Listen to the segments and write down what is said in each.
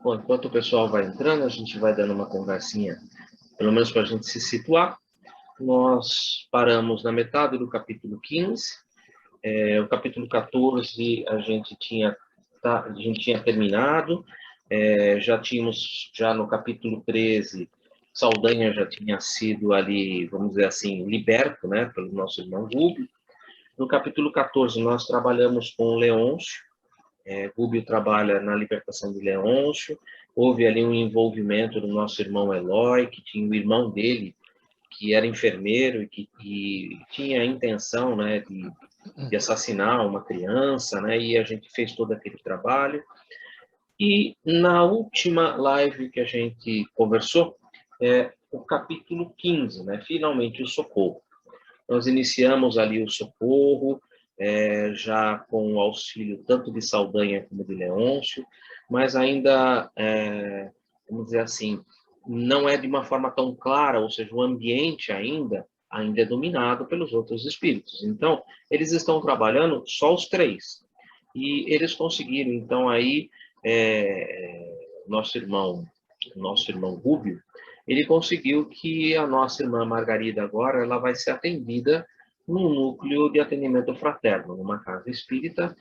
Bom, enquanto o pessoal vai entrando, a gente vai dando uma conversinha, pelo menos para a gente se situar. Nós paramos na metade do capítulo 15. O capítulo 14 a gente tinha terminado. Já no capítulo 13, Saldanha já tinha sido ali, vamos dizer assim, liberto, né, pelo nosso irmão Rubio. No capítulo 14, nós trabalhamos com Leôncio. Rubio trabalha na libertação de Leôncio. Houve ali um envolvimento do nosso irmão Eloy, que tinha o irmão dele, que era enfermeiro e tinha a intenção, né, de assassinar uma criança, né, e a gente fez todo aquele trabalho. E na última live que a gente conversou, o capítulo 15, né, finalmente o socorro. Nós iniciamos ali o socorro, já com o auxílio tanto de Saldanha como de Leôncio, mas ainda, vamos dizer assim, não é de uma forma tão clara, ou seja, o ambiente ainda é dominado pelos outros espíritos. Então, eles estão trabalhando só os três. E eles conseguiram, então, aí, nosso irmão Rubio, ele conseguiu que a nossa irmã Margarida agora ela vai ser atendida num núcleo de atendimento fraterno, numa casa espírita,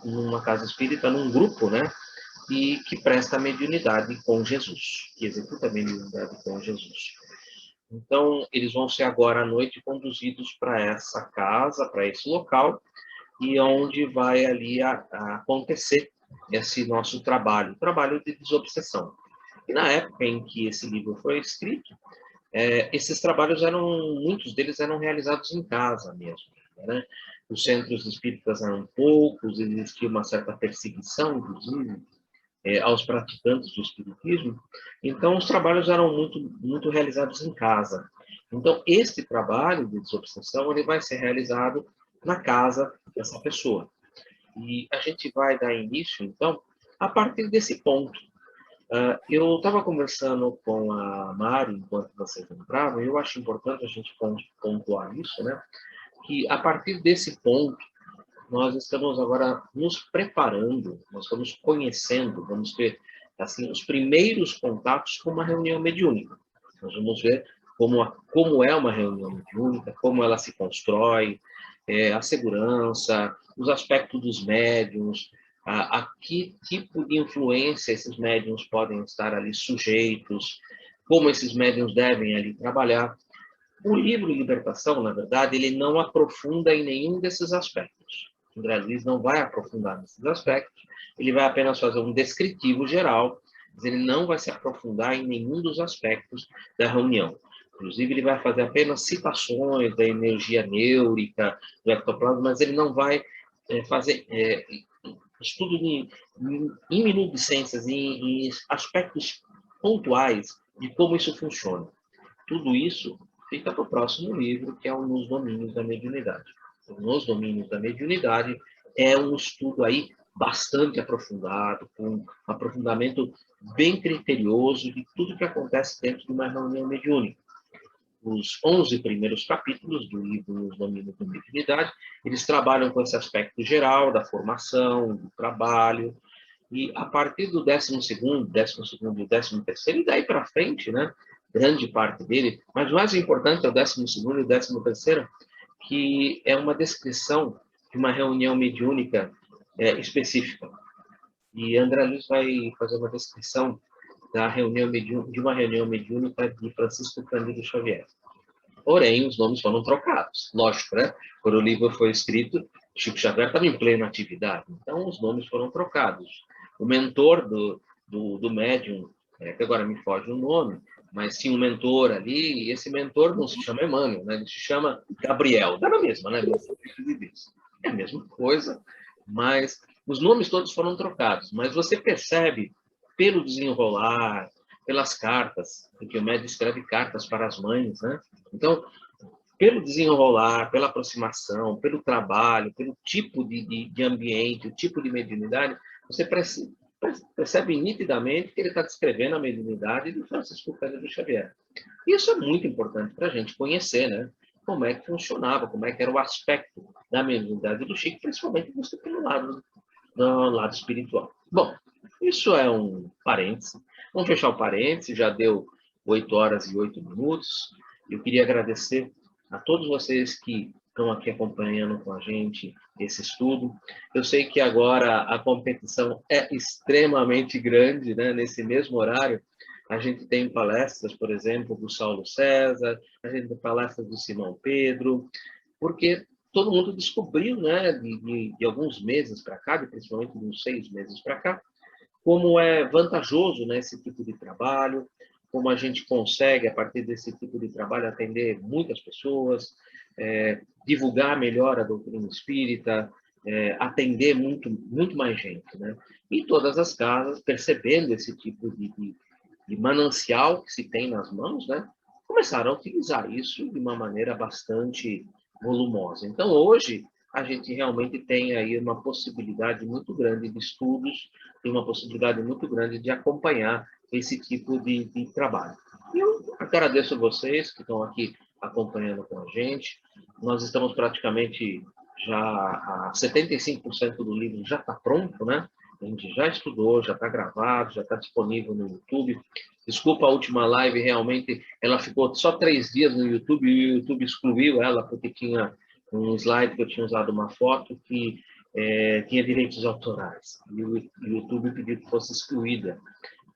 numa casa espírita, num grupo, né? E que presta mediunidade com Jesus, que executa a mediunidade com Jesus. Então, eles vão ser agora à noite conduzidos para essa casa, para esse local, e onde vai ali acontecer esse nosso trabalho, trabalho de desobsessão. E na época em que esse livro foi escrito, esses trabalhos muitos deles eram realizados em casa mesmo, né? Os centros espíritas eram poucos, existia uma certa perseguição, inclusive, aos praticantes do espiritismo. Então, os trabalhos eram muito realizados em casa. Então, este trabalho de desobsessão ele vai ser realizado na casa dessa pessoa. E a gente vai dar início, então, a partir desse ponto. Eu estava conversando com a Mari, enquanto vocês entravam, e eu acho importante a gente pontuar isso, né? Que a partir desse ponto, nós estamos agora nos preparando, nós estamos conhecendo, vamos ter, assim, os primeiros contatos com uma reunião mediúnica. Nós vamos ver como é uma reunião mediúnica, como ela se constrói, a segurança, os aspectos dos médiuns, a que tipo de influência esses médiuns podem estar ali sujeitos, como esses médiuns devem ali trabalhar. O livro Libertação, na verdade, ele não aprofunda em nenhum desses aspectos. André Luiz não vai aprofundar nesses aspectos, ele vai apenas fazer um descritivo geral, mas ele não vai se aprofundar em nenhum dos aspectos da reunião. Inclusive, ele vai fazer apenas citações da energia neurica, do ectoplasma, mas ele não vai fazer estudo em minudicências, em aspectos pontuais de como isso funciona. Tudo isso fica para o próximo livro, que é o Nos Domínios da Mediunidade. O Nos Domínios da Mediunidade é um estudo aí bastante aprofundado, com um aprofundamento bem criterioso de tudo que acontece dentro de uma reunião mediúnica. Os 11 primeiros capítulos do livro Nos Domínios da Mediunidade, eles trabalham com esse aspecto geral da formação, do trabalho, e a partir do 12º, 12º e 13º, e daí para frente, né, grande parte dele, mas o mais importante é o 12º e o 13º, que é uma descrição de uma reunião mediúnica específica. E André Luiz vai fazer uma descrição de uma reunião mediúnica de Francisco Cândido Xavier. Porém, os nomes foram trocados. Lógico, né? Quando o livro foi escrito, Chico Xavier estava em plena atividade, então os nomes foram trocados. O mentor do médium, que agora me foge o nome, mas tinha um mentor ali, e esse mentor não se chama Emmanuel, né? Ele se chama Gabriel. Dá na mesma, né? É a mesma coisa, mas os nomes todos foram trocados. Mas você percebe, pelo desenrolar, pelas cartas, porque o médium escreve cartas para as mães, né? Então, pelo desenrolar, pela aproximação, pelo trabalho, pelo tipo de ambiente, o tipo de mediunidade, você percebe nitidamente que ele está descrevendo a mediunidade de Francisco Cândido Xavier. Isso é muito importante para a gente conhecer, né? Como é que funcionava, como é que era o aspecto da mediunidade do Chico, principalmente visto pelo lado espiritual. Bom, Isso é um parêntese. Vamos fechar o parêntese, já deu 8 horas e 8 minutos. Eu queria agradecer a todos vocês que estão aqui acompanhando com a gente esse estudo. Eu sei que agora a competição é extremamente grande, né? Nesse mesmo horário, a gente tem palestras, por exemplo, do Saulo César, a gente tem palestras do Simão Pedro, porque todo mundo descobriu, né, de alguns meses para cá, principalmente de uns 6 meses para cá, como é vantajoso, né, esse tipo de trabalho, como a gente consegue, a partir desse tipo de trabalho, atender muitas pessoas, divulgar melhor a doutrina espírita, atender muito mais gente, né? E todas as casas, percebendo esse tipo de manancial que se tem nas mãos, né, começaram a utilizar isso de uma maneira bastante volumosa. Então, hoje, a gente realmente tem aí uma possibilidade muito grande de estudos, tem uma possibilidade muito grande de acompanhar esse tipo de trabalho. E eu agradeço a vocês que estão aqui acompanhando com a gente. Nós estamos praticamente já a 75% do livro já está pronto, né? A gente já estudou, já está gravado, já está disponível no YouTube. Desculpa a última live, realmente ela ficou só 3 dias no YouTube e o YouTube excluiu ela porque tinha um slide que eu tinha usado uma foto que tinha direitos autorais. E o YouTube pediu que fosse excluída,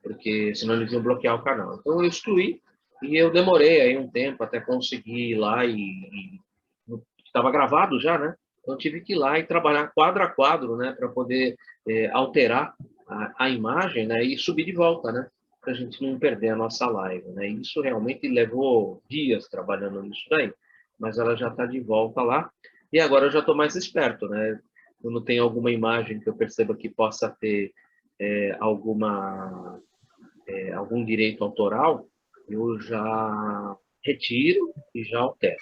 porque senão eles iam bloquear o canal. Então eu excluí e eu demorei aí um tempo até conseguir ir lá e estava gravado já, né? Então eu tive que ir lá e trabalhar quadro a quadro, né, para poder alterar a imagem, né, e subir de volta, né, para a gente não perder a nossa live, né? E isso realmente levou dias trabalhando nisso daí, mas ela já está de volta lá. E agora eu já estou mais esperto, né? Quando tem alguma imagem que eu perceba que possa ter algum direito autoral, eu já retiro e já altero.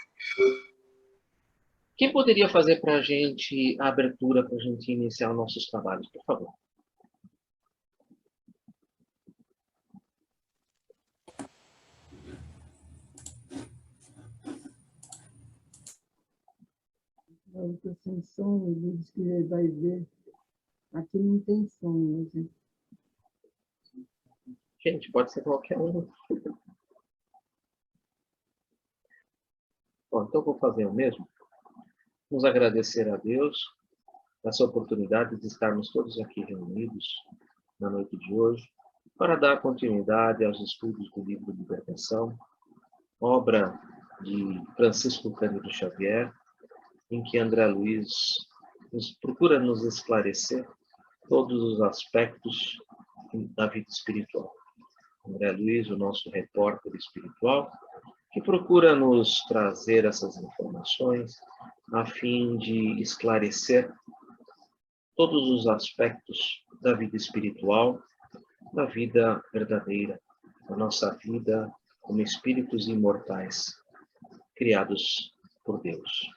Quem poderia fazer para a gente a abertura para a gente iniciar nossos trabalhos, por favor? Eu estou sem som, o vídeo que ele vai ver. Aqui não tem som hoje. Gente, pode ser qualquer um. Bom, então eu vou fazer o mesmo. Vamos agradecer a Deus essa oportunidade de estarmos todos aqui reunidos na noite de hoje para dar continuidade aos estudos do livro Libertação, obra de Francisco Cândido Xavier, em que André Luiz procura nos esclarecer todos os aspectos da vida espiritual. André Luiz, o nosso repórter espiritual, que procura nos trazer essas informações a fim de esclarecer todos os aspectos da vida espiritual, da vida verdadeira, da nossa vida como espíritos imortais, criados por Deus.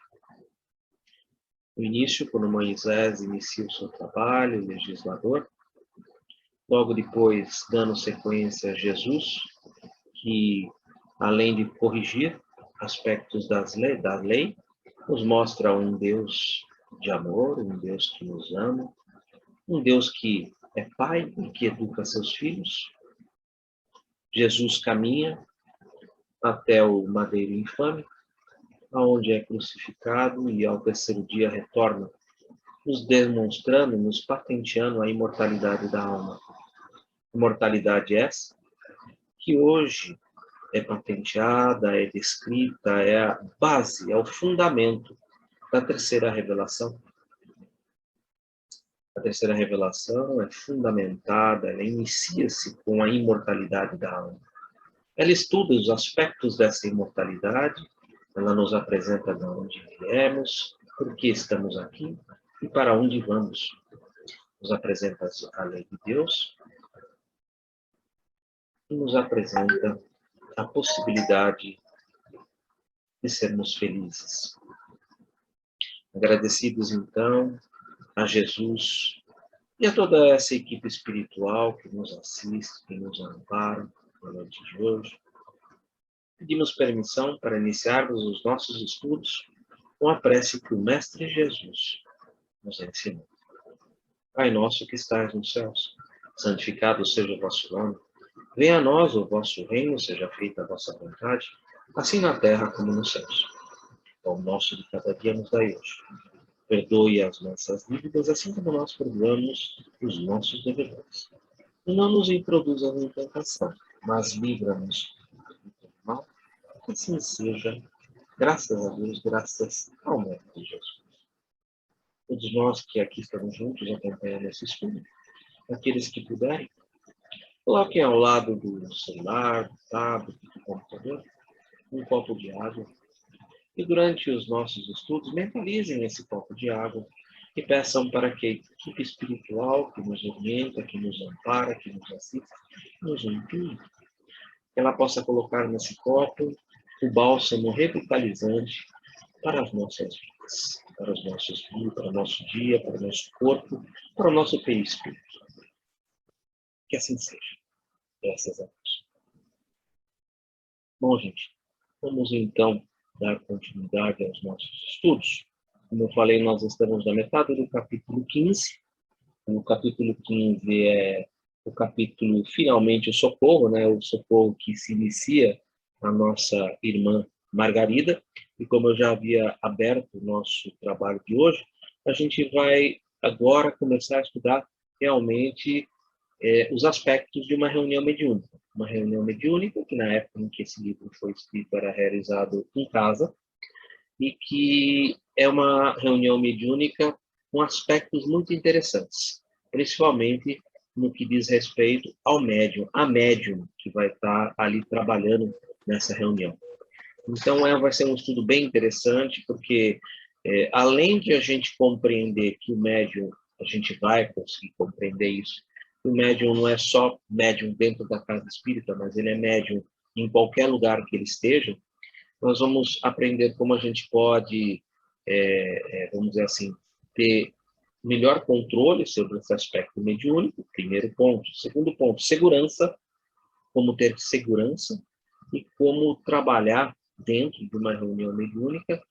No início, quando Moisés inicia o seu trabalho, legislador, logo depois, dando sequência a Jesus, que, além de corrigir aspectos da lei, nos mostra um Deus de amor, um Deus que nos ama, um Deus que é pai e que educa seus filhos. Jesus caminha até o madeiro infame, aonde é crucificado e ao terceiro dia retorna, nos demonstrando, nos patenteando a imortalidade da alma. Imortalidade essa que hoje é patenteada, é descrita, é a base, é o fundamento da terceira revelação. A terceira revelação é fundamentada, ela inicia-se com a imortalidade da alma. Ela estuda os aspectos dessa imortalidade, ela nos apresenta de onde viemos, por que estamos aqui e para onde vamos. Nos apresenta a lei de Deus e nos apresenta a possibilidade de sermos felizes. Agradecidos, então, a Jesus e a toda essa equipe espiritual que nos assiste, que nos ampara na noite de hoje, pedimos permissão para iniciarmos os nossos estudos com a prece que o Mestre Jesus nos ensinou. Pai nosso que estás nos céus, santificado seja o vosso nome. Venha a nós o vosso reino, seja feita a vossa vontade, assim na terra como nos céus. O pão nosso de cada dia nos dai hoje. Perdoe as nossas dívidas, assim como nós perdoamos os nossos devedores. E não nos introduza em tentação, mas livra-nos do mal. Que assim seja, graças a Deus, graças ao Mestre Jesus. Todos nós que aqui estamos juntos acompanhando esse estudo, aqueles que puderem, coloquem ao lado do celular, do tablet, do computador, um copo de água. E durante os nossos estudos, mentalizem esse copo de água e peçam para que a equipe espiritual que nos orienta, que nos ampara, que nos assiste, nos amplie, que ela possa colocar nesse copo o bálsamo revitalizante para as nossas vidas, para os nossos dias, para o nosso dia, para o nosso corpo, para o nosso perispírito. Que assim seja. Graças a Deus. Bom, gente, vamos então dar continuidade aos nossos estudos. Como eu falei, nós estamos na metade do capítulo 15. O capítulo 15 é o capítulo, finalmente, o socorro, né? O socorro que se inicia a nossa irmã Margarida. E como eu já havia aberto o nosso trabalho de hoje, a gente vai agora começar a estudar realmente os aspectos de uma reunião mediúnica. Uma reunião mediúnica que, na época em que esse livro foi escrito, era realizado em casa, e que é uma reunião mediúnica com aspectos muito interessantes, principalmente no que diz respeito ao médium, a médium que vai estar ali trabalhando nessa reunião. Então, vai ser um estudo bem interessante, porque além de a gente compreender que o médium, a gente vai conseguir compreender isso, o médium não é só médium dentro da casa espírita, mas ele é médium em qualquer lugar que ele esteja. Nós vamos aprender como a gente pode, vamos dizer assim, ter melhor controle sobre esse aspecto mediúnico, primeiro ponto. Segundo ponto, segurança, como ter segurança e como trabalhar dentro de uma reunião mediúnica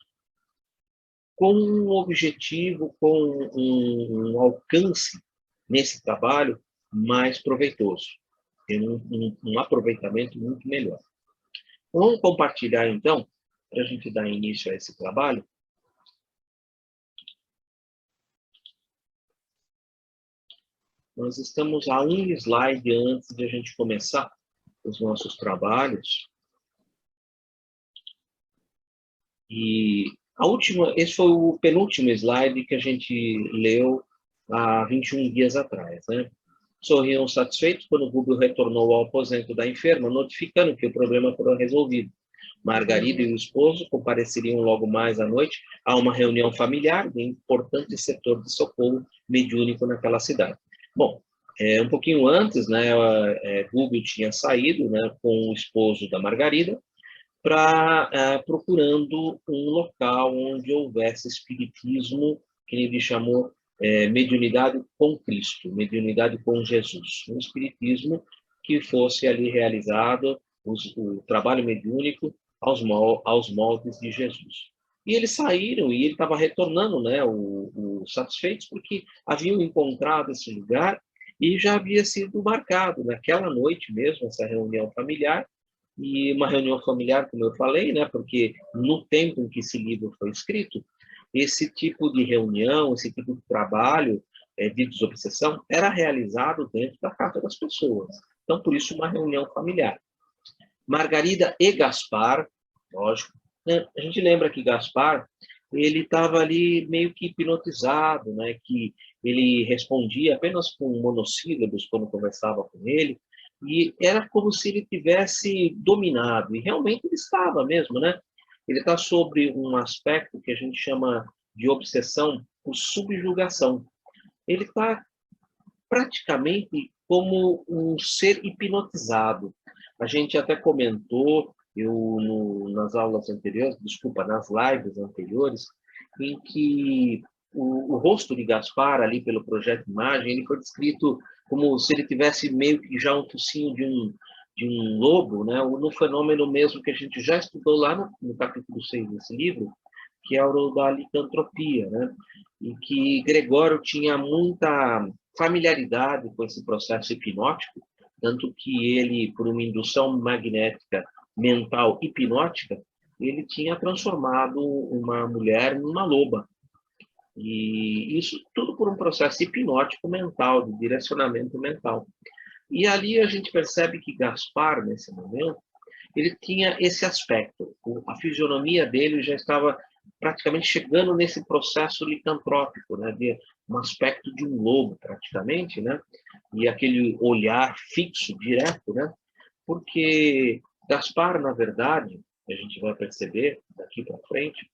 com um objetivo, com um alcance nesse trabalho mais proveitoso, ter um aproveitamento muito melhor. Vamos compartilhar, então, para a gente dar início a esse trabalho. Nós estamos a um slide antes de a gente começar os nossos trabalhos. E esse foi o penúltimo slide que a gente leu há 21 dias atrás, né? Sorriam satisfeitos quando Gubbio retornou ao aposento da enferma, notificando que o problema foi resolvido. Margarida e o esposo compareceriam logo mais à noite a uma reunião familiar de importante setor de socorro mediúnico naquela cidade. Bom, um pouquinho antes, né, Gubbio tinha saído, né, com o esposo da Margarida, procurando um local onde houvesse espiritismo, que ele chamou mediunidade com Cristo, mediunidade com Jesus. Um espiritismo que fosse ali realizado, o trabalho mediúnico aos moldes de Jesus. E eles saíram, e ele estava retornando, né, satisfeitos, porque haviam encontrado esse lugar e já havia sido marcado naquela noite mesmo, essa reunião familiar. E uma reunião familiar, como eu falei, né, porque no tempo em que esse livro foi escrito, esse tipo de reunião, esse tipo de trabalho de desobsessão era realizado dentro da casa das pessoas. Então, por isso, uma reunião familiar. Margarida e Gaspar, lógico, né, a gente lembra que Gaspar, ele estava ali meio que hipnotizado, né, que ele respondia apenas com monossílabos quando conversava com ele, e era como se ele tivesse dominado, e realmente ele estava mesmo, né? Ele está sobre um aspecto que a gente chama de obsessão por subjugação. Ele está praticamente como um ser hipnotizado. A gente até comentou, nas aulas anteriores, nas lives anteriores, em que o rosto de Gaspar, ali pelo projeto Imagem, ele foi descrito como se ele tivesse meio que já um focinho de um lobo, né? No fenômeno mesmo que a gente já estudou lá no capítulo 6 desse livro, que era o da licantropia, né? E que Gregório tinha muita familiaridade com esse processo hipnótico, tanto que ele, por uma indução magnética mental hipnótica, ele tinha transformado uma mulher numa loba. E isso tudo por um processo hipnótico mental, de direcionamento mental. E ali a gente percebe que Gaspar, nesse momento, ele tinha esse aspecto. A fisionomia dele já estava praticamente chegando nesse processo licantrópico, né? De um aspecto de um lobo, praticamente, né? E aquele olhar fixo, direto, né? Porque Gaspar, na verdade, a gente vai perceber daqui para frente,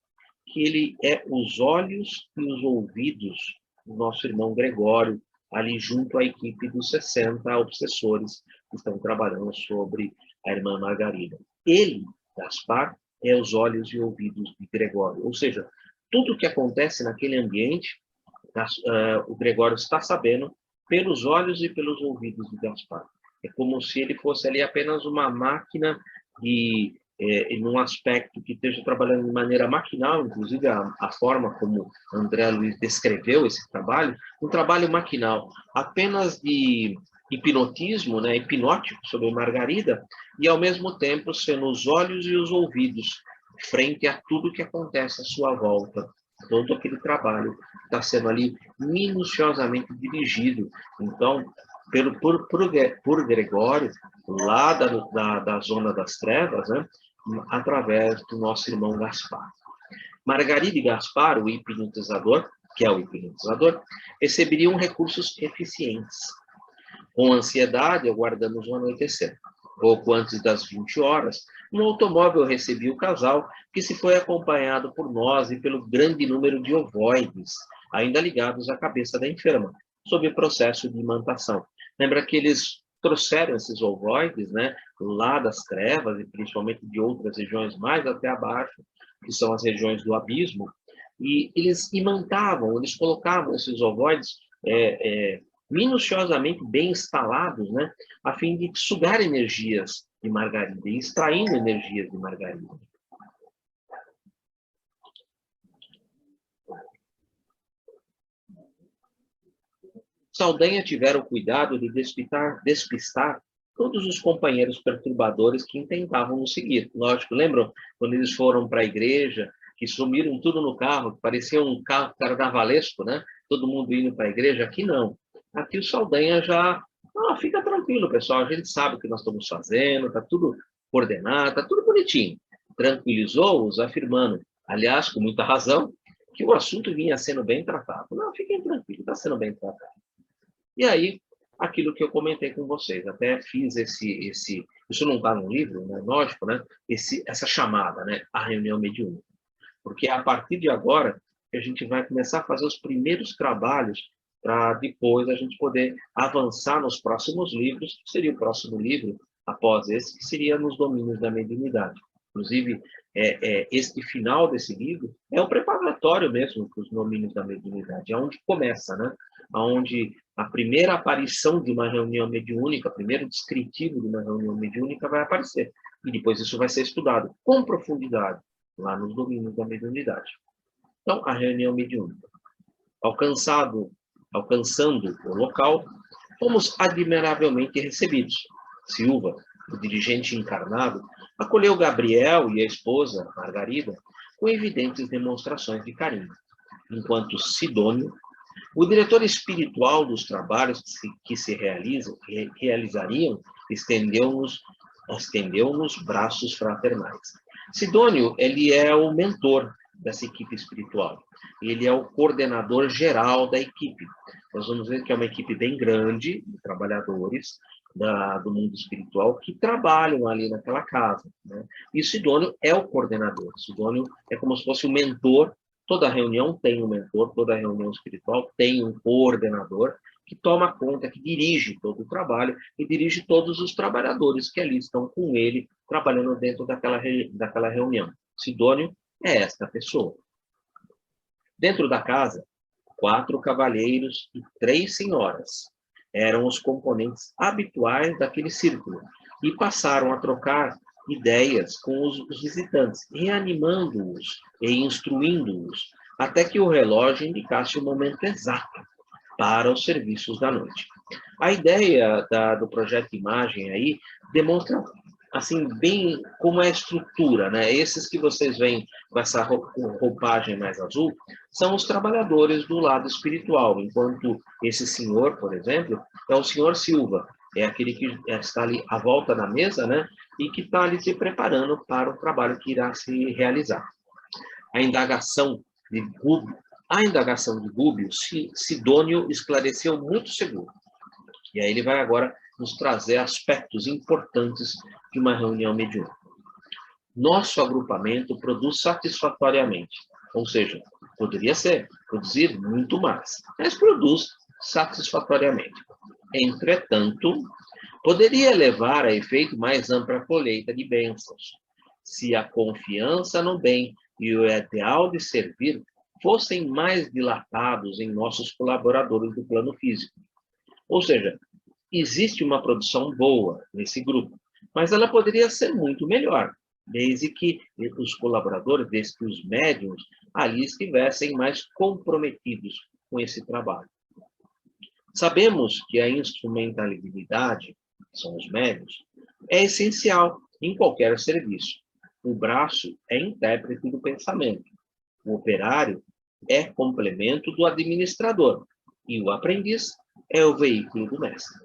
que ele é os olhos e os ouvidos do nosso irmão Gregório, ali junto à equipe dos 60 obsessores que estão trabalhando sobre a irmã Margarida. Ele, Gaspar, é os olhos e ouvidos de Gregório. Ou seja, tudo o que acontece naquele ambiente, o Gregório está sabendo pelos olhos e pelos ouvidos de Gaspar. É como se ele fosse ali apenas uma máquina de em um aspecto que esteja trabalhando de maneira maquinal, inclusive a forma como André Luiz descreveu esse trabalho, um trabalho maquinal, apenas de hipnotismo, né, hipnótico sobre Margarida, e ao mesmo tempo sendo os olhos e os ouvidos frente a tudo que acontece à sua volta. Todo aquele trabalho está sendo ali minuciosamente dirigido. Então, por Gregório, lá da zona das trevas, né, através do nosso irmão Gaspar. Margarida e Gaspar, o hipnotizador, que é o hipnotizador, receberiam recursos eficientes. Com ansiedade, aguardamos o anoitecer. Pouco antes das 20 horas, um automóvel recebia o casal, que se foi acompanhado por nós e pelo grande número de ovoides, ainda ligados à cabeça da enferma, sob o processo de imantação. Lembra que eles trouxeram esses ovoides, né, lá das trevas, e principalmente de outras regiões mais até abaixo, que são as regiões do abismo, e eles imantavam, eles colocavam esses ovoides minuciosamente bem instalados, né, a fim de sugar energias de Margarida, e extraindo energias de Margarida. Saldanha tiveram o cuidado de despistar todos os companheiros perturbadores que tentavam nos seguir. Lógico, lembram quando eles foram para a igreja, que sumiram tudo no carro, que parecia um carro carnavalesco, né? Todo mundo indo para a igreja? Aqui não. Aqui o Saldanha já... fica tranquilo, pessoal, a gente sabe o que nós estamos fazendo, está tudo coordenado, está tudo bonitinho. Tranquilizou-os, afirmando, aliás, com muita razão, que o assunto vinha sendo bem tratado. Não, fiquem tranquilos, está sendo bem tratado. E aí, aquilo que eu comentei com vocês, até fiz isso não está no livro, né? Lógico, né? Essa chamada, né? A reunião mediúnica. Porque a partir de agora, a gente vai começar a fazer os primeiros trabalhos para depois a gente poder avançar nos próximos livros, que seria o próximo livro, após esse, que seria nos domínios da mediunidade. Inclusive, este final desse livro é o preparatório mesmo para os domínios da mediunidade, é onde começa, né? Onde a primeira aparição de uma reunião mediúnica, o primeiro descritivo de uma reunião mediúnica vai aparecer. E depois isso vai ser estudado com profundidade lá nos domínios da mediunidade. Então, a reunião mediúnica. Alcançando o local, fomos admiravelmente recebidos. Silva, o dirigente encarnado, acolheu Gabriel e a esposa, Margarida, com evidentes demonstrações de carinho, enquanto Sidônio, o diretor espiritual dos trabalhos que se realizariam, estendeu-nos braços fraternais. Sidônio, ele é o mentor dessa equipe espiritual. Ele é o coordenador geral da equipe. Nós vamos ver que é uma equipe bem grande de trabalhadores do mundo espiritual que trabalham ali naquela casa, né? E Sidônio é o coordenador. Sidônio é como se fosse o mentor. Toda reunião tem um mentor, toda reunião espiritual tem um coordenador que toma conta, que dirige todo o trabalho e dirige todos os trabalhadores que ali estão com ele, trabalhando dentro daquela reunião. Sidônio é esta pessoa. Dentro da casa, 4 cavalheiros e 3 senhoras eram os componentes habituais daquele círculo e passaram a trocar ideias com os visitantes, reanimando-os e instruindo-os, até que o relógio indicasse o momento exato para os serviços da noite. A ideia do projeto Imagem aí demonstra assim bem como é a estrutura, né? Esses que vocês veem com essa roupagem mais azul são os trabalhadores do lado espiritual, enquanto esse senhor, por exemplo, é o senhor Silva, é aquele que está ali à volta da mesa, né? E que está ali se preparando para o trabalho que irá se realizar. A indagação de Gúbio, Sidônio esclareceu muito seguro. E aí ele vai agora nos trazer aspectos importantes de uma reunião mediúnica. Nosso agrupamento produz satisfatoriamente, ou seja, poderia produzir muito mais, mas produz satisfatoriamente. Entretanto, poderia levar a efeito mais ampla colheita de bênçãos, se a confiança no bem e o ideal de servir fossem mais dilatados em nossos colaboradores do plano físico. Ou seja, existe uma produção boa nesse grupo, mas ela poderia ser muito melhor, desde que os colaboradores, desde que os médiuns ali estivessem mais comprometidos com esse trabalho. Sabemos que a instrumentabilidade, que são os médiuns, é essencial em qualquer serviço. O braço é intérprete do pensamento. O operário é complemento do administrador. E o aprendiz é o veículo do mestre.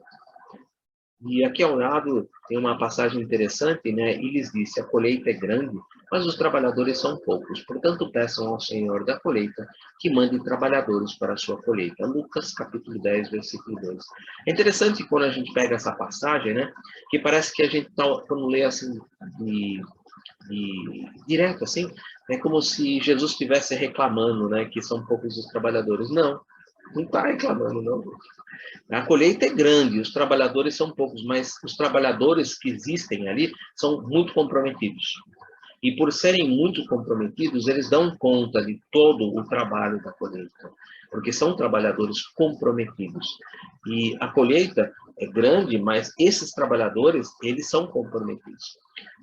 E aqui ao lado tem uma passagem interessante, né? E lhes disse, a colheita é grande, mas os trabalhadores são poucos. Portanto, peçam ao Senhor da colheita que mande trabalhadores para a sua colheita. Lucas, capítulo 10, versículo 2. É interessante quando a gente pega essa passagem, né? Que parece que a gente, quando lê assim, direto assim, é como se Jesus estivesse reclamando, né? Que são poucos os trabalhadores. Não está reclamando, não. A colheita é grande, os trabalhadores são poucos, mas os trabalhadores que existem ali são muito comprometidos. E por serem muito comprometidos, eles dão conta de todo o trabalho da colheita, porque são trabalhadores comprometidos. E a colheita é grande, mas esses trabalhadores, eles são comprometidos.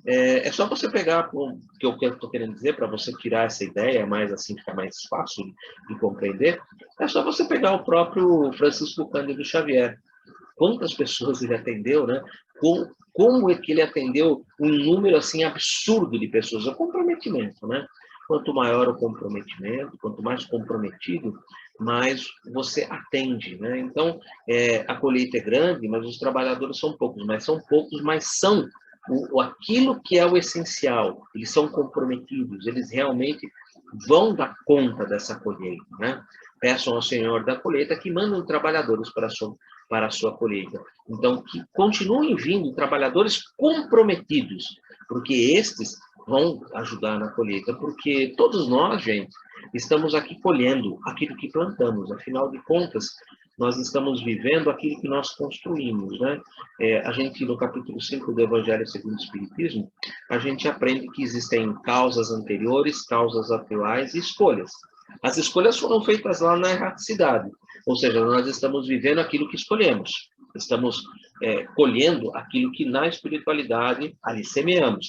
É só você pegar o que eu estou querendo dizer, para você tirar essa ideia, mais assim, ficar mais fácil de compreender, é só você pegar o próprio Francisco Cândido Xavier. Quantas pessoas ele atendeu, né? Como é que ele atendeu um número assim absurdo de pessoas? É o comprometimento, né? Quanto maior o comprometimento, quanto mais comprometido, mais você atende, né? Então, a colheita é grande, mas os trabalhadores são poucos, mas são aquilo que é o essencial. Eles são comprometidos, eles realmente vão dar conta dessa colheita, né? Peçam ao Senhor da colheita que mandem trabalhadores para a sua colheita. Então, que continuem vindo trabalhadores comprometidos, porque estes vão ajudar na colheita, porque todos nós, gente, estamos aqui colhendo aquilo que plantamos. Afinal de contas, nós estamos vivendo aquilo que nós construímos, né? A gente, no capítulo 5 do Evangelho segundo o Espiritismo, a gente aprende que existem causas anteriores, causas atuais e escolhas. As escolhas foram feitas lá na erraticidade, ou seja, nós estamos vivendo aquilo que escolhemos, estamos colhendo aquilo que na espiritualidade ali semeamos.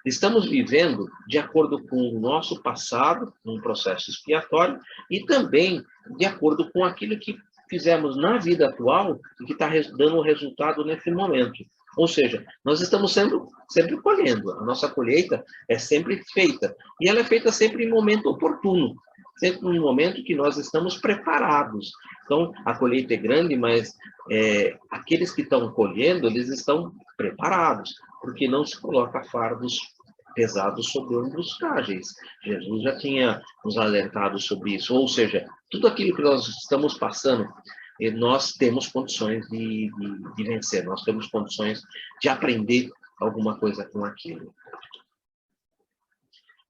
Estamos vivendo de acordo com o nosso passado, num processo expiatório, e também de acordo com aquilo que fizemos na vida atual e que está dando resultado nesse momento. Ou seja, nós estamos sempre colhendo. A nossa colheita é sempre feita. E ela é feita sempre em momento oportuno. Sempre no momento que nós estamos preparados. Então, a colheita é grande, mas aqueles que estão colhendo, eles estão preparados, porque não se coloca fardos pesados sobre ombros frágeis. Jesus já tinha nos alertado sobre isso. Ou seja, tudo aquilo que nós estamos passando, nós temos condições de vencer, nós temos condições de aprender alguma coisa com aquilo.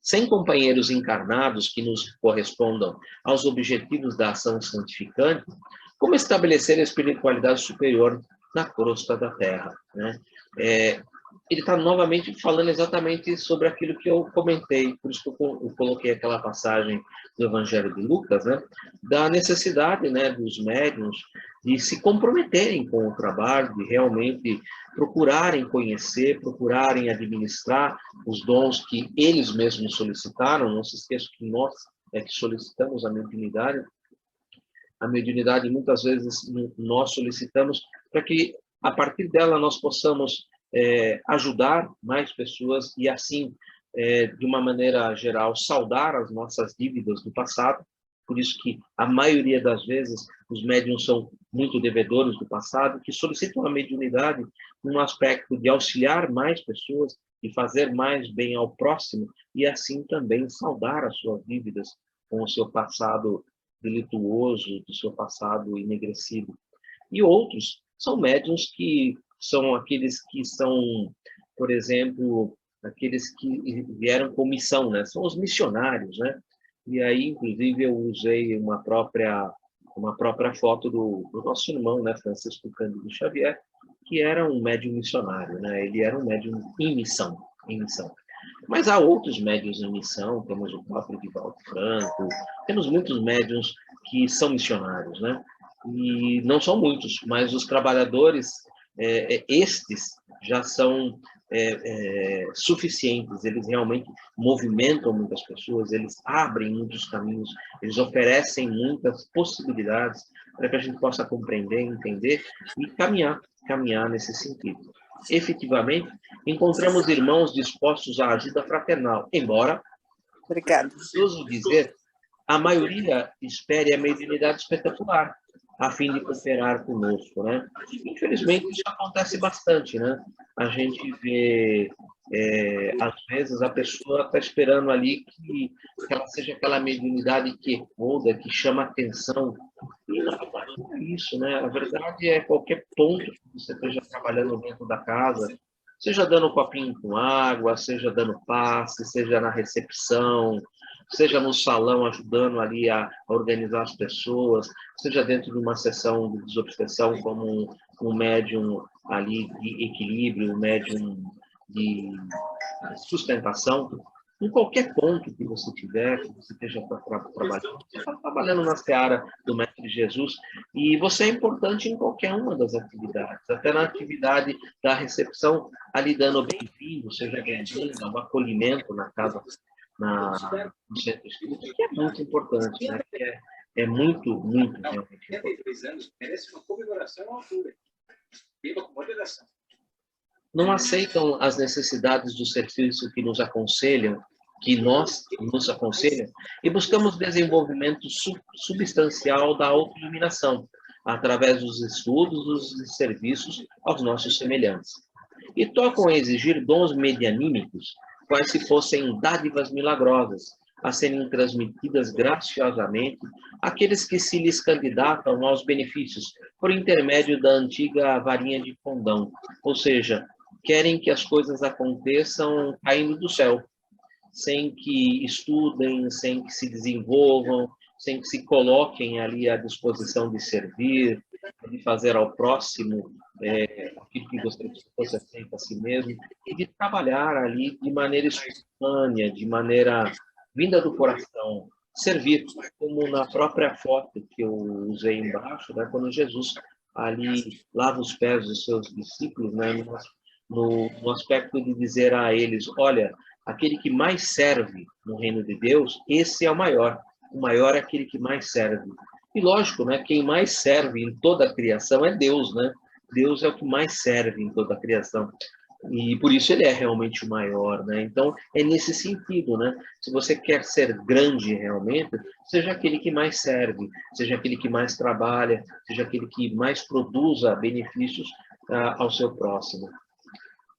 Sem companheiros encarnados que nos correspondam aos objetivos da ação santificante, como estabelecer a espiritualidade superior na crosta da Terra, né? ele está novamente falando exatamente sobre aquilo que eu comentei, por isso que eu coloquei aquela passagem do Evangelho de Lucas, né, da necessidade, né, dos médiuns de se comprometerem com o trabalho, de realmente procurarem conhecer, procurarem administrar os dons que eles mesmos solicitaram. Não se esqueça que nós é que solicitamos a mediunidade. A mediunidade, muitas vezes, nós solicitamos para que, a partir dela, nós possamos ajudar mais pessoas e, assim, de uma maneira geral, saldar as nossas dívidas do passado. Por isso que, a maioria das vezes, os médiuns são muito devedores do passado, que solicitam a mediunidade num aspecto de auxiliar mais pessoas, de fazer mais bem ao próximo e, assim, também saldar as suas dívidas com o seu passado delituoso, do seu passado enegrecido. E outros são médiuns que são aqueles que são, por exemplo, aqueles que vieram com missão, né? São os missionários, né? E aí, inclusive, eu usei uma própria foto do nosso irmão, né, Francisco Cândido Xavier, que era um médium missionário, né? Ele era um médium em missão, em missão. Mas há outros médiuns em missão, temos o próprio Divaldo Franco, temos muitos médiuns que são missionários, né? E não são muitos, mas os trabalhadores, estes já são suficientes, eles realmente movimentam muitas pessoas, eles abrem muitos caminhos, eles oferecem muitas possibilidades para que a gente possa compreender, entender e caminhar nesse sentido. Efetivamente, encontramos irmãos dispostos à ajuda fraternal, embora, preciso dizer, a maioria espere a mediunidade espetacular, a fim de cooperar conosco, né? Infelizmente, isso acontece bastante, né? A gente vê, às vezes, a pessoa está esperando ali que ela seja aquela mediunidade que ecoda, que chama atenção. E, na verdade, não é isso, né? A verdade é qualquer ponto que você esteja trabalhando dentro da casa, seja dando copinho com água, seja dando passe, seja na recepção, seja no salão ajudando ali a organizar as pessoas, seja dentro de uma sessão de desobsessão como um médium ali de equilíbrio, um médium de sustentação, em qualquer ponto que você tiver, que você esteja trabalhando, você está trabalhando na seara do Mestre Jesus, e você é importante em qualquer uma das atividades, até na atividade da recepção, ali dando bem-vindo, seja bem-vindo, um acolhimento na casa, no centro espírita, que é muito importante, né? Que é muito, muito realmente importante. 83 anos merece uma comemoração à altura. Viva com moderação. Não aceitam as necessidades do serviço que nos aconselham, que nos aconselham, e buscamos desenvolvimento substancial da autoiluminação, através dos estudos e serviços aos nossos semelhantes. E tocam a exigir dons medianímicos, quais se fossem dádivas milagrosas, a serem transmitidas graciosamente àqueles que se lhes candidatam aos benefícios, por intermédio da antiga varinha de condão, ou seja, querem que as coisas aconteçam caindo do céu, sem que estudem, sem que se desenvolvam, sem que se coloquem ali à disposição de servir, de fazer ao próximo aquilo que gostaria que fosse feito a si mesmo, e de trabalhar ali de maneira espontânea, de maneira vinda do coração, servir, como na própria foto que eu usei embaixo, né, quando Jesus ali lava os pés dos seus discípulos, né, no aspecto de dizer a eles, olha, aquele que mais serve no reino de Deus, esse é o maior. O maior é aquele que mais serve. E lógico, né, quem mais serve em toda a criação é Deus, né? Deus é o que mais serve em toda a criação. E por isso ele é realmente o maior, né? Então, é nesse sentido, né? Se você quer ser grande realmente, seja aquele que mais serve, seja aquele que mais trabalha, seja aquele que mais produza benefícios ao seu próximo.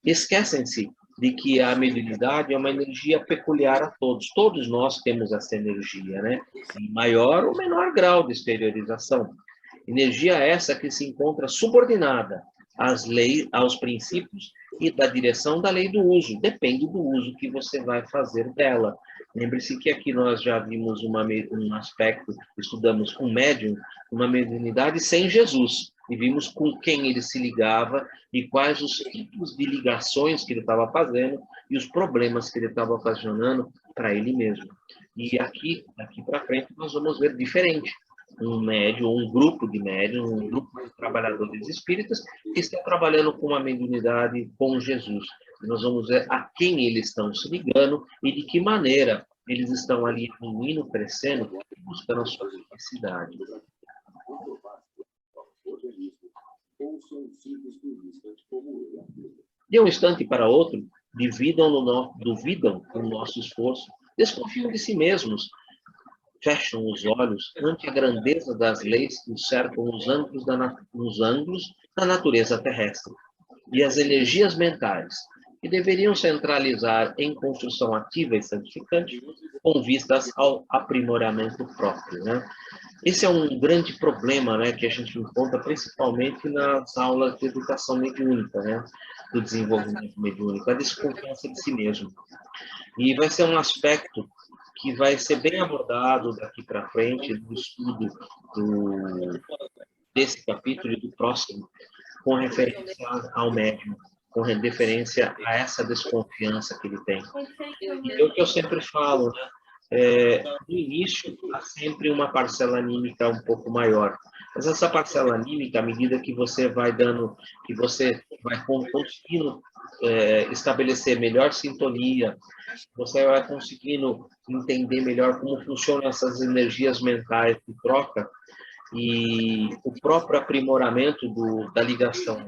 Esquecem-se de que a mediunidade é uma energia peculiar a todos. Todos nós temos essa energia, né? Em maior ou menor grau de exteriorização. Energia essa que se encontra subordinada às leis, aos princípios e da direção da lei do uso. Depende do uso que você vai fazer dela. Lembre-se que aqui nós já vimos um aspecto, estudamos um médium, uma mediunidade sem Jesus. e vimos com quem ele se ligava e quais os tipos de ligações que ele estava fazendo e os problemas que ele estava ocasionando para ele mesmo. E aqui para frente, nós vamos ver diferente. Um médium, um grupo de médiums, um grupo de trabalhadores espíritas que estão trabalhando com a mediunidade com Jesus. E nós vamos ver a quem eles estão se ligando e de que maneira eles estão ali evoluindo, crescendo, buscando a sua felicidade. De um instante para outro, duvidam do nosso esforço, desconfiam de si mesmos, fecham os olhos ante a grandeza das leis que os cercam nos ângulos da natureza terrestre e as energias mentais, que deveriam centralizar em construção ativa e santificante, com vistas ao aprimoramento próprio, né? Esse é um grande problema, né, que a gente encontra principalmente nas aulas de educação mediúnica, né, do desenvolvimento mediúnico, a desconfiança de si mesmo. E vai ser um aspecto que vai ser bem abordado daqui para frente no estudo desse capítulo e do próximo, com referência ao médium, com referência a essa desconfiança que ele tem. E é o que eu sempre falo, né? No início, há sempre uma parcela anímica um pouco maior. Mas essa parcela anímica, à medida que você vai dando, que você vai conseguindo estabelecer melhor sintonia, você vai conseguindo entender melhor como funcionam essas energias mentais de troca e o próprio aprimoramento da ligação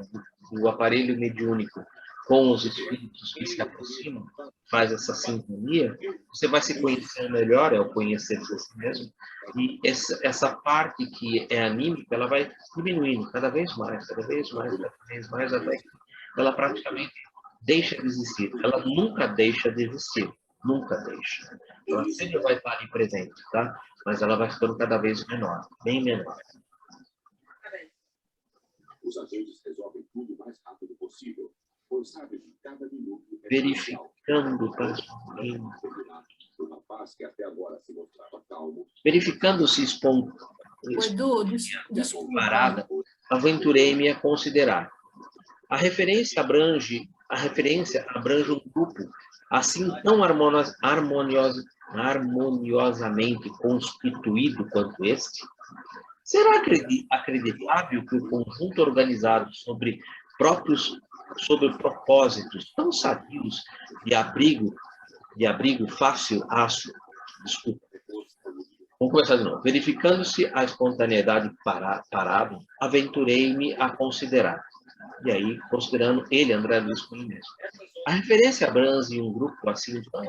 do aparelho mediúnico com os espíritos que se aproximam, faz essa sintonia, você vai se conhecer melhor, é o conhecer de si mesmo, e essa parte que é anímica, ela vai diminuindo cada vez mais, cada vez mais, cada vez mais, até que ela praticamente deixa de existir. Ela nunca deixa de existir, nunca deixa. Ela sempre vai estar ali presente, tá? Mas ela vai ficando cada vez menor, bem menor. Os agentes resolvem tudo o mais rápido possível. Verificando-se parada, aventurei-me a considerar. A referência abrange um grupo assim tão harmoniosamente constituído quanto este? Será acreditável que o conjunto organizado sobre propósitos tão sadios de abrigo fácil, desculpa. Vamos começar de novo. Verificando-se a espontaneidade parada, aventurei-me a considerar. E aí, considerando ele, André Luiz, com ele mesmo. A referência abrange um grupo assim tão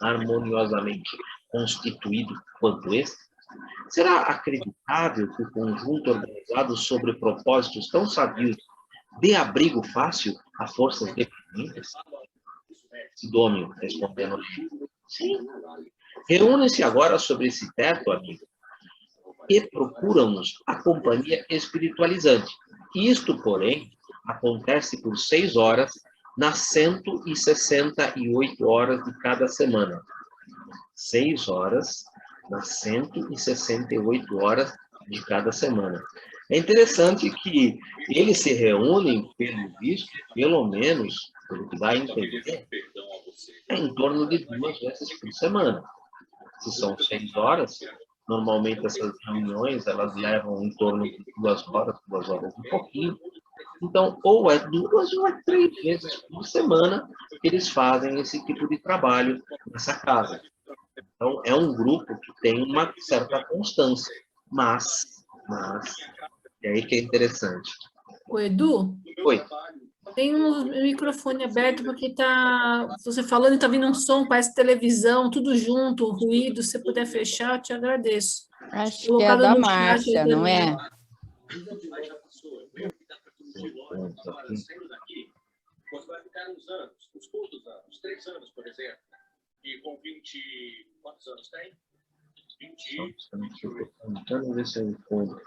harmoniosamente constituído quanto este? Será acreditável que o conjunto organizado sobre propósitos tão sadios dê abrigo fácil a forças deprimentes? Sidônio, respondendo. Sim. Reúnem-se agora sobre esse teto, amigo, e procuram-nos a companhia espiritualizante. Isto, porém, acontece por 6 horas nas 168 horas de cada semana. 6 horas nas 168 horas de cada semana. É interessante que eles se reúnem, pelo visto, pelo menos, pelo que dá a entender, em torno de 2 vezes por semana. Se são 6 horas, normalmente essas reuniões elas levam em torno de 2 horas e um pouquinho. Então, ou é 2 ou é 3 vezes por semana que eles fazem esse tipo de trabalho nessa casa. Então, é um grupo que tem uma certa constância, mas é aí que é interessante. O Edu? Oi. Tem um microfone aberto, porque você falando e está vindo um som, parece televisão, tudo junto, ruído. Se você puder fechar, eu te agradeço. Acho que é da Márcia, não é? Você vai ficar uns poucos anos, 3 anos, por exemplo. E com 20... Quantos anos tem? 20... Tentando ver se eu encontro.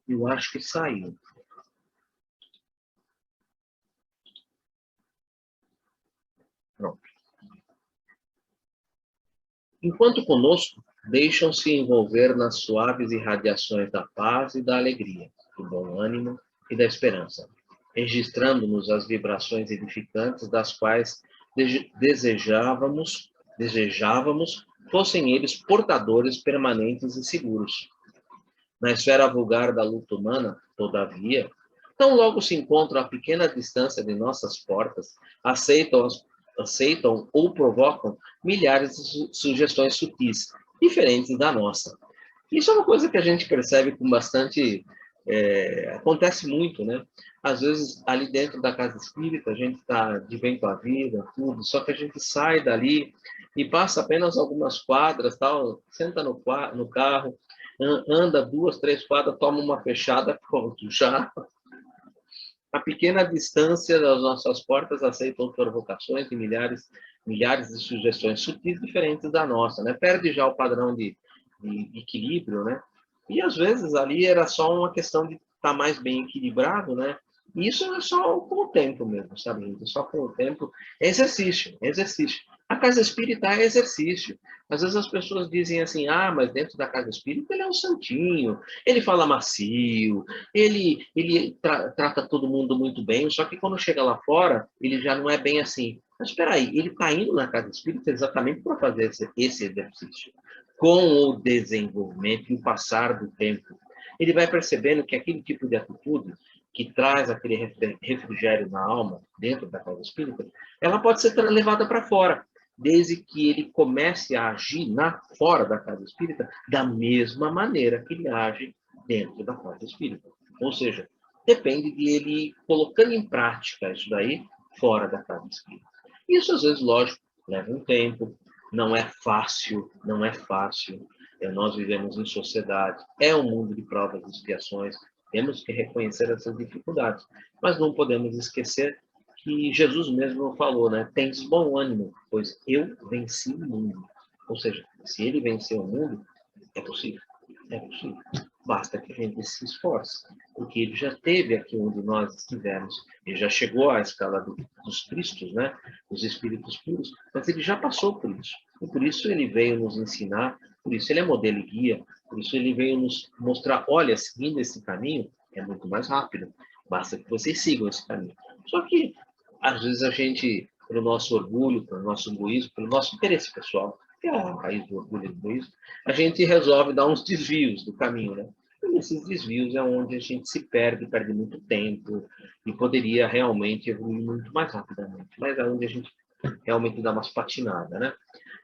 Eu acho que saiu. Pronto. Enquanto conosco, deixam-se envolver nas suaves irradiações da paz e da alegria, do bom ânimo e da esperança, registrando-nos as vibrações edificantes das quais desejávamos fossem eles portadores permanentes e seguros. Na esfera vulgar da luta humana, todavia, tão logo se encontram a pequena distância de nossas portas, aceitam ou provocam milhares de sugestões sutis, diferentes da nossa. Isso é uma coisa que a gente percebe com bastante... acontece muito, né? Às vezes, ali dentro da casa espírita, a gente está de bem com a vida, tudo, só que a gente sai dali e passa apenas algumas quadras, tal, senta no carro, anda 2, 3 quadras, toma uma fechada, pronto, já... A pequena distância das nossas portas aceitam provocações de milhares de sugestões sutis diferentes da nossa, né? Perde já o padrão de equilíbrio, né? E às vezes ali era só uma questão de estar mais bem equilibrado, né? E isso é só com o tempo mesmo, sabe, gente? Só com o tempo. É exercício, é exercício. A casa espírita é exercício. Às vezes as pessoas dizem assim, ah, mas dentro da casa espírita ele é um santinho, ele fala macio, ele trata todo mundo muito bem, só que quando chega lá fora, ele já não é bem assim. Mas espera aí, ele está indo na casa espírita exatamente para fazer esse exercício. Com o desenvolvimento e o passar do tempo, ele vai percebendo que aquele tipo de atitude que traz aquele refrigério na alma, dentro da casa espírita, ela pode ser levada para fora, desde que ele comece a agir fora da casa espírita da mesma maneira que ele age dentro da casa espírita. Ou seja, depende de ele colocando em prática isso daí fora da casa espírita. Isso, às vezes, lógico, leva um tempo, não é fácil, não é fácil. Nós vivemos em sociedade, é um mundo de provas e expiações, temos que reconhecer essas dificuldades, mas não podemos esquecer que Jesus mesmo falou, né? Tendes bom ânimo, pois eu venci o mundo. Ou seja, se ele venceu o mundo, é possível. É possível. Basta que a gente se esforce, porque ele já esteve aqui onde nós estivemos. Ele já chegou à escala dos Cristos, né? Dos Espíritos puros, mas ele já passou por isso. E por isso ele veio nos ensinar, por isso ele é modelo e guia, por isso ele veio nos mostrar, olha, seguindo esse caminho é muito mais rápido. Basta que vocês sigam esse caminho. Só que, às vezes, a gente, pelo nosso orgulho, pelo nosso egoísmo, pelo nosso interesse pessoal, que é a raiz do orgulho e do egoísmo, a gente resolve dar uns desvios do caminho, né? E nesses desvios é onde a gente se perde muito tempo e poderia realmente evoluir muito mais rapidamente. Mas é onde a gente realmente dá umas patinadas, né?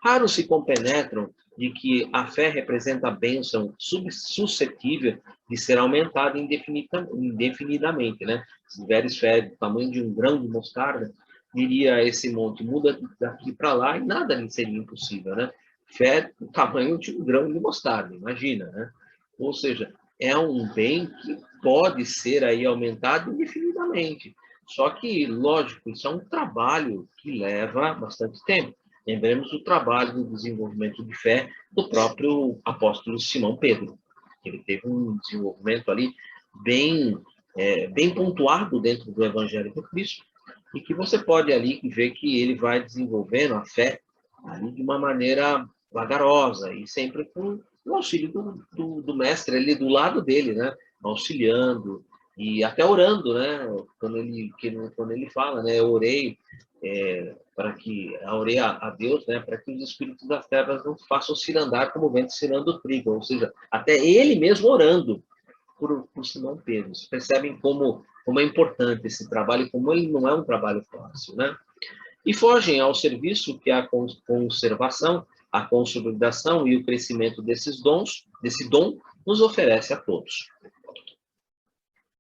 Raros se compenetram de que a fé representa a bênção suscetível de ser aumentada indefinidamente, né? Se tiveres fé do tamanho de um grão de mostarda, diria esse monte, muda daqui para lá e nada lhe seria impossível, né? Fé do tamanho de um grão de mostarda, imagina, né? Ou seja, é um bem que pode ser aí aumentado indefinidamente. Só que, lógico, isso é um trabalho que leva bastante tempo. Lembremos do trabalho do desenvolvimento de fé do próprio apóstolo Simão Pedro. Ele teve um desenvolvimento ali bem pontuado dentro do Evangelho do Cristo, e que você pode ali ver que ele vai desenvolvendo a fé ali de uma maneira vagarosa e sempre com o auxílio do mestre ali do lado dele, né? Auxiliando e até orando, né? Quando ele fala, né? Eu orei orei a Deus, né? Para que os espíritos das trevas não façam cirandar como o vento ciranda o trigo, ou seja, até ele mesmo orando por Simão Pedro. Vocês percebem como é importante esse trabalho, como ele não é um trabalho fácil, né? E fogem ao serviço que a conservação, a consolidação e o crescimento desse dom, nos oferece a todos.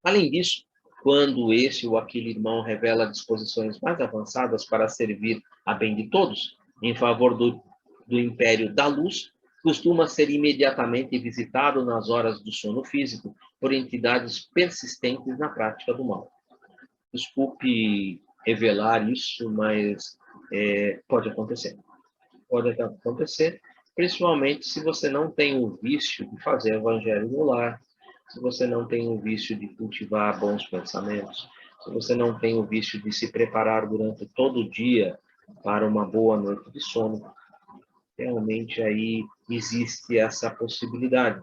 Além disso, quando esse ou aquele irmão revela disposições mais avançadas para servir a bem de todos, em favor do império da luz, costuma ser imediatamente visitado nas horas do sono físico por entidades persistentes na prática do mal. Desculpe revelar isso, mas pode acontecer. Pode acontecer, principalmente se você não tem o vício de fazer evangelho no lar, se você não tem o vício de cultivar bons pensamentos, se você não tem o vício de se preparar durante todo o dia para uma boa noite de sono. realmente aí existe essa possibilidade.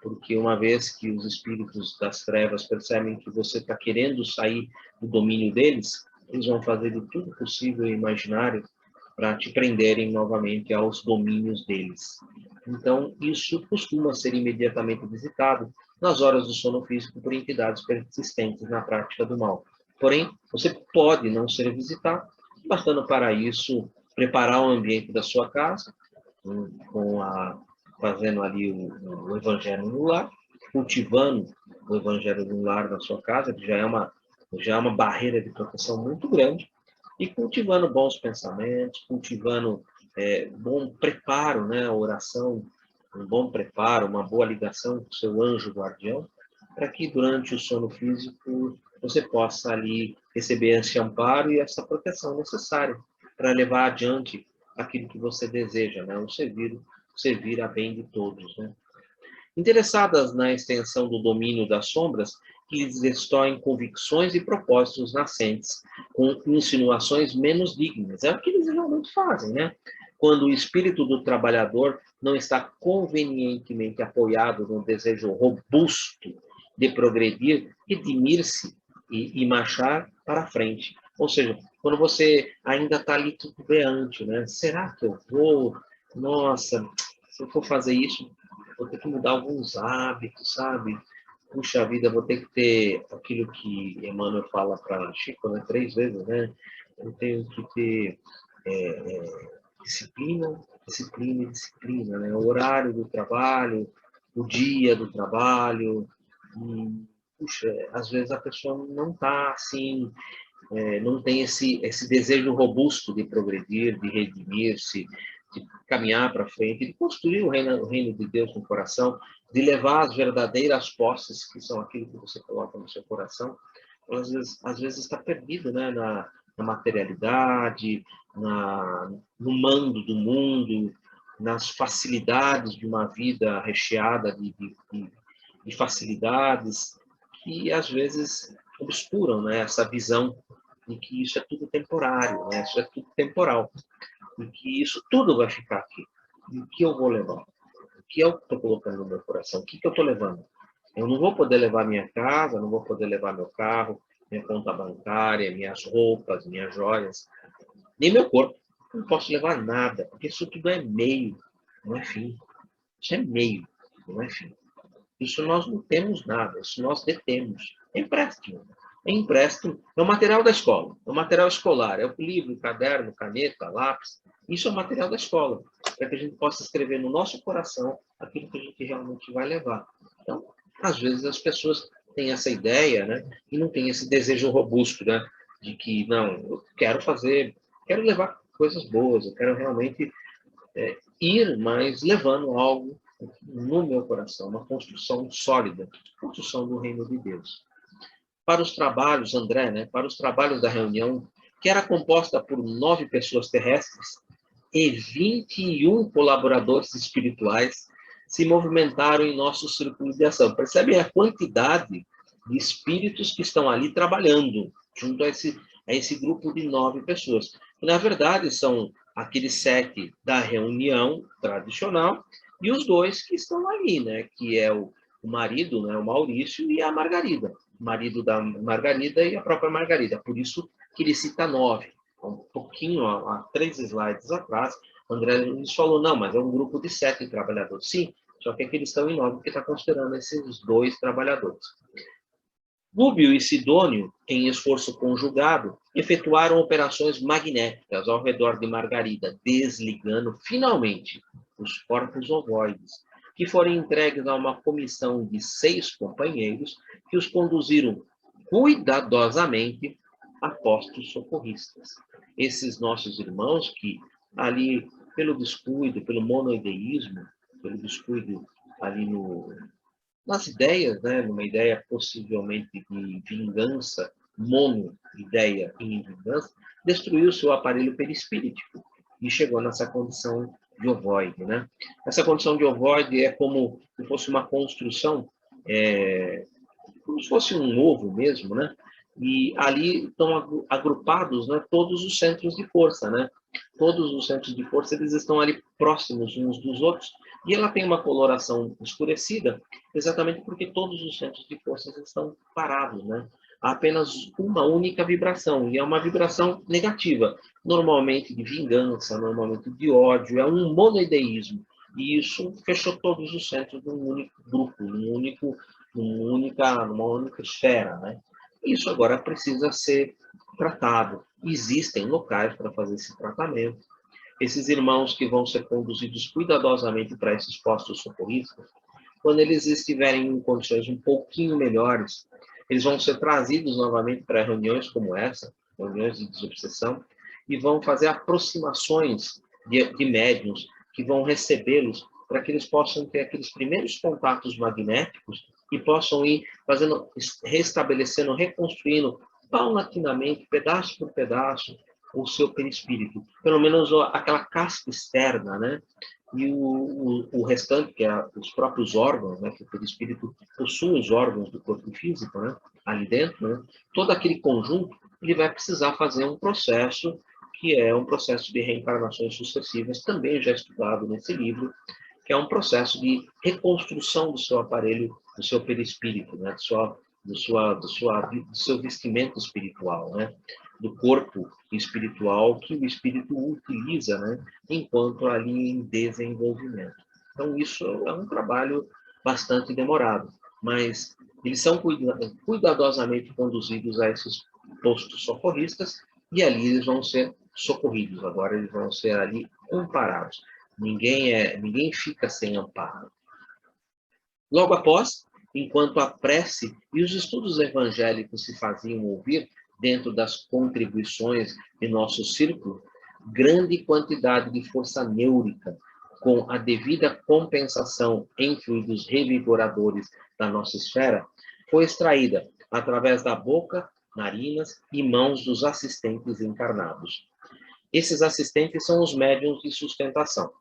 Porque uma vez que os espíritos das trevas percebem que você está querendo sair do domínio deles, eles vão fazer de tudo possível e imaginário para te prenderem novamente aos domínios deles. Então, isso costuma ser imediatamente visitado nas horas do sono físico por entidades persistentes na prática do mal. Porém, você pode não ser visitado, bastando para isso preparar o ambiente da sua casa, fazendo ali o evangelho no lar, cultivando o evangelho no lar na sua casa, que já é uma barreira de proteção muito grande, e cultivando bons pensamentos, cultivando bom preparo, né, a oração, um bom preparo, uma boa ligação com o seu anjo guardião, para que durante o sono físico você possa ali receber esse amparo e essa proteção necessária para levar adiante aquilo que você deseja, né, o servir a bem de todos, né? Interessadas na extensão do domínio das sombras, que lhes destroem convicções e propósitos nascentes, com insinuações menos dignas. É o que eles realmente fazem, né? Quando o espírito do trabalhador não está convenientemente apoiado no desejo robusto de progredir, redimir-se e marchar para frente. Ou seja, quando você ainda está ali titubeante, né? Será que eu vou? Nossa, se eu for fazer isso, vou ter que mudar alguns hábitos, sabe? Puxa vida, vou ter que ter aquilo que Emmanuel fala para Chico, né? 3 vezes, né? Eu tenho que ter disciplina, disciplina e disciplina, né? O horário do trabalho, o dia do trabalho. Puxa, às vezes a pessoa não está assim, não tem esse desejo robusto de progredir, de redimir-se, de caminhar para frente, de construir o reino de Deus no coração, de levar as verdadeiras posses, que são aquilo que você coloca no seu coração. Às vezes está perdido, né, na materialidade, no mando do mundo, nas facilidades de uma vida recheada de facilidades, que às vezes obscuram, né, essa visão de que isso é tudo temporário, né, isso é tudo temporal, e que isso tudo vai ficar aqui. E o que eu vou levar? O que eu estou colocando no meu coração? O que eu estou levando? Eu não vou poder levar minha casa, não vou poder levar meu carro, minha conta bancária, minhas roupas, minhas joias, nem meu corpo. Eu não posso levar nada, porque isso tudo é meio, não é fim. Isso é meio, não é fim. Isso nós não temos nada, isso nós detemos. É empréstimo. É empréstimo. É o material da escola, é o material escolar, é o livro, caderno, caneta, lápis. Isso é o material da escola, para que a gente possa escrever no nosso coração aquilo que a gente realmente vai levar. Então, às vezes as pessoas têm essa ideia, né, e não têm esse desejo robusto, né, de que, não, eu quero levar coisas boas, eu quero realmente ir, mas levando algo no meu coração, uma construção sólida, construção do reino de Deus. Para os trabalhos, André, né, para os trabalhos da reunião, que era composta por 9 pessoas terrestres e 21 colaboradores espirituais, se movimentaram em nosso círculo de ação. Percebem a quantidade de espíritos que estão ali trabalhando, junto a esse grupo de 9 pessoas. Que, na verdade, são aqueles 7 da reunião tradicional e os 2 que estão ali, né, que é o marido, né, o Maurício, e a Margarida. O marido da Margarida e a própria Margarida. Por isso que ele cita 9. Um pouquinho, há 3 slides atrás, André Luiz falou, não, mas é um grupo de 7 trabalhadores. Sim, só que aqui eles estão em 9, porque está considerando esses 2 trabalhadores. Rúbio e Sidônio, em esforço conjugado, efetuaram operações magnéticas ao redor de Margarida, desligando finalmente os corpos ovoides, que foram entregues a uma comissão de 6 companheiros que os conduziram cuidadosamente a postos socorristas. Esses nossos irmãos que ali, pelo descuido, pelo monoideísmo, pelo descuido ali nas ideias, né, numa ideia possivelmente de vingança, mono-ideia em vingança, destruiu o seu aparelho perispíritico e chegou nessa condição de ovoide, né? Essa condição de ovoide é como se fosse uma construção, como se fosse um ovo mesmo, né? E ali estão agrupados, né, todos os centros de força, né? Todos os centros de força, eles estão ali próximos uns dos outros, e ela tem uma coloração escurecida, exatamente porque todos os centros de força estão parados, né? Há apenas uma única vibração, e é uma vibração negativa, normalmente de vingança, normalmente de ódio, é um monoideísmo, e isso fechou todos os centros num único grupo, numa única esfera, né? Isso agora precisa ser tratado. Existem locais para fazer esse tratamento. Esses irmãos que vão ser conduzidos cuidadosamente para esses postos socorristas, quando eles estiverem em condições um pouquinho melhores, eles vão ser trazidos novamente para reuniões como essa, reuniões de desobsessão, e vão fazer aproximações de médiuns que vão recebê-los para que eles possam ter aqueles primeiros contatos magnéticos e possam ir fazendo, restabelecendo, reconstruindo paulatinamente, pedaço por pedaço, o seu perispírito. Pelo menos aquela casca externa, né? E o restante, que é os próprios órgãos, né? Que o perispírito possui os órgãos do corpo físico, né? Ali dentro, né? Todo aquele conjunto, ele vai precisar fazer um processo, que é um processo de reencarnações sucessivas, também já estudado nesse livro, que é um processo de reconstrução do seu aparelho, do seu perispírito, né? Do seu vestimento espiritual, né? Do corpo espiritual que o espírito utiliza, né? Enquanto ali em desenvolvimento. Então, isso é um trabalho bastante demorado, mas eles são cuidadosamente conduzidos a esses postos socorristas e ali eles vão ser socorridos. Agora eles vão ser ali amparados. Ninguém fica sem amparo. Logo após, enquanto a prece e os estudos evangélicos se faziam ouvir dentro das contribuições de nosso círculo, grande quantidade de força neurica, com a devida compensação em fluidos revigoradores da nossa esfera, foi extraída através da boca, narinas e mãos dos assistentes encarnados. Esses assistentes são os médiuns de sustentação.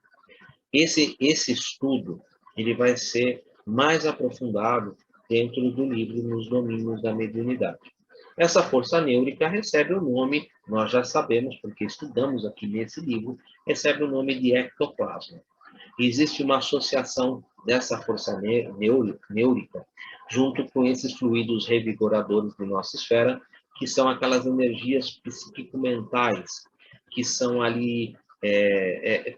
Esse estudo ele vai ser mais aprofundado dentro do livro Nos Domínios da Mediunidade. Essa força neurica recebe o nome, nós já sabemos, porque estudamos aqui nesse livro, recebe o nome de ectoplasma. Existe uma associação dessa força neurica junto com esses fluidos revigoradores de nossa esfera, que são aquelas energias psíquico-mentais, que são ali,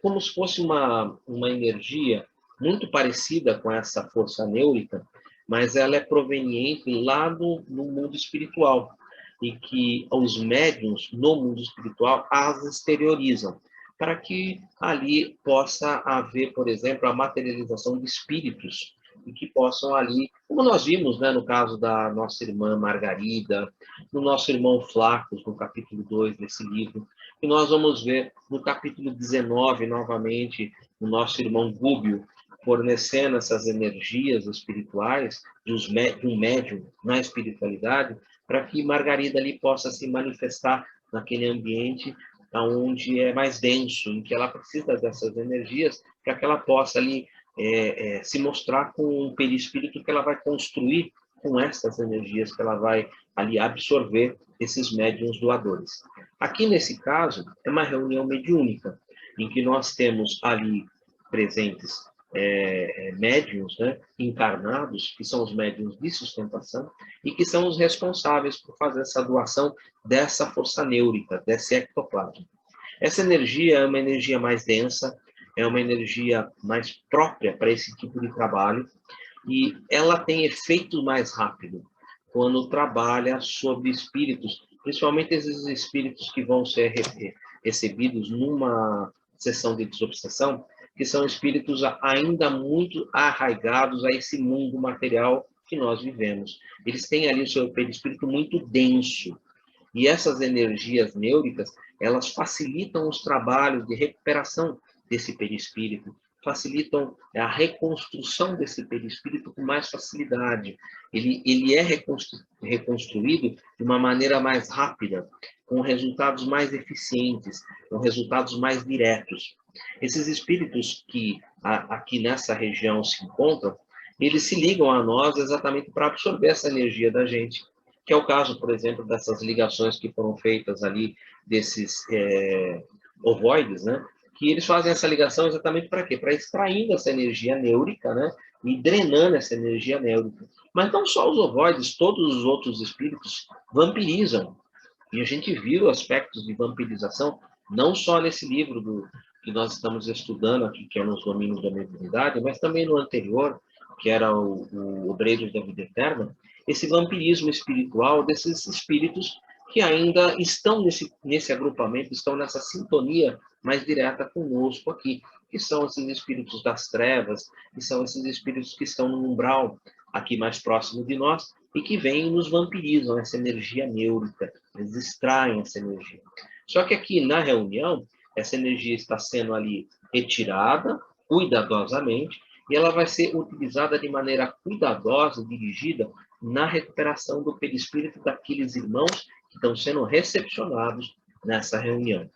como se fosse uma energia muito parecida com essa força neurica, mas ela é proveniente lá no mundo espiritual, e que os médiuns no mundo espiritual as exteriorizam, para que ali possa haver, por exemplo, a materialização de espíritos, e que possam ali, como nós vimos, né, no caso da nossa irmã Margarida, no nosso irmão Flacos, no capítulo 2 desse livro, e nós vamos ver no capítulo 19, novamente, o nosso irmão Gúbio, fornecendo essas energias espirituais de um médium na espiritualidade, para que Margarida ali possa se manifestar naquele ambiente onde é mais denso, em que ela precisa dessas energias, para que ela possa ali se mostrar com um perispírito que ela vai construir com essas energias que ela vai ali absorver esses médiuns doadores. Aqui, nesse caso, é uma reunião mediúnica, em que nós temos ali presentes médiuns, né, encarnados, que são os médiuns de sustentação, e que são os responsáveis por fazer essa doação dessa força neurica, desse ectoplasma. Essa energia é uma energia mais densa, é uma energia mais própria para esse tipo de trabalho, e ela tem efeito mais rápido quando trabalha sobre espíritos, principalmente esses espíritos que vão ser recebidos numa sessão de desobsessão, que são espíritos ainda muito arraigados a esse mundo material que nós vivemos. Eles têm ali o seu perispírito muito denso, e essas energias neuricas, elas facilitam os trabalhos de recuperação desse perispírito, facilitam a reconstrução desse perispírito com mais facilidade. Ele é reconstruído de uma maneira mais rápida, com resultados mais eficientes, com resultados mais diretos. Esses espíritos que aqui nessa região se encontram, eles se ligam a nós exatamente para absorver essa energia da gente, que é o caso, por exemplo, dessas ligações que foram feitas ali, desses ovoides, né? Que eles fazem essa ligação exatamente para quê? Para extraindo essa energia neurica, né? E drenando essa energia neurica. Mas não só os ovoides, todos os outros espíritos vampirizam. E a gente viu aspectos de vampirização, não só nesse livro que nós estamos estudando aqui, que é Nos Domínios da Mediunidade, mas também no anterior, que era o Obreiros da Vida Eterna, esse vampirismo espiritual desses espíritos que ainda estão nesse agrupamento, estão nessa sintonia mais direta conosco aqui, que são esses espíritos das trevas, que são esses espíritos que estão no umbral aqui mais próximo de nós e que vêm e nos vampirizam essa energia neurica, eles extraem essa energia. Só que aqui na reunião, essa energia está sendo ali retirada cuidadosamente e ela vai ser utilizada de maneira cuidadosa, dirigida na recuperação do perispírito daqueles irmãos que estão sendo recepcionados nessa reunião.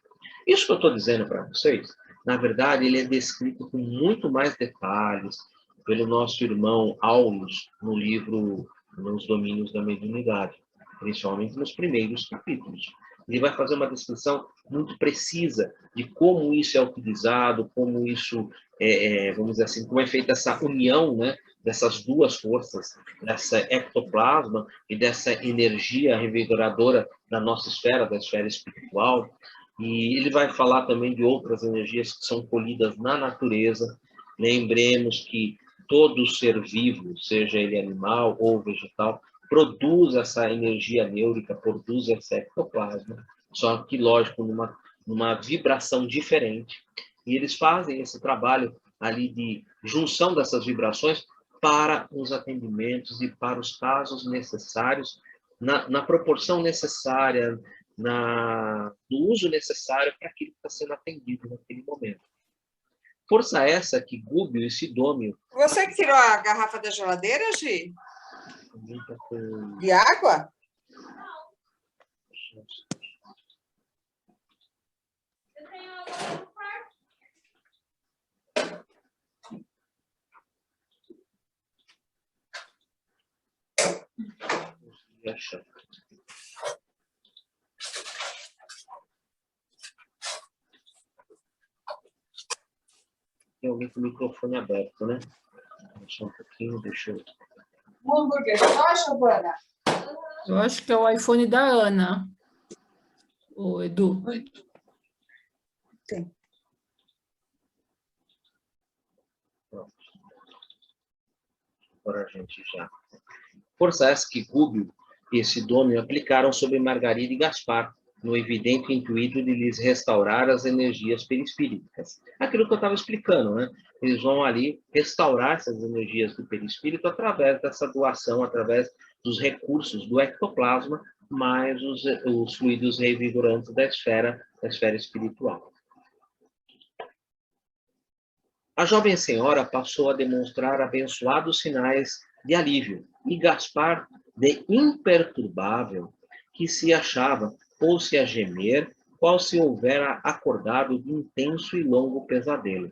Isso que eu estou dizendo para vocês, na verdade, ele é descrito com muito mais detalhes pelo nosso irmão Aulus no livro Nos Domínios da Mediunidade, principalmente nos primeiros capítulos. Ele vai fazer uma descrição muito precisa de como isso é utilizado, como isso, vamos dizer assim, como é feita essa união, né, dessas duas forças, dessa ectoplasma e dessa energia revigoradora da nossa esfera, da esfera espiritual. E ele vai falar também de outras energias que são colhidas na natureza. Lembremos que todo ser vivo, seja ele animal ou vegetal, produz essa energia neurica, produz esse ectoplasma, só que, lógico, numa vibração diferente. E eles fazem esse trabalho ali de junção dessas vibrações para os atendimentos e para os casos necessários, na proporção necessária, no uso necessário para aquilo que está sendo atendido naquele momento. Força essa que Gúbio e Sidônio... Você que tirou a garrafa da geladeira, Gi? De água? Tem alguém com o microfone aberto, né? Só um pouquinho, deixa eu... Um hambúrguer só, Giovana? Eu acho que é o iPhone da Ana, o Edu. Tem. Pronto. Agora a gente já... Força essa que Gúbio e Sidônio aplicaram sobre Margarida e Gaspar, no evidente intuito de lhes restaurar as energias perispíricas. Aquilo que eu estava explicando, né? Eles vão ali restaurar essas energias do perispírito através dessa doação, através dos recursos do ectoplasma, mais os fluidos revigorantes da esfera espiritual. A jovem senhora passou a demonstrar abençoados sinais de alívio, e Gaspar, de imperturbável, que se achava, pôs-se a gemer, qual se houvera acordado de intenso e longo pesadelo.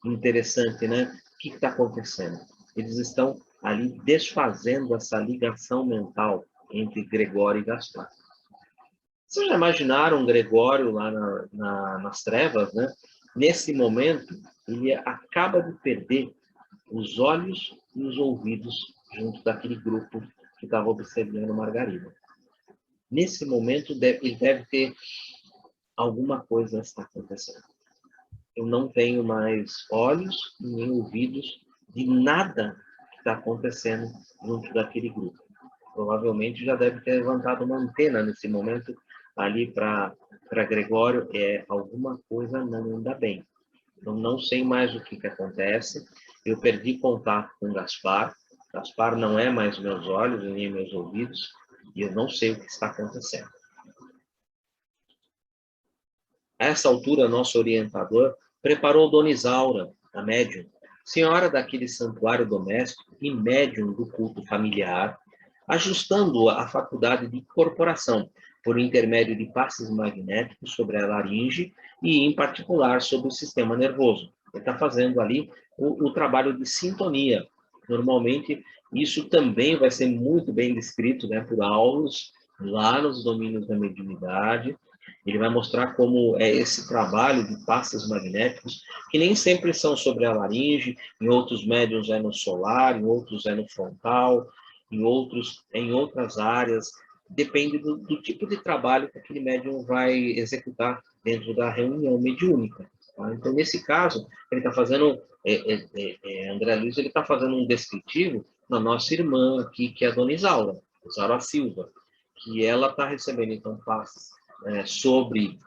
Interessante, né? O que está acontecendo? Eles estão ali desfazendo essa ligação mental entre Gregório e Gaspar. Vocês já imaginaram Gregório lá nas trevas, né? Nesse momento, ele acaba de perder os olhos e os ouvidos junto daquele grupo que estava observando Margarida. Nesse momento, ele deve ter alguma coisa está acontecendo. Eu não tenho mais olhos nem ouvidos de nada que está acontecendo junto daquele grupo. Provavelmente já deve ter levantado uma antena nesse momento ali para Gregório, alguma coisa não anda bem. Eu não sei mais o que acontece. Eu perdi contato com Gaspar. Gaspar não é mais meus olhos nem meus ouvidos. E eu não sei o que está acontecendo. A essa altura, nosso orientador preparou Dona Isaura, a médium, senhora daquele santuário doméstico e médium do culto familiar, ajustando à faculdade de incorporação, por intermédio de passes magnéticos sobre a laringe e, em particular, sobre o sistema nervoso. Ele está fazendo ali o trabalho de sintonia Normalmente, isso também vai ser muito bem descrito, né, por Aulus, lá nos domínios da mediunidade. Ele vai mostrar como é esse trabalho de passes magnéticos, que nem sempre são sobre a laringe, em outros médiuns é no solar, em outros é no frontal, em outros é em outras áreas. Depende do tipo de trabalho que aquele médium vai executar dentro da reunião mediúnica. Tá? Então, nesse caso, ele está fazendo, André Luiz, ele está fazendo um descritivo na nossa irmã aqui, que é a Dona Isaura Silva, que ela está recebendo, então, passes sobre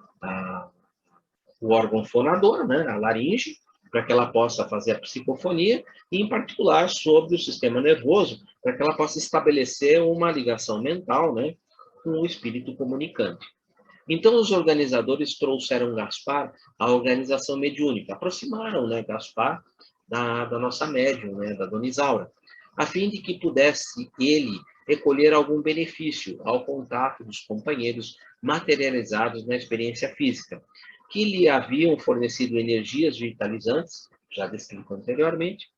o órgão fonador, né, a laringe, para que ela possa fazer a psicofonia, e, em particular, sobre o sistema nervoso, para que ela possa estabelecer uma ligação mental, né, com o espírito comunicante. Então, os organizadores trouxeram Gaspar à organização mediúnica, aproximaram, né, Gaspar da nossa médium, né, da Dona Isaura, a fim de que pudesse ele recolher algum benefício ao contato dos companheiros materializados na experiência física, que lhe haviam fornecido energias vitalizantes, já descrito anteriormente,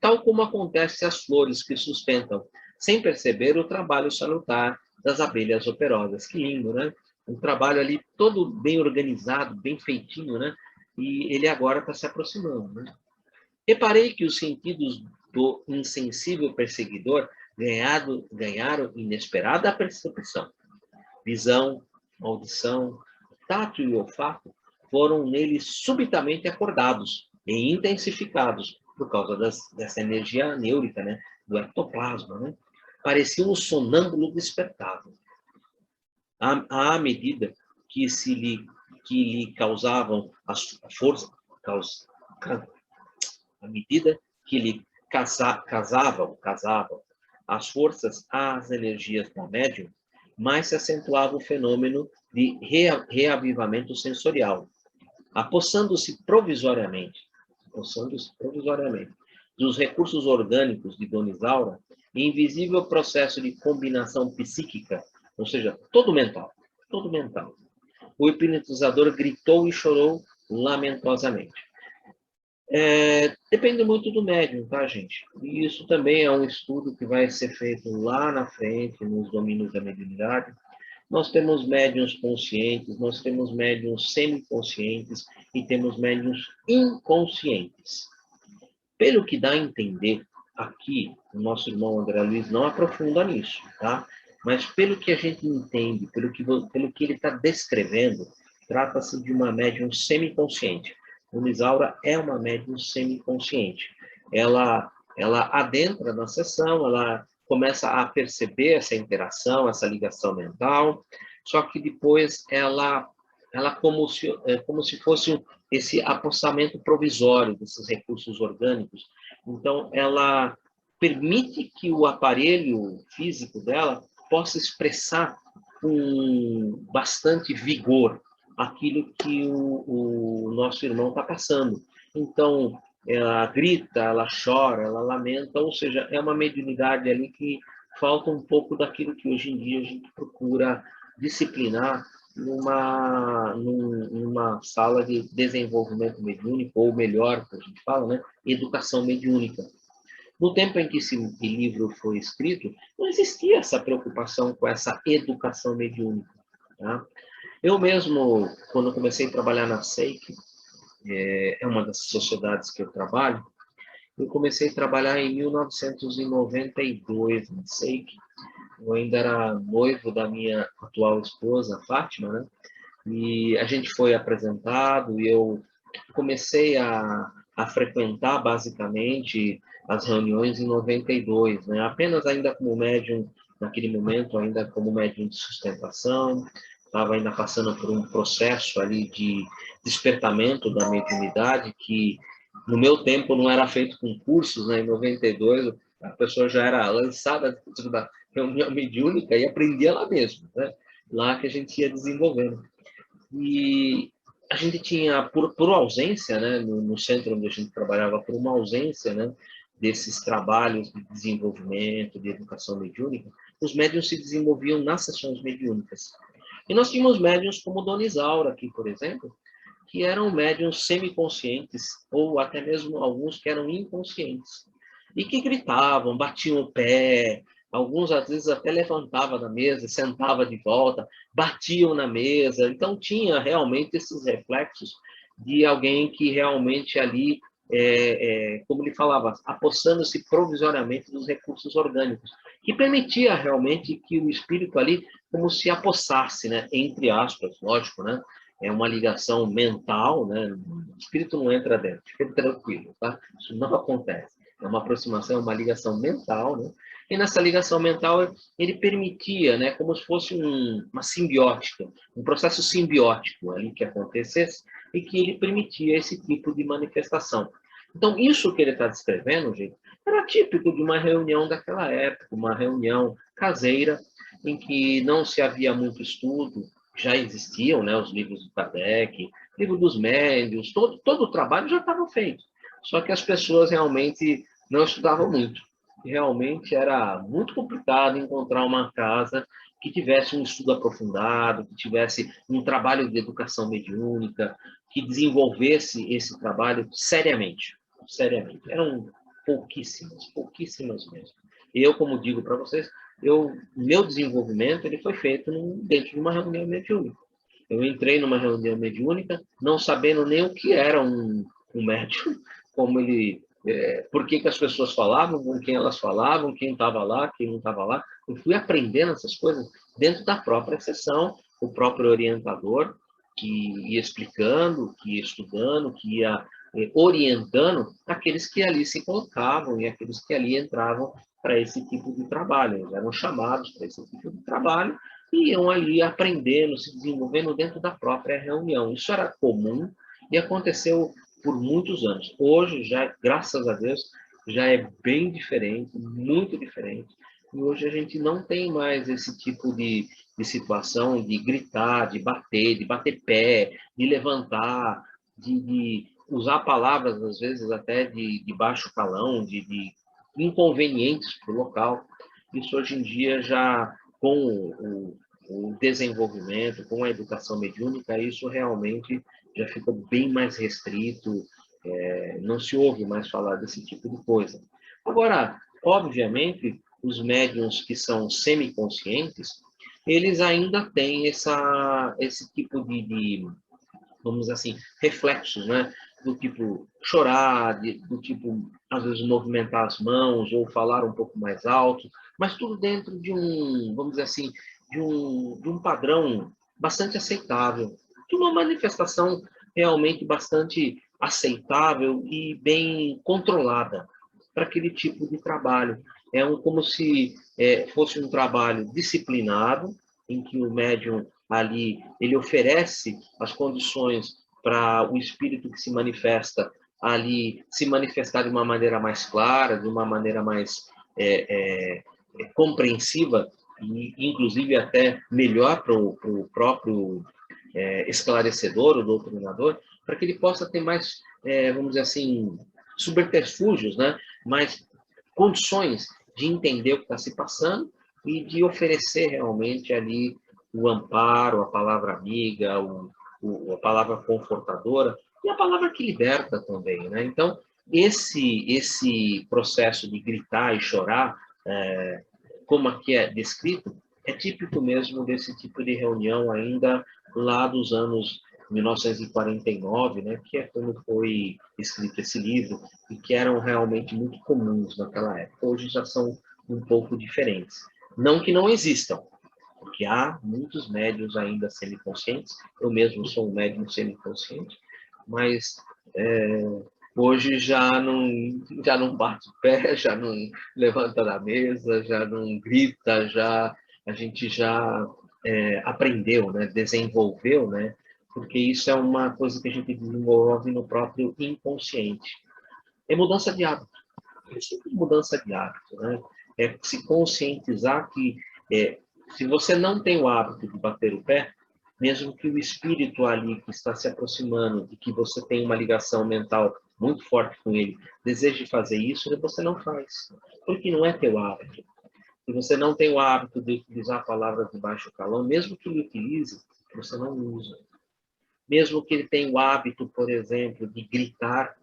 tal como acontece às flores que sustentam, sem perceber, o trabalho salutar das abelhas operosas. Que lindo, né? Um trabalho ali todo bem organizado, bem feitinho, né? E ele agora está se aproximando, né? Reparei que os sentidos do insensível perseguidor ganharam inesperada percepção. Visão, audição, tato e olfato foram nele subitamente acordados e intensificados por causa dessa energia neúrica, né, do ectoplasma, né? Parecia um sonâmbulo despertado. À medida que lhe causavam as forças, à medida que lhe casavam as forças às energias da médium, mais se acentuava o fenômeno de reavivamento sensorial, apossando-se provisoriamente dos recursos orgânicos de Dona Isaura, invisível processo de combinação psíquica, ou seja, todo mental. O hipnotizador gritou e chorou lamentosamente. Depende muito do médium, tá, gente? E isso também é um estudo que vai ser feito lá na frente, nos domínios da mediunidade. Nós temos médiuns conscientes, nós temos médiuns semiconscientes e temos médiuns inconscientes. Pelo que dá a entender, aqui, o nosso irmão André Luiz não aprofunda nisso, tá? Mas pelo que a gente entende, pelo que ele está descrevendo, trata-se de uma médium semiconsciente. Dona Isaura é uma médium semiconsciente. Ela adentra na sessão, ela começa a perceber essa interação, essa ligação mental, só que depois ela como se fosse esse apossamento provisório desses recursos orgânicos. Então, ela permite que o aparelho físico dela possa expressar com bastante vigor aquilo que o nosso irmão está passando. Então, ela grita, ela chora, ela lamenta, ou seja, é uma mediunidade ali que falta um pouco daquilo que hoje em dia a gente procura disciplinar numa sala de desenvolvimento mediúnico, ou melhor, que a gente fala, né, educação mediúnica. No tempo em que esse livro foi escrito, não existia essa preocupação com essa educação mediúnica. Tá? Eu mesmo, quando comecei a trabalhar na SEIC, é uma das sociedades que eu trabalho, eu comecei a trabalhar em 1992 na SEIC. Eu ainda era noivo da minha atual esposa, Fátima, né? E a gente foi apresentado e eu comecei a frequentar basicamente as reuniões em 92, né? Apenas ainda como médium, naquele momento, ainda como médium de sustentação, estava ainda passando por um processo ali de despertamento da mediunidade, que no meu tempo não era feito com cursos, né? Em 92, a pessoa já era lançada dentro da reunião mediúnica e aprendia lá mesmo, né? Lá que a gente ia desenvolvendo. E a gente tinha, por ausência, né, no centro onde a gente trabalhava, por uma ausência, né, desses trabalhos de desenvolvimento, de educação mediúnica, os médiuns se desenvolviam nas sessões mediúnicas. E nós tínhamos médiuns como Dona Isaura aqui, por exemplo, que eram médiuns semiconscientes, ou até mesmo alguns que eram inconscientes. e que gritavam, batiam o pé, alguns às vezes até levantavam da mesa, sentava de volta, batiam na mesa. Então tinha realmente esses reflexos de alguém que realmente ali, como ele falava, apossando-se provisoriamente dos recursos orgânicos, que permitia realmente que o espírito ali como se apossasse, né? Entre aspas, lógico, né? É uma ligação mental, né? O espírito não entra dentro, fica tranquilo, tá? Isso não acontece. É uma aproximação, uma ligação mental, né? E nessa ligação mental ele permitia, né? Como se fosse uma simbiótica, um processo simbiótico ali que acontecesse e que ele permitia esse tipo de manifestação. Então, isso que ele está descrevendo, gente, era típico de uma reunião daquela época, uma reunião caseira, em que não se havia muito estudo, já existiam, né, os livros do Kardec, livro dos médiuns, todo o trabalho já estava feito. Só que as pessoas realmente não estudavam muito. Realmente era muito complicado encontrar uma casa que tivesse um estudo aprofundado, que tivesse um trabalho de educação mediúnica, que desenvolvesse esse trabalho seriamente. Seriamente. Eram pouquíssimas mesmo. Eu, como digo para vocês, meu desenvolvimento ele foi feito dentro de uma reunião mediúnica. Eu entrei numa reunião mediúnica, não sabendo nem o que era um médium, como ele, por que as pessoas falavam, com quem elas falavam, quem estava lá, quem não estava lá. Eu fui aprendendo essas coisas dentro da própria sessão, o próprio orientador que ia explicando, que ia estudando, que ia orientando aqueles que ali se colocavam e aqueles que ali entravam para esse tipo de trabalho. Eles eram chamados para esse tipo de trabalho e iam ali aprendendo, se desenvolvendo dentro da própria reunião. Isso era comum e aconteceu por muitos anos. Hoje, já, graças a Deus, já é bem diferente, muito diferente. E hoje a gente não tem mais esse tipo de situação de gritar, de bater pé, de levantar, de usar palavras, às vezes, até de baixo calão, de inconvenientes para o local. Isso hoje em dia já, com o desenvolvimento, com a educação mediúnica, isso realmente já ficou bem mais restrito, não se ouve mais falar desse tipo de coisa. Agora, obviamente, os médiuns que são semiconscientes, eles ainda têm esse tipo de, vamos dizer assim, reflexos, né? Do tipo chorar, do tipo, às vezes, movimentar as mãos ou falar um pouco mais alto, mas tudo dentro de vamos dizer assim, de um padrão bastante aceitável, de uma manifestação realmente bastante aceitável e bem controlada para aquele tipo de trabalho. Como se fosse um trabalho disciplinado, em que o médium ali ele oferece as condições para o espírito que se manifesta ali se manifestar de uma maneira mais clara, de uma maneira mais compreensiva e inclusive até melhor para o próprio esclarecedor, o doutrinador, para que ele possa ter mais, vamos dizer assim, subterfúgios, né? Mais condições de entender o que está se passando e de oferecer realmente ali o amparo, a palavra amiga, a palavra confortadora e a palavra que liberta também, né? Então, esse processo de gritar e chorar, como aqui é descrito, é típico mesmo desse tipo de reunião ainda lá dos anos 1949, né, que é quando foi escrito esse livro, e que eram realmente muito comuns naquela época. Hoje já são um pouco diferentes. Não que não existam, porque há muitos médiuns ainda semiconscientes, eu mesmo sou um médium semiconsciente, mas hoje já não bate o pé, já não levanta da mesa, já não grita, a gente já aprendeu, né, desenvolveu, né, porque isso é uma coisa que a gente desenvolve no próprio inconsciente. É mudança de hábito. É sempre mudança de hábito, né? É se conscientizar que se você não tem o hábito de bater o pé, mesmo que o espírito ali que está se aproximando e que você tem uma ligação mental muito forte com ele, deseje fazer isso, você não faz, porque não é teu hábito. Se você não tem o hábito de utilizar palavras de baixo calão, mesmo que ele utilize, você não usa. Mesmo que ele tenha o hábito, por exemplo, de gritar,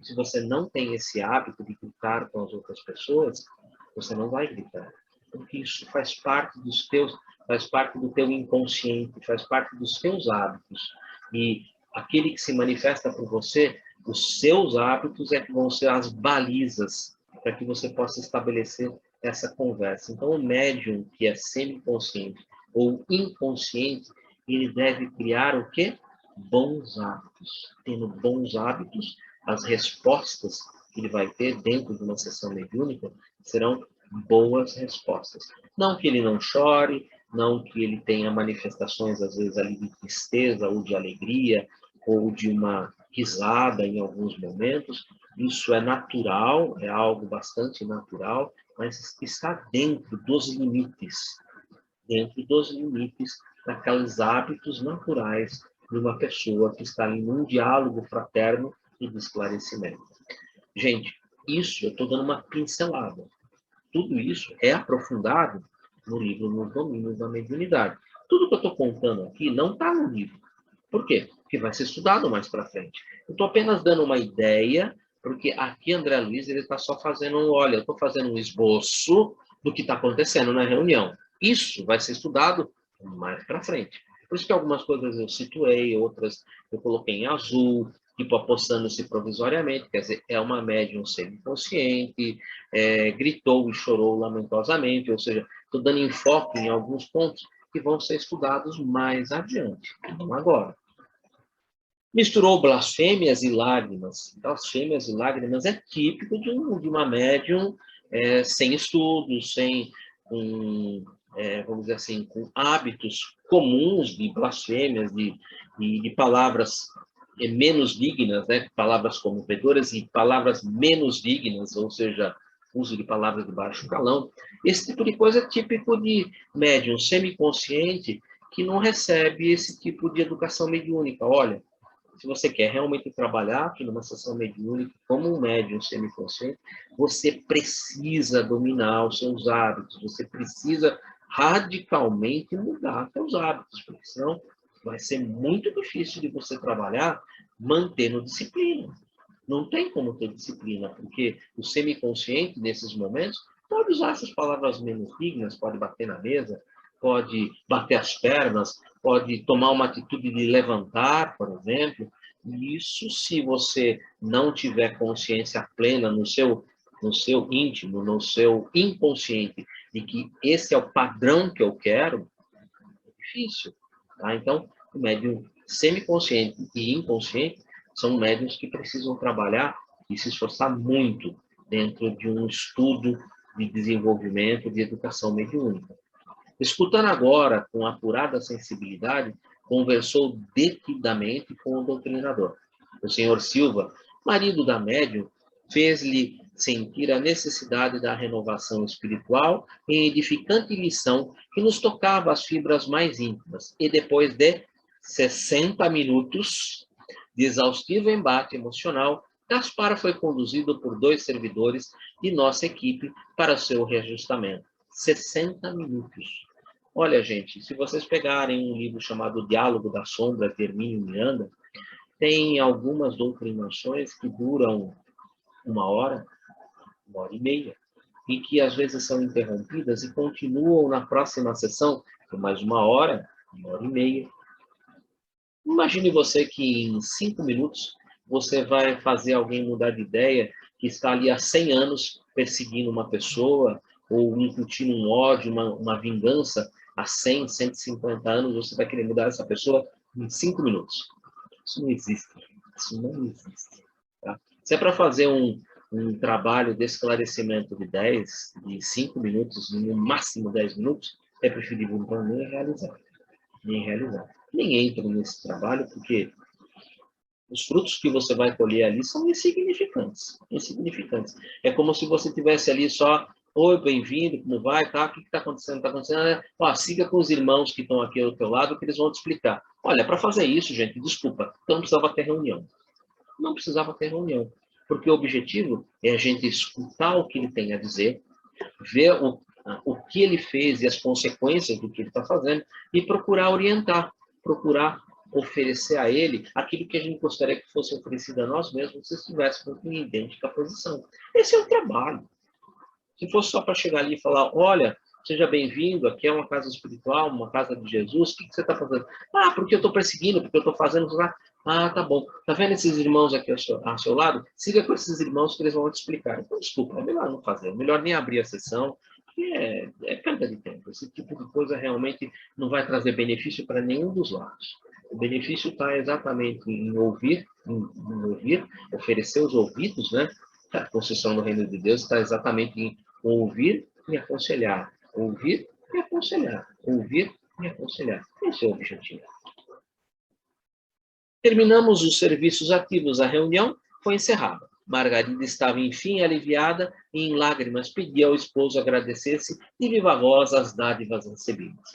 Se você não tem esse hábito de gritar com as outras pessoas, você não vai gritar. Porque isso faz parte faz parte do teu inconsciente, faz parte dos teus hábitos. E aquele que se manifesta por você, os seus hábitos é que vão ser as balizas para que você possa estabelecer essa conversa. Então, o médium que é semiconsciente ou inconsciente, ele deve criar o quê? Bons hábitos. Tendo bons hábitos, as respostas que ele vai ter dentro de uma sessão mediúnica serão boas respostas. Não que ele não chore, não que ele tenha manifestações, às vezes, ali de tristeza ou de alegria, ou de uma risada em alguns momentos. Isso é natural, é algo bastante natural, mas está dentro dos limites daqueles hábitos naturais de uma pessoa que está em um diálogo fraterno e de esclarecimento. Gente, isso eu estou dando uma pincelada. Tudo isso é aprofundado no livro Nos Domínios da Mediunidade. Tudo que eu estou contando aqui não está no livro. Por quê? Porque vai ser estudado mais para frente. Eu estou apenas dando uma ideia, porque aqui André Luiz está só fazendo olha, eu estou fazendo um esboço do que está acontecendo na reunião. Isso vai ser estudado mais para frente. Por isso que algumas coisas eu situei, outras eu coloquei em azul, tipo apossando-se provisoriamente, quer dizer, é uma médium semiconsciente, gritou e chorou lamentosamente, ou seja, estou dando enfoque em alguns pontos que vão ser estudados mais adiante, não agora. Misturou blasfêmias e lágrimas. Blasfêmias e lágrimas é típico de uma médium sem estudos, vamos dizer assim, com hábitos comuns de blasfêmias, de palavras menos dignas, né? Palavras comovedoras e palavras menos dignas, ou seja, uso de palavras de baixo calão. Esse tipo de coisa é típico de médium semiconsciente que não recebe esse tipo de educação mediúnica. Olha, se você quer realmente trabalhar aqui numa sessão mediúnica como um médium semiconsciente, você precisa dominar os seus hábitos, você precisa radicalmente mudar seus hábitos, porque senão vai ser muito difícil de você trabalhar mantendo disciplina. Não tem como ter disciplina, porque o semiconsciente, nesses momentos, pode usar essas palavras menos dignas, pode bater na mesa, pode bater as pernas, pode tomar uma atitude de levantar, por exemplo. Isso, se você não tiver consciência plena no seu íntimo, no seu inconsciente, de que esse é o padrão que eu quero, é difícil. Tá? Então, o médium semiconsciente e inconsciente são médiums que precisam trabalhar e se esforçar muito dentro de um estudo de desenvolvimento de educação mediúnica. Escutando agora, com apurada sensibilidade, conversou detidamente com o doutrinador. O senhor Silva, marido da médium, fez-lhe sentir a necessidade da renovação espiritual em edificante lição que nos tocava as fibras mais íntimas. E depois de 60 minutos de exaustivo embate emocional, Gaspar foi conduzido por 2 servidores de nossa equipe para seu reajustamento. 60 minutos. Olha, gente, se vocês pegarem um livro chamado Diálogo da Sombra, de Hermínio Miranda, tem algumas doutrinações que duram 1 hora, 1h30, e que às vezes são interrompidas e continuam na próxima sessão por mais 1 hora, 1h30. Imagine você que em 5 minutos você vai fazer alguém mudar de ideia, que está ali há 100 anos perseguindo uma pessoa, ou incutindo um ódio, uma vingança há 100, 150 anos, você vai querer mudar essa pessoa em 5 minutos. Isso não existe. Isso não existe. Tá? Se é para fazer um trabalho de esclarecimento de 5 minutos, no máximo 10 minutos, é preferível então nem realizar. Nem entro nesse trabalho, porque os frutos que você vai colher ali são insignificantes. É como se você tivesse ali só: oi, bem-vindo, como vai, tá? O que está acontecendo? Está acontecendo? Ó, siga com os irmãos que estão aqui ao teu lado, que eles vão te explicar. Olha, para fazer isso, gente, desculpa, então não precisava ter reunião. Não precisava ter reunião, porque o objetivo é a gente escutar o que ele tem a dizer, ver o que ele fez e as consequências do que ele está fazendo e procurar orientar, procurar oferecer a ele aquilo que a gente gostaria que fosse oferecido a nós mesmos se estivéssemos em idêntica posição. Esse é o trabalho. Se fosse só para chegar ali e falar, olha, seja bem-vindo, aqui é uma casa espiritual, uma casa de Jesus, o que você está fazendo? Ah, porque eu estou perseguindo, porque eu estou fazendo... Ah, tá bom. Tá vendo esses irmãos aqui ao seu lado? Siga com esses irmãos que eles vão te explicar. Então, desculpa, é melhor não fazer, é melhor nem abrir a sessão, porque é perda de tempo. Esse tipo de coisa realmente não vai trazer benefício para nenhum dos lados. O benefício está exatamente em ouvir, oferecer os ouvidos, né? A construção do reino de Deus está exatamente em ouvir e aconselhar. Ouvir e aconselhar. Ouvir e aconselhar. Esse é o objetivo. Terminamos os serviços ativos. A reunião foi encerrada. Margarida estava, enfim, aliviada e, em lágrimas, pedia ao esposo agradecesse de viva voz as dádivas recebidas.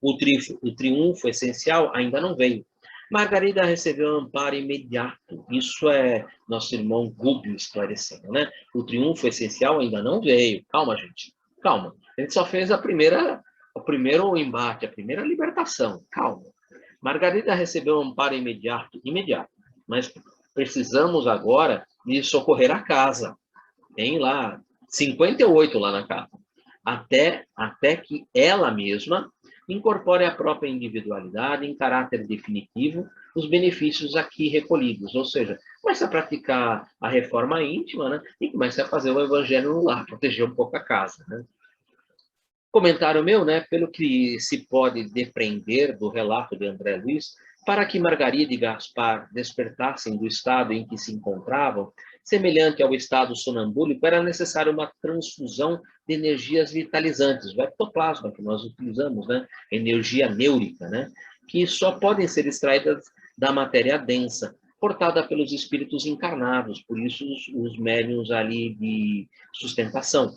O triunfo essencial ainda não veio. Margarida recebeu um amparo imediato. Isso é nosso irmão Gubbio esclarecendo, né? O triunfo essencial ainda não veio. Calma, gente. Calma. A gente só fez o primeiro embate, a primeira libertação. Calma. Margarida recebeu um amparo imediato. Mas precisamos agora de socorrer a casa. Tem lá 58 lá na casa. Até que ela mesma incorpore a própria individualidade em caráter definitivo os benefícios aqui recolhidos, ou seja, comece a praticar a reforma íntima, né? E comece a fazer o evangelho no lar, proteger um pouco a casa, né? Comentário meu, né? Pelo que se pode depreender do relato de André Luiz, para que Margarida e Gaspar despertassem do estado em que se encontravam, semelhante ao estado sonambúlico, era necessária uma transfusão de energias vitalizantes, o ectoplasma que nós utilizamos, né? Energia neurica, né? Que só podem ser extraídas da matéria densa, portada pelos espíritos encarnados, por isso os médiuns ali de sustentação.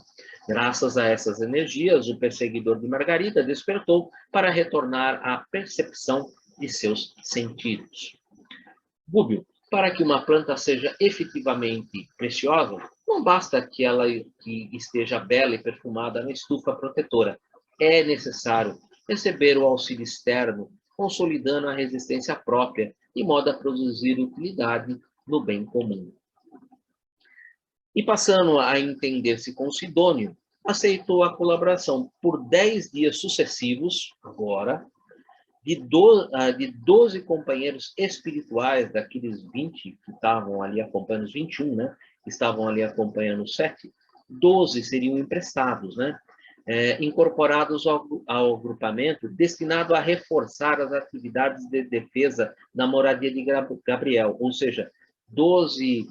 Graças a essas energias, o perseguidor de Margarida despertou para retornar à percepção de seus sentidos. Gubbio, para que uma planta seja efetivamente preciosa, não basta que ela esteja bela e perfumada na estufa protetora. É necessário receber o auxílio externo, consolidando a resistência própria, de modo a produzir utilidade no bem comum. E passando a entender-se com Sidônio, aceitou a colaboração por 10 dias sucessivos, agora, de 12 companheiros espirituais, daqueles 20 que estavam ali acompanhando, os 21, né? Que estavam ali acompanhando os 7, 12 seriam emprestados, né? Incorporados ao agrupamento, destinado a reforçar as atividades de defesa da moradia de Gabriel, ou seja, 12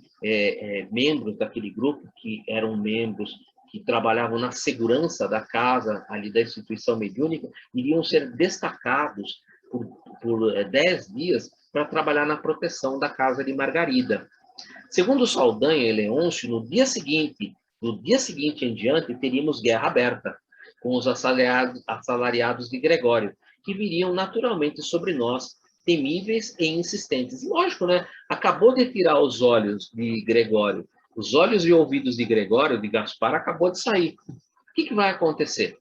membros daquele grupo, que eram membros que trabalhavam na segurança da casa, ali da instituição mediúnica, iriam ser destacados por 10 dias para trabalhar na proteção da casa de Margarida. Segundo Saldanha e Leôncio, no dia seguinte em diante, teríamos guerra aberta com os assalariados de Gregório, que viriam naturalmente sobre nós, temíveis e insistentes. Lógico, né? Acabou de tirar os olhos de Gregório. Os olhos e ouvidos de Gregório, de Gaspar, acabou de sair. O que vai acontecer?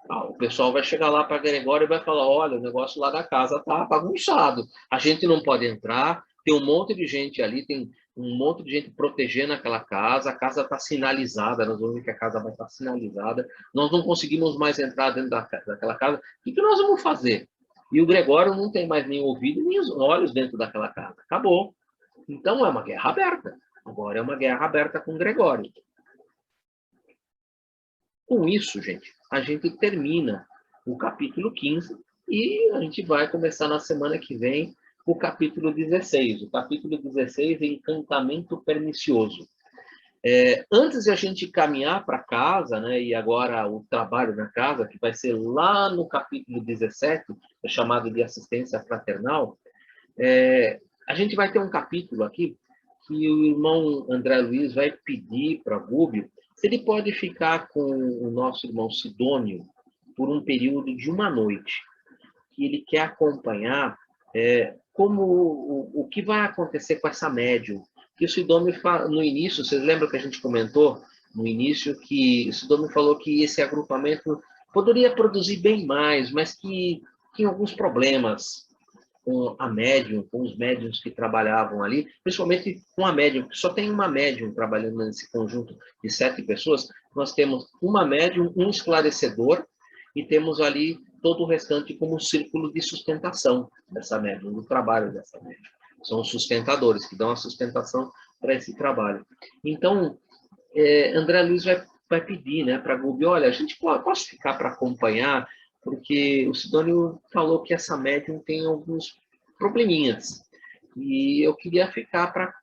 O pessoal vai chegar lá para Gregório e vai falar, olha, o negócio lá da casa está bagunçado. A gente não pode entrar, tem um monte de gente ali, tem um monte de gente protegendo aquela casa, a casa está sinalizada, nós vamos ver que a casa vai estar sinalizada, nós não conseguimos mais entrar dentro daquela casa. O que nós vamos fazer? E o Gregório não tem mais nem ouvido nem os olhos dentro daquela casa. Acabou. Então é uma guerra aberta. Agora é uma guerra aberta com Gregório. Com isso, gente, a gente termina o capítulo 15 e a gente vai começar na semana que vem o capítulo 16. O capítulo 16 é Encantamento Pernicioso. Antes de a gente caminhar para casa, né, e agora o trabalho na casa, que vai ser lá no capítulo 17, chamado de Assistência Fraternal, a gente vai ter um capítulo aqui que o irmão André Luiz vai pedir para Gubbio se ele pode ficar com o nosso irmão Sidônio por um período de uma noite, que ele quer acompanhar o que vai acontecer com essa médium. Que o Sidônio, no início, vocês lembram que a gente comentou no início que o Sidônio falou que esse agrupamento poderia produzir bem mais, mas que tinha alguns problemas com a médium, com os médiums que trabalhavam ali, principalmente com a médium, que só tem uma médium trabalhando nesse conjunto de 7 pessoas. Nós temos uma médium, um esclarecedor, e temos ali todo o restante como um círculo de sustentação dessa médium, do trabalho dessa médium. São os sustentadores, que dão a sustentação para esse trabalho. Então, André Luiz vai pedir, né, para a Gubi, olha, a gente posso ficar para acompanhar, porque o Sidônio falou que essa médium tem alguns probleminhas, e eu queria ficar para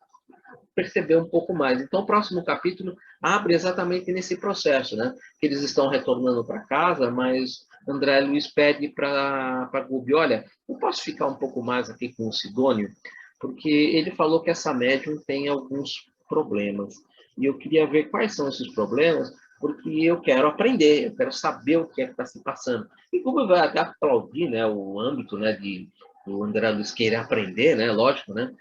perceber um pouco mais. Então, o próximo capítulo abre exatamente nesse processo, né? Que eles estão retornando para casa, mas André Luiz pede para a Gubi, olha, eu posso ficar um pouco mais aqui com o Sidônio, porque ele falou que essa médium tem alguns problemas. E eu queria ver quais são esses problemas, porque eu quero aprender, eu quero saber o que é que está se passando. E como vai até aplaudir, né, o âmbito, né, do André Luiz querer aprender, né, lógico, né?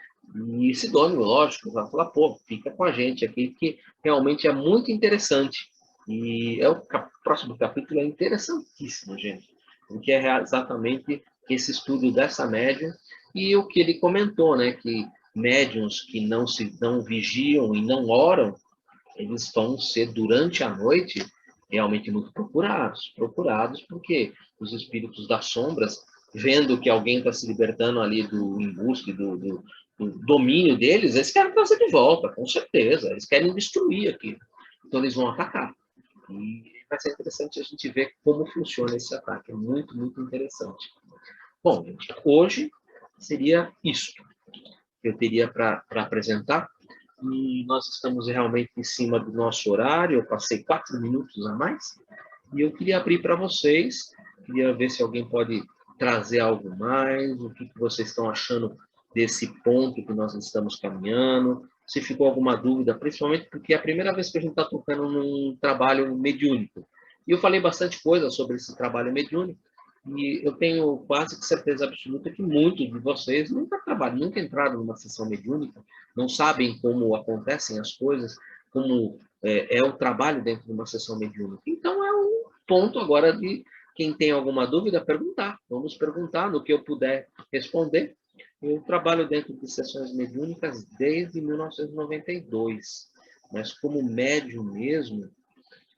E Sidônio, lógico, vai falar, pô, fica com a gente aqui, que realmente é muito interessante. E o próximo capítulo é interessantíssimo, gente, porque é exatamente esse estudo dessa médium e o que ele comentou, né, que médiums que não vigiam e não oram, eles vão ser, durante a noite, realmente muito procurados porque os espíritos das sombras, vendo que alguém está se libertando ali do embuste, do domínio deles, eles querem trazer de volta, com certeza, eles querem destruir aquilo. Então, eles vão atacar. E vai ser interessante a gente ver como funciona esse ataque, é muito, muito interessante. Bom, gente, hoje seria isso que eu teria para apresentar. E nós estamos realmente em cima do nosso horário, eu passei 4 minutos a mais, e eu queria abrir para vocês, queria ver se alguém pode trazer algo mais, o que vocês estão achando desse ponto que nós estamos caminhando, se ficou alguma dúvida, principalmente porque é a primeira vez que a gente está tocando num trabalho mediúnico. E eu falei bastante coisa sobre esse trabalho mediúnico, e eu tenho quase que certeza absoluta que muitos de vocês nunca entraram numa sessão mediúnica, não sabem como acontecem as coisas, como é o trabalho dentro de uma sessão mediúnica. Então, é um ponto agora de quem tem alguma dúvida, perguntar. Vamos perguntar no que eu puder responder. Eu trabalho dentro de sessões mediúnicas desde 1992, mas como médium mesmo,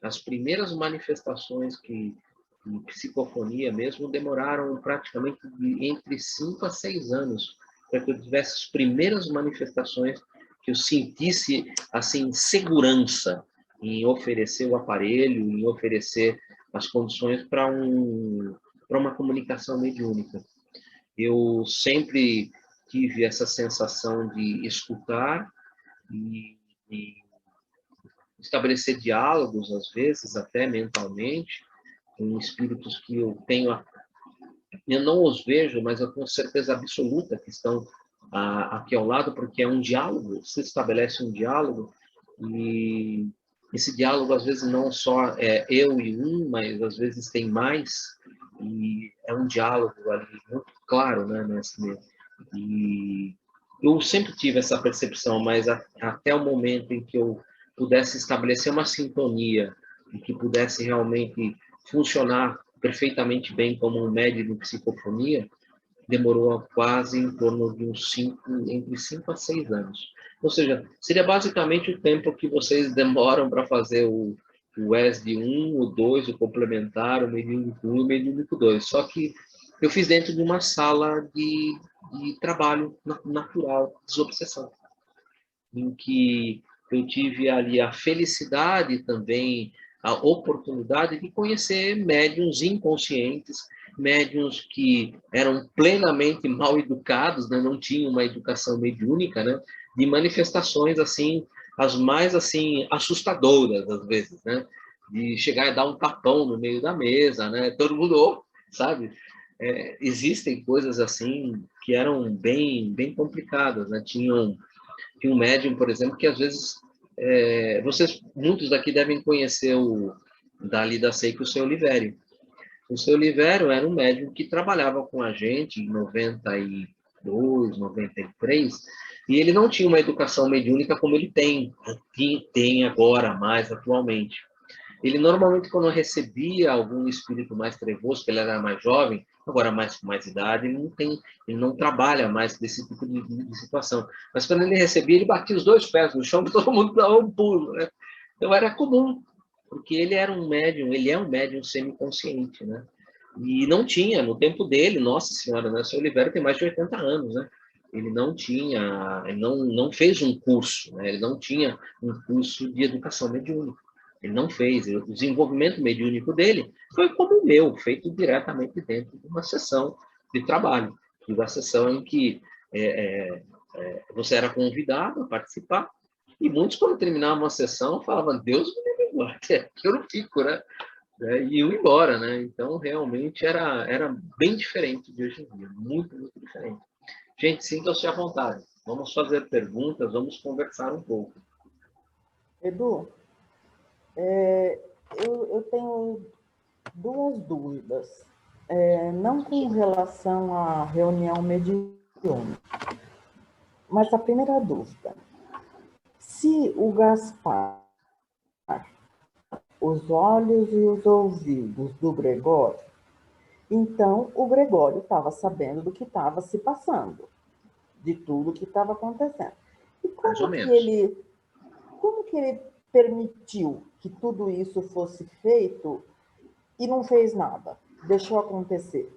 as primeiras manifestações em psicofonia mesmo demoraram praticamente entre 5 a 6 anos para que eu tivesse as primeiras manifestações que eu sentisse assim segurança em oferecer o aparelho, em oferecer as condições para uma comunicação mediúnica. Eu sempre tive essa sensação de escutar e estabelecer diálogos, às vezes, até mentalmente, com espíritos que eu não os vejo, mas eu tenho certeza absoluta que estão aqui ao lado, porque é um diálogo, se estabelece um diálogo, e esse diálogo, às vezes, não só é eu e mas às vezes tem mais, e é um diálogo ali muito claro, né, nesse meio. E eu sempre tive essa percepção, mas até o momento em que eu pudesse estabelecer uma sintonia e que pudesse realmente funcionar perfeitamente bem como um médium de psicofonia, demorou quase em torno de entre 5 a 6 anos. Ou seja, seria basicamente o tempo que vocês demoram para fazer o ESD 1, o 2, o complementar, o mediúnico 1 e o mediúnico 2. Só que eu fiz dentro de uma sala de trabalho natural, desobsessão, em que eu tive ali a felicidade também, a oportunidade de conhecer médiuns inconscientes, médiuns que eram plenamente mal educados, né? Não tinham uma educação mediúnica, né? De manifestações assim, as mais assim assustadoras às vezes, né? De chegar e dar um tapão no meio da mesa, né? Todo mundo, sabe? Existem coisas assim que eram bem complicadas, né? Tinha um médium, por exemplo, que às vezes muitos daqui devem conhecer dali da Seika, o seu Olivério. O seu Olivério era um médium que trabalhava com a gente em 92, 93, e ele não tinha uma educação mediúnica como ele tem agora, mais atualmente. Ele normalmente, quando recebia algum espírito mais trevoso, que ele era mais jovem, agora mais com mais idade, ele não trabalha mais desse tipo de situação. Mas quando ele recebia, ele batia os 2 pés no chão, todo mundo dava um pulo, né? Então era comum, porque ele é um médium semiconsciente, né? E não tinha, no tempo dele, nossa senhora, né? O seu Oliveira tem mais de 80 anos, né? Ele não fez um curso, né? Ele não tinha um curso de educação mediúnica. Ele não fez. O desenvolvimento mediúnico dele foi como o meu, feito diretamente dentro de uma sessão de trabalho, uma sessão em que você era convidado a participar, e muitos, quando terminavam uma sessão, falavam, Deus me livre, eu não fico, né? E iam embora, né? Então, realmente, era bem diferente de hoje em dia, muito, muito diferente. Gente, sintam-se à vontade. Vamos fazer perguntas, vamos conversar um pouco. Edu, eu tenho 2 dúvidas. Não com relação à reunião mediúnica, mas a primeira dúvida. Se o Gaspar, os olhos e os ouvidos do Gregório, então o Gregório estava sabendo do que estava se passando, de tudo que estava acontecendo. E como que ele permitiu que tudo isso fosse feito e não fez nada? Deixou acontecer.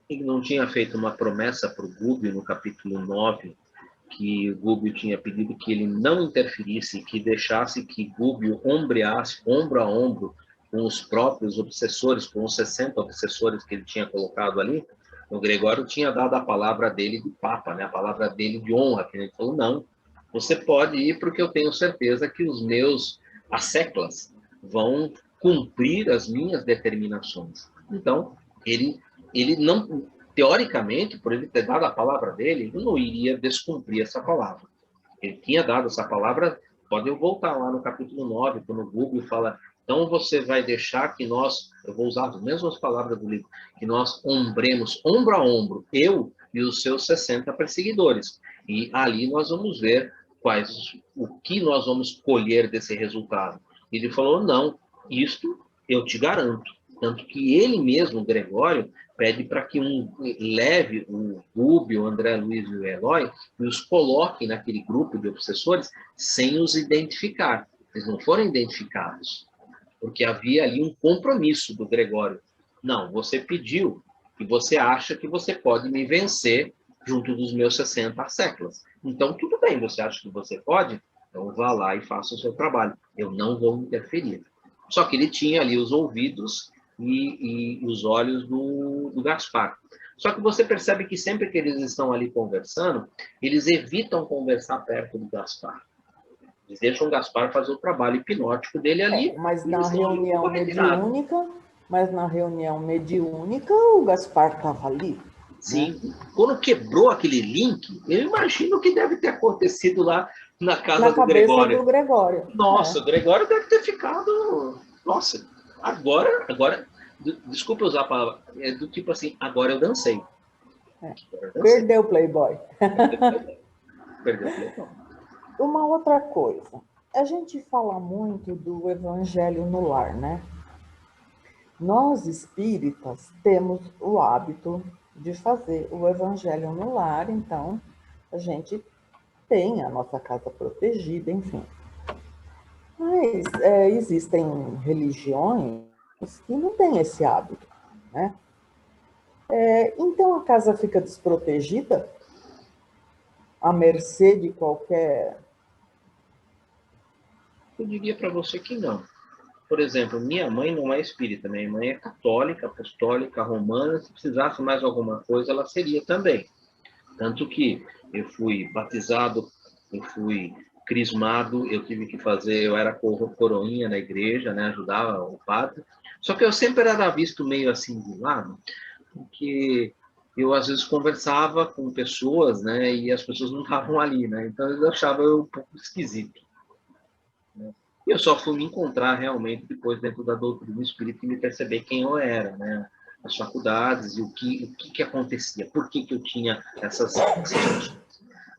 Ele não tinha feito uma promessa para o Gúbio no capítulo 9, que o Gúbio tinha pedido que ele não interferisse, que deixasse que Gúbio ombreasse, ombro a ombro, com os próprios obsessores, com os 60 obsessores que ele tinha colocado ali. O Gregório tinha dado a palavra dele de papa, né? A palavra dele de honra, que ele falou, não, você pode ir porque eu tenho certeza que os meus asseclas vão cumprir as minhas determinações. Então, ele não, teoricamente, por ele ter dado a palavra dele, ele não iria descumprir essa palavra. Ele tinha dado essa palavra, pode eu voltar lá no capítulo 9, quando o Gúbio fala, então você vai deixar que nós, eu vou usar as mesmas palavras do livro, que nós ombremos ombro a ombro, eu e os seus 60 perseguidores. E ali nós vamos ver o que nós vamos colher desse resultado. Ele falou, não, isto eu te garanto. Tanto que ele mesmo, Gregório, pede para que leve o Gúbio, o André Luiz e o Eloy e os coloque naquele grupo de obsessores sem os identificar. Eles não foram identificados, porque havia ali um compromisso do Gregório. Não, você pediu e você acha que você pode me vencer junto dos meus 60 séculos. Então, tudo bem, você acha que você pode? Então, vá lá e faça o seu trabalho. Eu não vou interferir. Só que ele tinha ali os ouvidos e os olhos do Gaspar. Só que você percebe que sempre que eles estão ali conversando, eles evitam conversar perto do Gaspar. Eles deixam o Gaspar fazer o trabalho hipnótico dele ali. Mas na reunião mediúnica, o Gaspar estava ali. Sim. Né? Quando quebrou aquele link, eu imagino que deve ter acontecido lá na casa do Gregório. Do Gregório. Nossa, o Gregório deve ter ficado... Nossa, agora, desculpa usar a palavra, é do tipo assim, agora eu dancei. Perdeu o Playboy. Perdeu o Playboy. Uma outra coisa, a gente fala muito do evangelho no lar, né? Nós espíritas temos o hábito de fazer o evangelho no lar, então a gente tem a nossa casa protegida, enfim. Mas existem religiões que não têm esse hábito, né? Então a casa fica desprotegida, à mercê de qualquer... Eu diria para você que não. Por exemplo, minha mãe não é espírita, minha mãe é católica, apostólica, romana. Se precisasse mais alguma coisa, ela seria também. Tanto que eu fui batizado, eu fui crismado, eu tive que fazer, eu era coroinha na igreja, né, ajudava o padre. Só que eu sempre era visto meio assim de lado, porque eu às vezes conversava com pessoas, né, e as pessoas não estavam ali, né, então eu achava eu um pouco esquisito. Né? E eu só fui me encontrar realmente depois dentro da doutrina espírita e me perceber quem eu era, né, as faculdades e o que acontecia, por que eu tinha essas questões.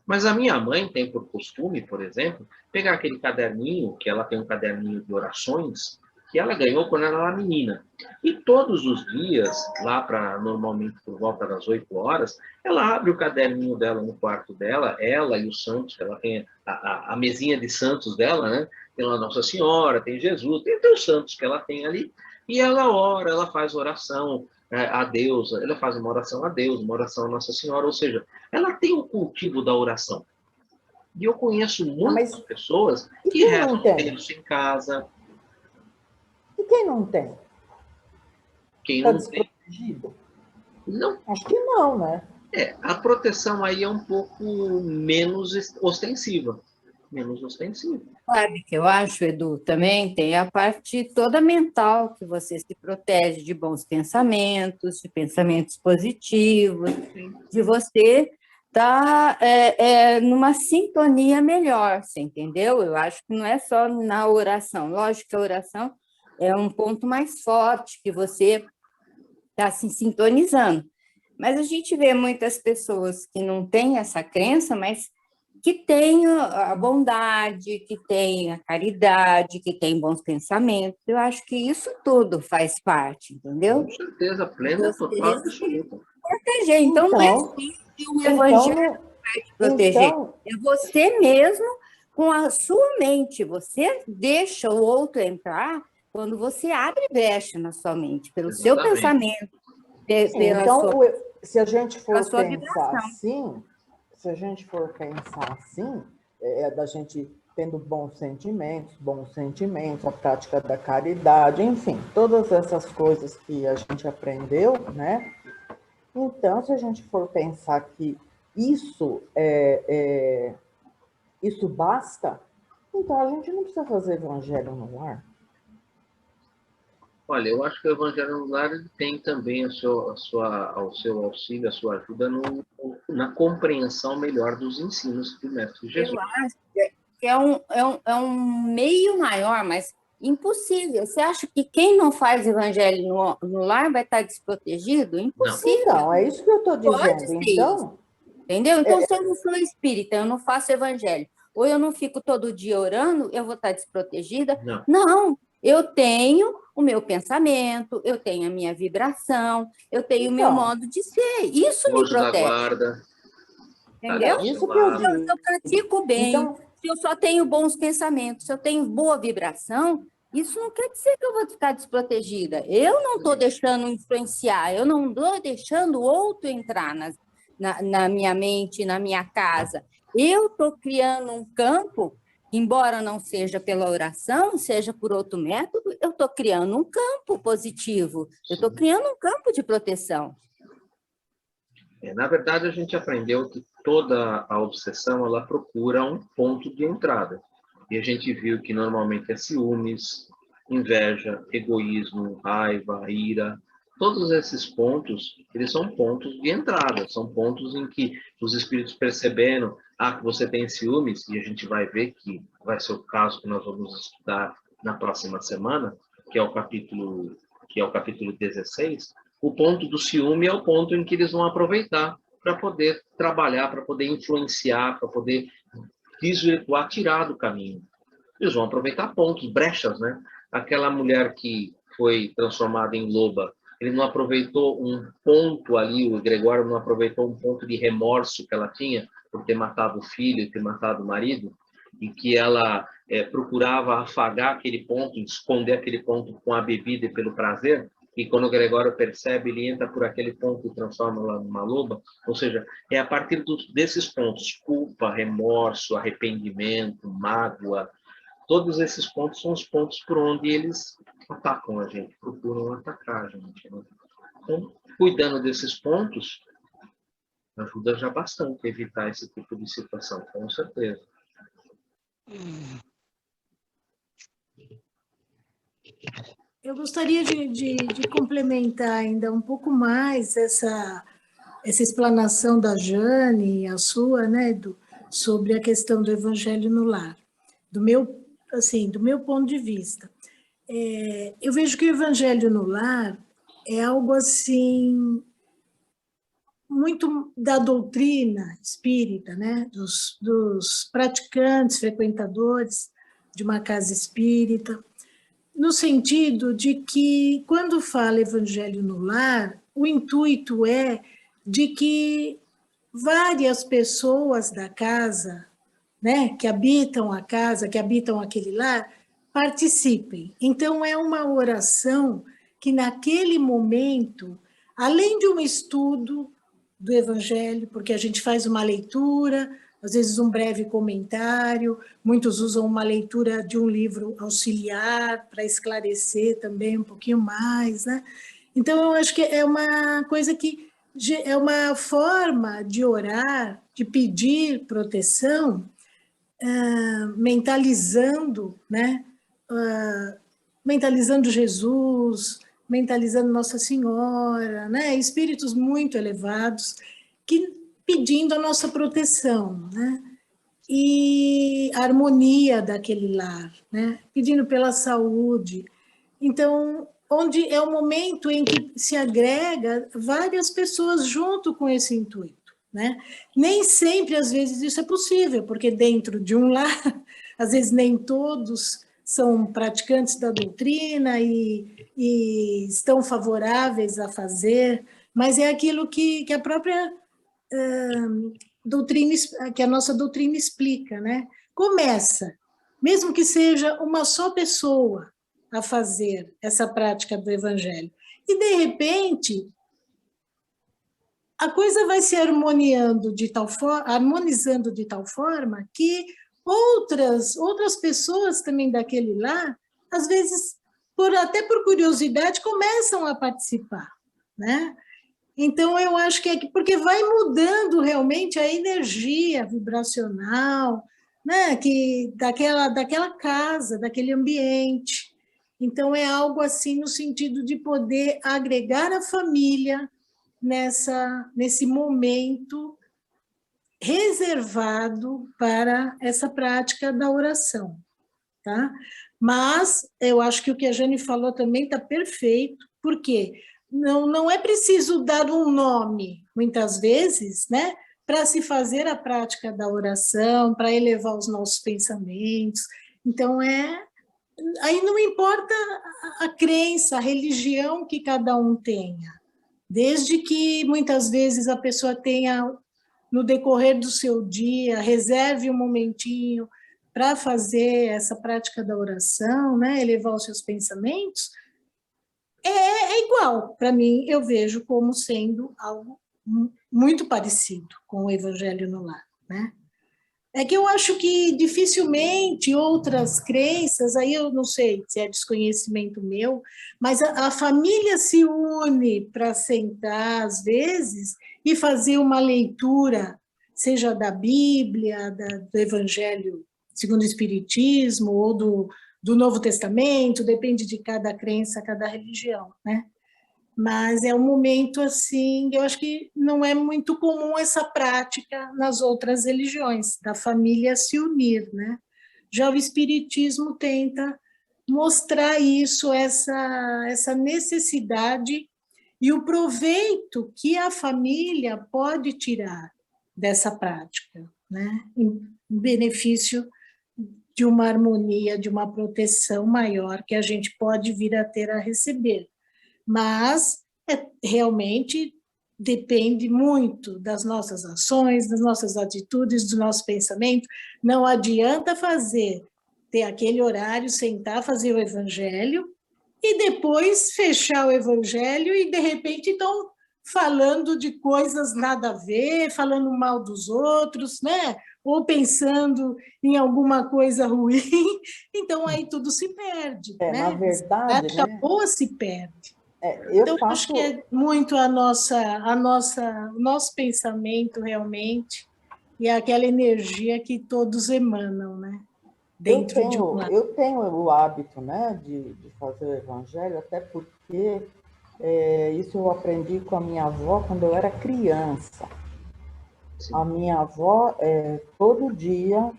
Mas a minha mãe tem por costume, por exemplo, pegar aquele caderninho, que ela tem um caderninho de orações, que ela ganhou quando ela era menina. E todos os dias, lá para normalmente por volta das 8 horas, ela abre o caderninho dela no quarto dela, ela e os santos, ela tem a mesinha de santos dela, né? Tem lá Nossa Senhora, tem Jesus, tem os santos que ela tem ali, e ela ora, ela faz oração a Deus, ela faz uma oração a Deus, uma oração a Nossa Senhora, ou seja, ela tem o cultivo da oração. E eu conheço muitas pessoas que rezam terço em casa. E quem não tem? Quem Está não tem? desprotegido? Não. Acho que não, né? A proteção aí é um pouco menos ostensiva. Menos ostensiva. Sabe que eu acho, Edu, também tem a parte toda mental, que você se protege de bons pensamentos, de pensamentos positivos, de você estar numa sintonia melhor, você entendeu? Eu acho que não é só na oração. Lógico que a oração é um ponto mais forte, que você está se sintonizando. Mas a gente vê muitas pessoas que não têm essa crença, mas que têm a bondade, que têm a caridade, que têm bons pensamentos. Eu acho que isso tudo faz parte, entendeu? Com certeza, plena, total, absoluta. Proteger. Então, não é assim que o evangelho vai te proteger. É você mesmo, com a sua mente. Você deixa o outro entrar quando você abre brecha na sua mente, pelo seu pensamento. Então, se a gente for pensar assim, da gente tendo bons sentimentos, a prática da caridade, enfim, todas essas coisas que a gente aprendeu, né? Então, se a gente for pensar que isso isso basta, então a gente não precisa fazer evangelho no lar. Olha, eu acho que o Evangelho no Lar tem também o seu auxílio, a sua ajuda na compreensão melhor dos ensinos do Mestre Jesus. Eu acho que é um meio maior, mas impossível. Você acha que quem não faz Evangelho no lar vai estar desprotegido? Impossível. Então, é isso que eu estou dizendo. Pode ser isso. Entendeu? Então, se eu não sou espírita, eu não faço Evangelho, ou eu não fico todo dia orando, eu vou estar desprotegida? Não. Eu tenho o meu pensamento, eu tenho a minha vibração, eu tenho o meu modo de ser. Isso me protege. Guarda. Entendeu? Isso que eu digo. Se eu pratico bem, se eu só tenho bons pensamentos, se eu tenho boa vibração, isso não quer dizer que eu vou ficar desprotegida. Eu não estou deixando influenciar, eu não estou deixando o outro entrar na minha mente, na minha casa. Eu estou criando um campo, embora não seja pela oração, seja por outro método, eu estou criando um campo positivo, eu estou criando um campo de proteção. Na verdade, a gente aprendeu que toda a obsessão, ela procura um ponto de entrada. E a gente viu que normalmente é ciúmes, inveja, egoísmo, raiva, ira. Todos esses pontos, eles são pontos de entrada, são pontos em que os espíritos percebendo que você tem ciúmes, e a gente vai ver que vai ser o caso que nós vamos estudar na próxima semana, que é o capítulo 16, o ponto do ciúme é o ponto em que eles vão aproveitar para poder trabalhar, para poder influenciar, para poder desvirtuar, tirar do caminho. Eles vão aproveitar pontos, brechas, né? Aquela mulher que foi transformada em loba, ele não aproveitou um ponto ali, o Gregório não aproveitou um ponto de remorso que ela tinha por ter matado o filho e ter matado o marido, e que ela procurava afagar aquele ponto, esconder aquele ponto com a bebida e pelo prazer, e quando o Gregório percebe, ele entra por aquele ponto e transforma ela numa loba. Ou seja, é a partir desses pontos, culpa, remorso, arrependimento, mágoa, todos esses pontos são os pontos por onde eles atacam a gente, procuram atacar a gente. Né? Então, cuidando desses pontos, ajuda já bastante a evitar esse tipo de situação, com certeza. Eu gostaria de complementar ainda um pouco mais essa explanação da Jane, a sua, né, sobre a questão do Evangelho no lar. Do meu ponto de vista, eu vejo que o Evangelho no lar é algo assim muito da doutrina espírita, né, dos praticantes, frequentadores de uma casa espírita. no sentido de que, quando fala Evangelho no Lar, o intuito é de que várias pessoas da casa, né, que habitam a casa, que habitam aquele lar, participem. Então, é uma oração que, naquele momento, além de um estudo do Evangelho, porque a gente faz uma leitura, às vezes um breve comentário, muitos usam uma leitura de um livro auxiliar para esclarecer também um pouquinho mais, né? Então, eu acho que é uma coisa que é uma forma de orar, de pedir proteção, mentalizando, né? Mentalizando Jesus, mentalizando Nossa Senhora, né? Espíritos muito elevados, que pedindo a nossa proteção, né? E a harmonia daquele lar, né? Pedindo pela saúde. Então, onde é o momento em que se agrega várias pessoas junto com esse intuito, né? Nem sempre, às vezes, isso é possível, porque dentro de um lar, às vezes nem todos são praticantes da doutrina e estão favoráveis a fazer, mas é aquilo que a própria doutrina, que a nossa doutrina explica, né? Começa, mesmo que seja uma só pessoa a fazer essa prática do Evangelho. E, de repente, a coisa vai se harmonizando de tal forma que outras pessoas também daquele lar, às vezes, até por curiosidade, começam a participar, né? Então, eu acho que porque vai mudando realmente a energia vibracional, né? daquela casa, daquele ambiente. Então, é algo assim no sentido de poder agregar a família nesse momento reservado para essa prática da oração, tá? Mas eu acho que o que a Jane falou também está perfeito, porque não é preciso dar um nome, muitas vezes, né, para se fazer a prática da oração, para elevar os nossos pensamentos. Então, aí não importa a crença, a religião que cada um tenha, desde que muitas vezes a pessoa tenha, no decorrer do seu dia, reserve um momentinho para fazer essa prática da oração, né, elevar os seus pensamentos, é igual. Para mim, eu vejo como sendo algo muito parecido com o Evangelho no Lar, né? É que eu acho que dificilmente outras crenças, aí eu não sei se é desconhecimento meu, mas a família se une para sentar, às vezes, e fazer uma leitura, seja da Bíblia, do Evangelho segundo o Espiritismo, ou do Novo Testamento, depende de cada crença, cada religião, né? Mas é um momento assim, eu acho que não é muito comum essa prática nas outras religiões, da família se unir, né? Já o Espiritismo tenta mostrar isso, essa necessidade e o proveito que a família pode tirar dessa prática, né? Em benefício de uma harmonia, de uma proteção maior que a gente pode vir a ter a receber. Mas realmente depende muito das nossas ações, das nossas atitudes, do nosso pensamento. Não adianta ter aquele horário, sentar, fazer o Evangelho e depois fechar o Evangelho e, de repente, estão falando de coisas nada a ver, falando mal dos outros, né? Ou pensando em alguma coisa ruim. Então, aí tudo se perde. Né? Na verdade, a prática boa se perde. Eu então, acho que é muito o nosso pensamento, realmente, e aquela energia que todos emanam, né? Dentro de um lar. Eu tenho o hábito, né, de fazer o Evangelho, até porque isso eu aprendi com a minha avó quando eu era criança. Sim. A minha avó, todo dia,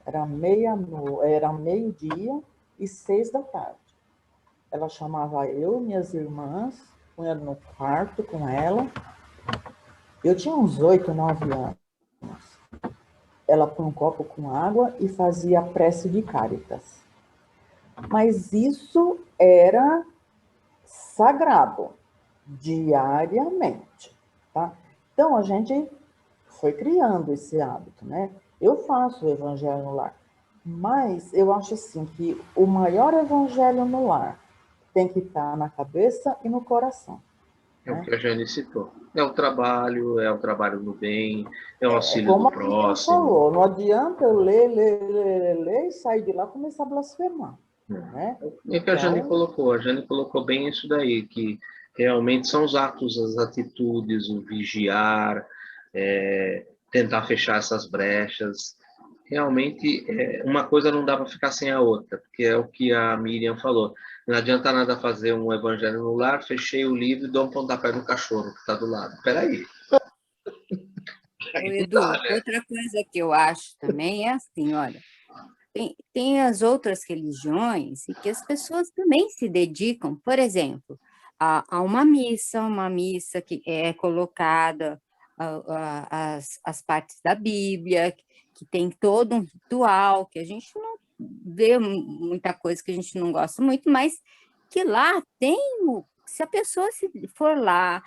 era meio-dia e 6 da tarde. Ela chamava eu e minhas irmãs, punha no quarto com ela. Eu tinha uns 8, 9 anos. Ela põe um copo com água e fazia a prece de Cáritas. Mas isso era sagrado, diariamente, tá? Então, a gente foi criando esse hábito, né? Eu faço o evangelho no lar, mas eu acho assim que o maior evangelho no lar tem que estar na cabeça e no coração. É o que a Jane citou. É o trabalho no bem, é o auxílio Como do a Miriam próximo. falou, não adianta eu ler e sair de lá e começar a blasfemar. Né? É o que a Jane colocou bem isso daí, que realmente são os atos, as atitudes, o vigiar, tentar fechar essas brechas. Realmente, uma coisa não dá para ficar sem a outra, porque é o que a Miriam falou. Não adianta nada fazer um evangelho no lar, fechei o livro e dou um pontapé no cachorro que está do lado. Peraí. Ô, Edu, outra coisa que eu acho também é assim, olha, tem as outras religiões e que as pessoas também se dedicam, por exemplo, a uma missa que é colocada as partes da Bíblia, que tem todo um ritual, que a gente não vê muita coisa que a gente não gosta muito, mas que lá tem, se a pessoa for lá,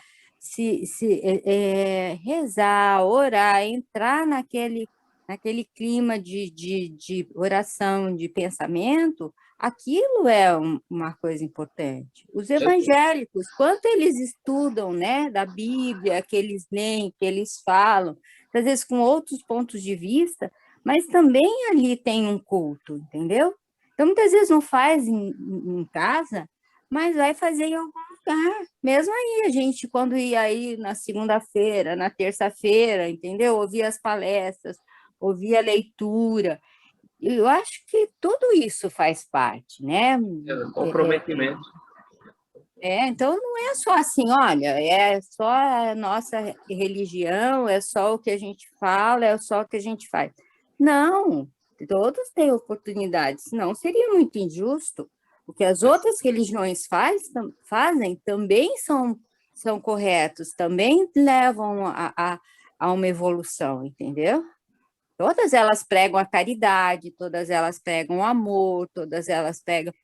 rezar, orar, entrar naquele clima de oração, de pensamento, aquilo é uma coisa importante. Os evangélicos, quanto eles estudam, né, da Bíblia, que eles leem, que eles falam, às vezes com outros pontos de vista, mas também ali tem um culto, entendeu? Então, muitas vezes não faz em casa, mas vai fazer em algum lugar. Mesmo aí, a gente, quando ia aí na segunda-feira, na terça-feira, entendeu? Ouvia as palestras, ouvir a leitura. Eu acho que tudo isso faz parte, né? Comprometimento. Então, não é só assim, olha, é só a nossa religião, é só o que a gente fala, é só o que a gente faz. Não, todos têm oportunidades, senão seria muito injusto. O que as outras religiões fazem também são corretos, também levam a uma evolução, entendeu? Todas elas pregam a caridade, todas elas pregam o amor, todas elas pregam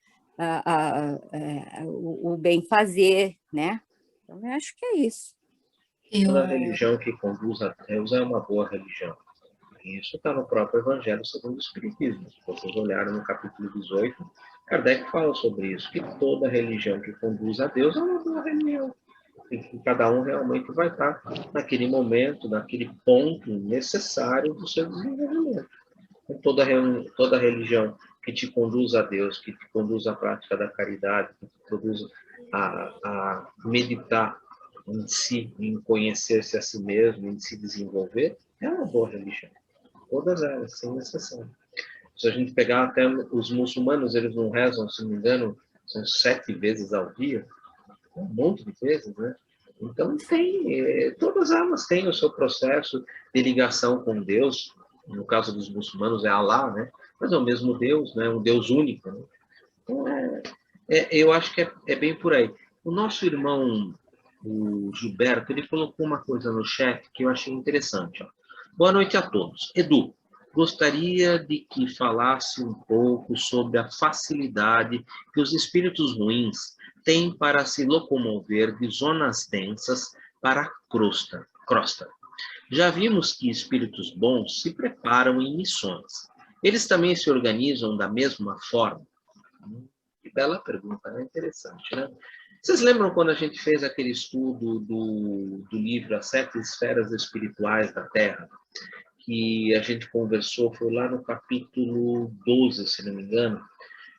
o bem fazer, né? Então, eu acho que é isso. Toda religião que conduz a Deus é uma boa religião. Isso está no próprio Evangelho segundo o Espiritismo. Se vocês olharem no capítulo 18, Kardec fala sobre isso, que toda religião que conduz a Deus é uma boa religião. E que cada um realmente vai estar naquele momento, naquele ponto necessário do seu desenvolvimento. Então, toda religião que te conduz a Deus, que te conduz à prática da caridade, que te conduz a meditar em si, em conhecer-se a si mesmo, em se desenvolver, é uma boa religião. Todas elas, sem exceção. Se a gente pegar até os muçulmanos, eles não rezam, se não me engano, são 7 vezes ao dia, um monte de vezes, né? Então, todas elas têm o seu processo de ligação com Deus. No caso dos muçulmanos é Alá, né? Mas é o mesmo Deus, né? Um Deus único. Né? Então, eu acho que é bem por aí. O nosso irmão, o Gilberto, ele colocou uma coisa no chat que eu achei interessante. Ó. Boa noite a todos. Edu, gostaria de que falasse um pouco sobre a facilidade que os espíritos ruins têm para se locomover de zonas densas para a crosta. Já vimos que espíritos bons se preparam em missões. Eles também se organizam da mesma forma? Que bela pergunta, né? Interessante, né? Vocês lembram quando a gente fez aquele estudo do livro As 7 Esferas Espirituais da Terra? Que a gente conversou, foi lá no capítulo 12, se não me engano,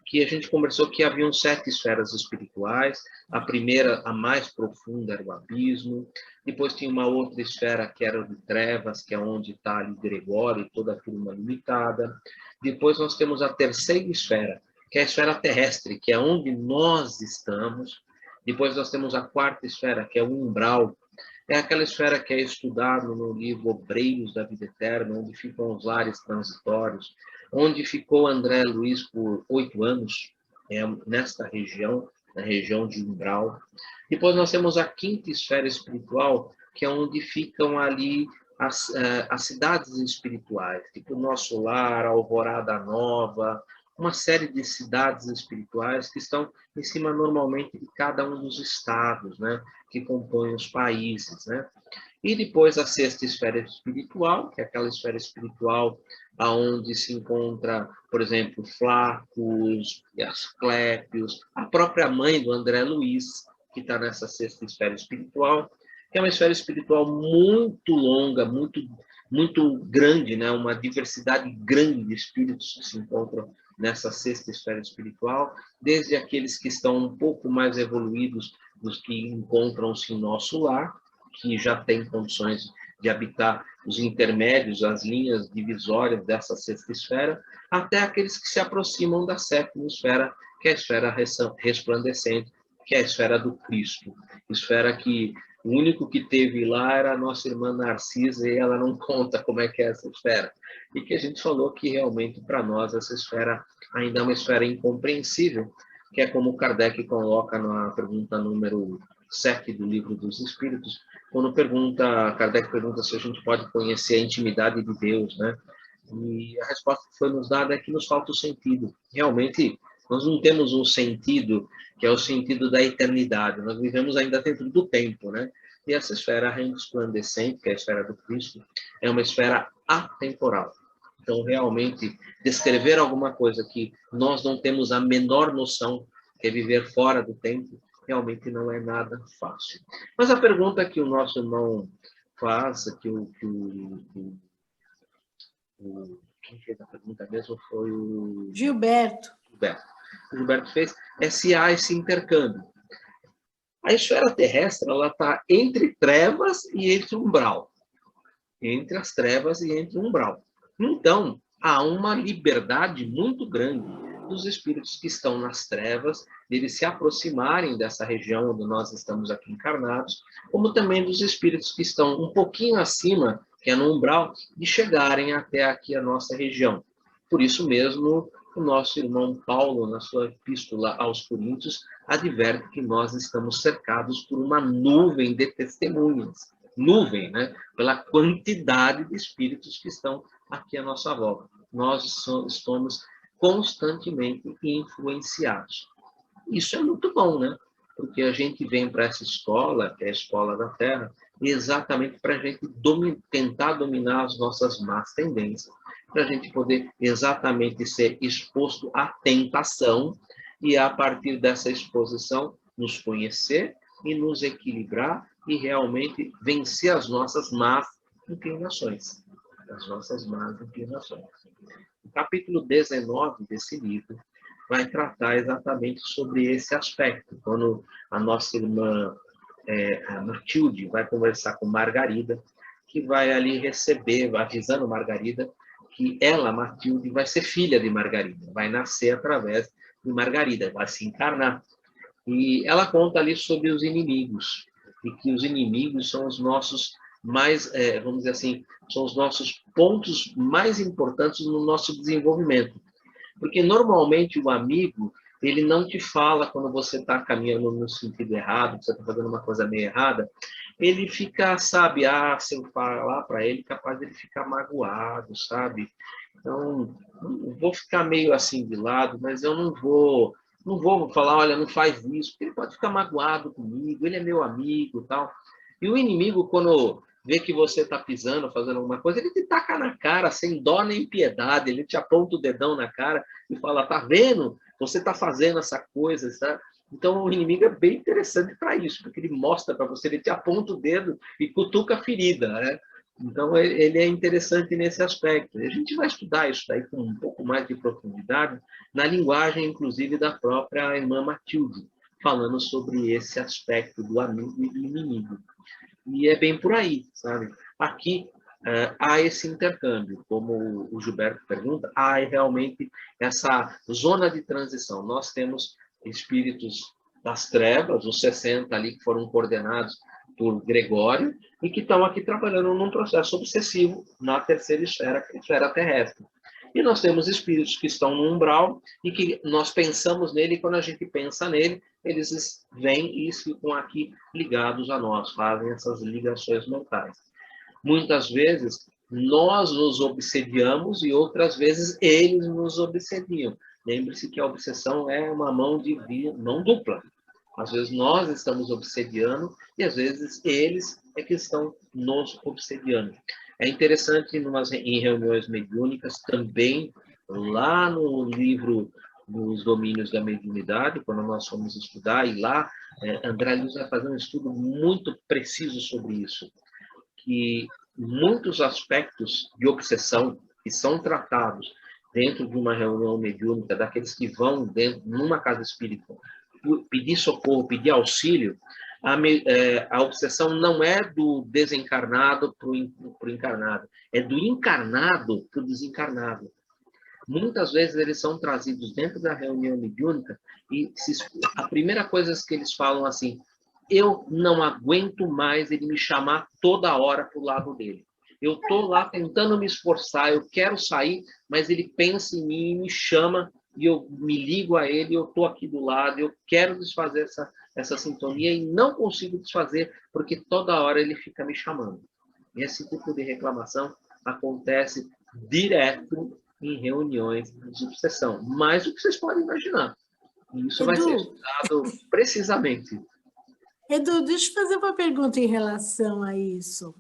que a gente conversou que haviam 7 esferas espirituais. A primeira, a mais profunda, era o abismo. Depois tinha uma outra esfera que era de trevas, que é onde está ali Gregório e toda a turma limitada. Depois nós temos a terceira esfera, que é a esfera terrestre, que é onde nós estamos. Depois nós temos a quarta esfera, que é o umbral. É aquela esfera que é estudada no livro Obreiros da Vida Eterna, onde ficam os lares transitórios, onde ficou André Luiz por 8 anos, nesta região, na região de umbral. Depois nós temos a quinta esfera espiritual, que é onde ficam ali as cidades espirituais, tipo Nosso Lar, Alvorada Nova, uma série de cidades espirituais que estão em cima, normalmente, de cada um dos estados, né, que compõem os países, né? E depois a sexta esfera espiritual, que é aquela esfera espiritual aonde se encontra, por exemplo, Flacos, Asclépios, a própria mãe do André Luiz, que está nessa sexta esfera espiritual, que é uma esfera espiritual muito longa, muito grande, né? Uma diversidade grande de espíritos que se encontram nessa sexta esfera espiritual, desde aqueles que estão um pouco mais evoluídos dos que encontram-se em nosso lar, que já têm condições de habitar os intermédios, as linhas divisórias dessa sexta esfera, até aqueles que se aproximam da sétima esfera, que é a esfera resplandecente, que é a esfera do Cristo. Esfera que o único que teve lá era a nossa irmã Narcisa, e ela não conta como é que é essa esfera. E que a gente falou que realmente para nós essa esfera ainda é uma esfera incompreensível, que é como Kardec coloca na pergunta número 7 do Livro dos Espíritos, quando Kardec pergunta se a gente pode conhecer a intimidade de Deus, né? E a resposta que foi nos dada é que nos falta o sentido. Realmente, nós não temos um sentido que é o sentido da eternidade. Nós vivemos ainda dentro do tempo, né? E essa esfera resplandecente, que é a esfera do Cristo, é uma esfera atemporal. Então, realmente, descrever alguma coisa que nós não temos a menor noção, que é viver fora do tempo, realmente não é nada fácil. Mas a pergunta que o nosso irmão faz, quem fez a pergunta mesmo foi o Gilberto. O Gilberto fez, é se há esse intercâmbio. A esfera terrestre, ela está entre trevas e entre umbral. Entre as trevas e entre o umbral. Então, há uma liberdade muito grande dos espíritos que estão nas trevas, deles se aproximarem dessa região onde nós estamos aqui encarnados, como também dos espíritos que estão um pouquinho acima, que é no umbral, de chegarem até aqui a nossa região. Por isso mesmo, o nosso irmão Paulo, na sua epístola aos Coríntios, adverte que nós estamos cercados por uma nuvem de testemunhas. Nuvem, né? Pela quantidade de espíritos que estão aqui à nossa volta. Nós estamos constantemente influenciados. Isso é muito bom, né? Porque a gente vem para essa escola, que é a escola da Terra, exatamente para a gente tentar dominar as nossas más tendências, para a gente poder exatamente ser exposto à tentação e, a partir dessa exposição, nos conhecer e nos equilibrar e realmente vencer as nossas más inclinações. As nossas más inclinações. O capítulo 19 desse livro vai tratar exatamente sobre esse aspecto. Quando a nossa irmã a Matilde vai conversar com Margarida, que vai ali receber, avisando Margarida, que ela, Matilde, vai ser filha de Margarida, vai nascer através de Margarida, vai se encarnar. E ela conta ali sobre os inimigos, e que os inimigos são os nossos mais, vamos dizer assim, são os nossos pontos mais importantes no nosso desenvolvimento. Porque, normalmente, o amigo, ele não te fala quando você está caminhando no sentido errado, você está fazendo uma coisa meio errada, ele fica, sabe, se eu falar para ele, capaz de ele ficar magoado, sabe? Então, vou ficar meio assim de lado, mas eu não vou falar, olha, não faz isso, porque ele pode ficar magoado comigo, ele é meu amigo e tal. E o inimigo, quando vê que você está pisando, fazendo alguma coisa, ele te taca na cara, sem dó nem piedade, ele te aponta o dedão na cara e fala, tá vendo? Você está fazendo essa coisa, sabe? Então, o inimigo é bem interessante para isso, porque ele mostra para você, ele te aponta o dedo e cutuca a ferida, né? Então, ele é interessante nesse aspecto. A gente vai estudar isso daí com um pouco mais de profundidade, na linguagem, inclusive, da própria irmã Matilde, falando sobre esse aspecto do amigo e do inimigo. E é bem por aí, sabe? Aqui há esse intercâmbio, como o Gilberto pergunta, há realmente essa zona de transição. Nós temos espíritos das trevas, os 60 ali que foram coordenados por Gregório, e que estão aqui trabalhando num processo obsessivo na terceira esfera, que é a esfera terrestre. E nós temos espíritos que estão no umbral e que nós pensamos nele, e quando a gente pensa nele, eles vêm e ficam aqui ligados a nós, fazem essas ligações mentais. Muitas vezes, nós nos obsediamos e outras vezes eles nos obsediam. Lembre-se que a obsessão é uma mão dupla. Às vezes nós estamos obsediando e às vezes eles é que estão nos obsediando. É interessante em reuniões mediúnicas também, lá no livro dos domínios da mediunidade, quando nós fomos estudar, e lá André Luiz vai fazer um estudo muito preciso sobre isso, que muitos aspectos de obsessão que são tratados dentro de uma reunião mediúnica, daqueles que vão numa casa espírita pedir socorro, pedir auxílio, a obsessão não é do desencarnado para o encarnado, é do encarnado para o desencarnado. Muitas vezes eles são trazidos dentro da reunião mediúnica e a primeira coisa que eles falam assim, eu não aguento mais ele me chamar toda hora para o lado dele. Eu estou lá tentando me esforçar, eu quero sair, mas ele pensa em mim e me chama, e eu me ligo a ele, eu estou aqui do lado, eu quero desfazer essa sintonia e não consigo desfazer, porque toda hora ele fica me chamando. E esse tipo de reclamação acontece direto em reuniões de obsessão, mais do que vocês podem imaginar. E isso vai ser estudado precisamente. Edu, deixa eu fazer uma pergunta em relação a isso.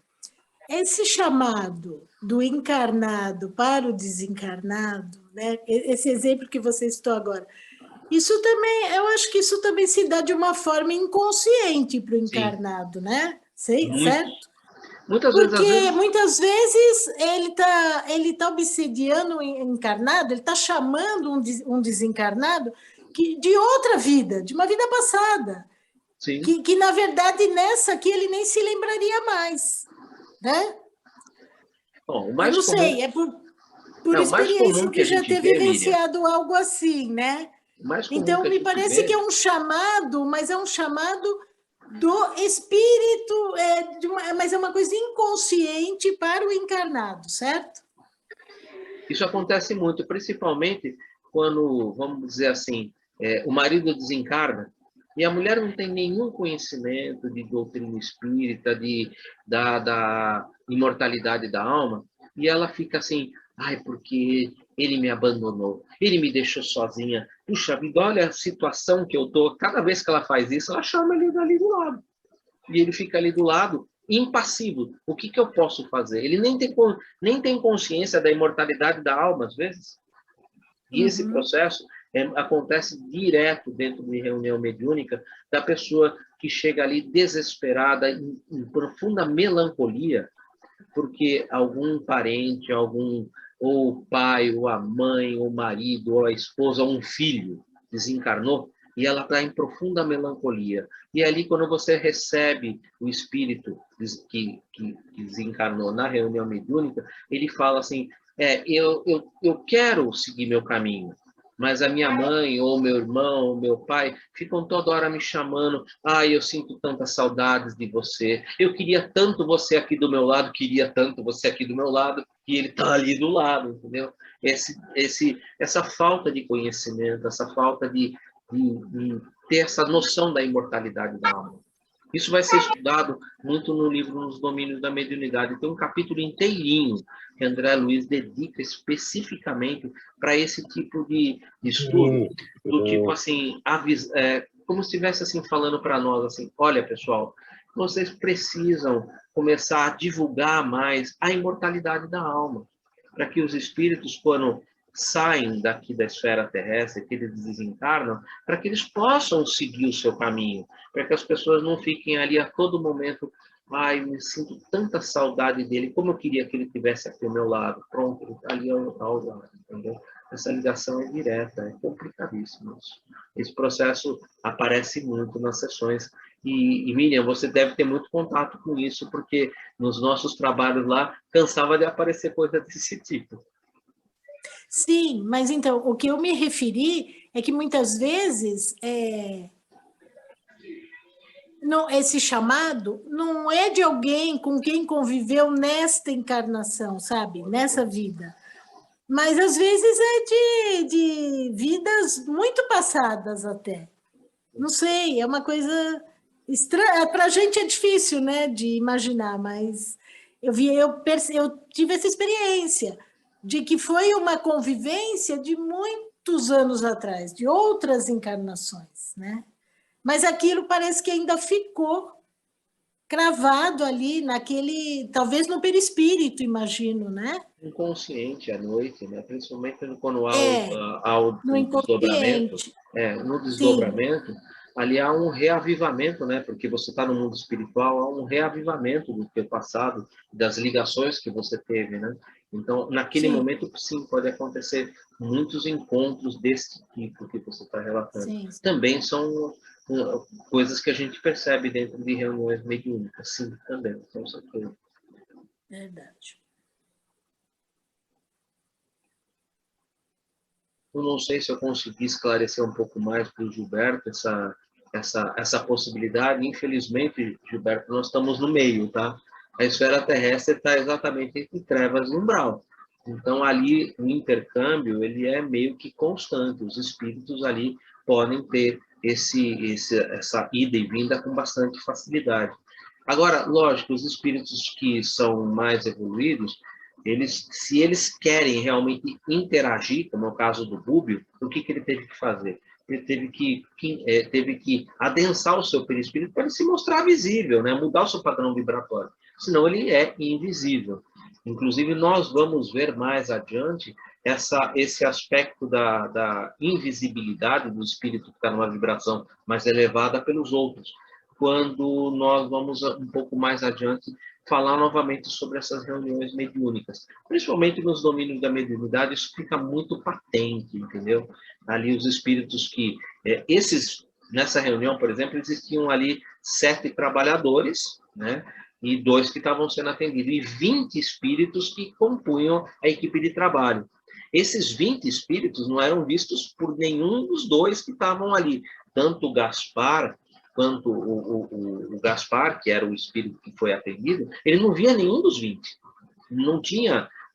Esse chamado do encarnado para o desencarnado, né? Esse exemplo que você citou agora, isso também, eu acho que isso também se dá de uma forma inconsciente para o encarnado, né? Certo? Porque muitas vezes ele tá obsediando o encarnado, ele está chamando um desencarnado de outra vida, de uma vida passada. Sim. Que, na verdade, nessa aqui ele nem se lembraria mais. Né? Bom, o mais eu não comum... sei, é por experiência que já ter vivenciado algo assim, né? Então, me parece que é um chamado, mas é um chamado do espírito, mas é uma coisa inconsciente para o encarnado, certo? Isso acontece muito, principalmente quando, vamos dizer assim, o marido desencarna, e a mulher não tem nenhum conhecimento de doutrina espírita, da imortalidade da alma, e ela fica assim, porque ele me abandonou, ele me deixou sozinha. Puxa vida, olha a situação que eu estou. Cada vez que ela faz isso, ela chama ele ali do lado. E ele fica ali do lado, impassivo. O que eu posso fazer? Ele nem tem consciência da imortalidade da alma, às vezes. E esse processo acontece direto dentro de reunião mediúnica, da pessoa que chega ali desesperada, em profunda melancolia, porque algum parente, ou o pai, ou a mãe, ou o marido, ou a esposa, ou um filho desencarnou, e ela está em profunda melancolia. E ali, quando você recebe o espírito que desencarnou na reunião mediúnica, ele fala assim, eu quero seguir meu caminho, mas a minha mãe, ou meu irmão, ou meu pai, ficam toda hora me chamando, eu sinto tantas saudades de você, eu queria tanto você aqui do meu lado, e ele está ali do lado, entendeu? Essa falta de conhecimento, essa falta de ter essa noção da imortalidade da alma. Isso vai ser estudado muito no livro Nos Domínios da Mediunidade. Tem um capítulo inteirinho que André Luiz dedica especificamente para esse tipo de estudo, do tipo assim, como se estivesse assim, falando para nós assim, olha, pessoal, vocês precisam começar a divulgar mais a imortalidade da alma, para que os espíritos, quando saem daqui da esfera terrestre, que eles desencarnam, para que eles possam seguir o seu caminho, para que as pessoas não fiquem ali a todo momento, eu me sinto tanta saudade dele, como eu queria que ele estivesse aqui ao meu lado. Pronto, ele está ali ao lado, entendeu? Essa ligação é direta, é complicadíssimo. Esse processo aparece muito nas sessões. E Miriam, você deve ter muito contato com isso, porque nos nossos trabalhos lá, cansava de aparecer coisa desse tipo. Sim, mas então, o que eu me referi é que muitas vezes esse chamado não é de alguém com quem conviveu nesta encarnação, sabe? Nessa vida. Mas às vezes é de vidas muito passadas até. Não sei, é uma coisa estranha. Para a gente é difícil, né, de imaginar, mas eu tive essa experiência de que foi uma convivência de muitos anos atrás, de outras encarnações, né? Mas aquilo parece que ainda ficou cravado ali naquele, talvez no perispírito, imagino, né? Inconsciente à noite, né? Principalmente quando há no o desdobramento. inconsciente. No Sim. desdobramento, ali há um reavivamento, né? Porque você está no mundo espiritual, há um reavivamento do teu passado, das ligações que você teve, né? Então, naquele Sim. momento, sim, pode acontecer muitos encontros desse tipo que você está relatando. Sim. Também são coisas que a gente percebe dentro de reuniões mediúnicas, sim, também, com certeza. Verdade. Eu não sei se eu consegui esclarecer um pouco mais para o Gilberto essa possibilidade. Infelizmente, Gilberto, nós estamos no meio, tá? A esfera terrestre está exatamente entre trevas e umbral. Então, ali, o intercâmbio, ele é meio que constante. Os espíritos ali podem ter essa ida e vinda com bastante facilidade. Agora, lógico, os espíritos que são mais evoluídos, se eles querem realmente interagir, como é o caso do Búbio, o que ele teve que fazer? Ele teve que adensar o seu perispírito para ele se mostrar visível, né? Mudar o seu padrão vibratório. Senão ele é invisível. Inclusive, nós vamos ver mais adiante esse aspecto da invisibilidade do espírito que está numa vibração mais elevada pelos outros, quando nós vamos um pouco mais adiante falar novamente sobre essas reuniões mediúnicas. Principalmente nos domínios da mediunidade, isso fica muito patente, entendeu? Ali os espíritos que... nessa reunião, por exemplo, existiam ali 7 trabalhadores, né? E 2 que estavam sendo atendidos, e 20 espíritos que compunham a equipe de trabalho. Esses 20 espíritos não eram vistos por nenhum dos 2 que estavam ali. Tanto o Gaspar quanto o Gaspar, que era o espírito que foi atendido, ele não via nenhum dos 20.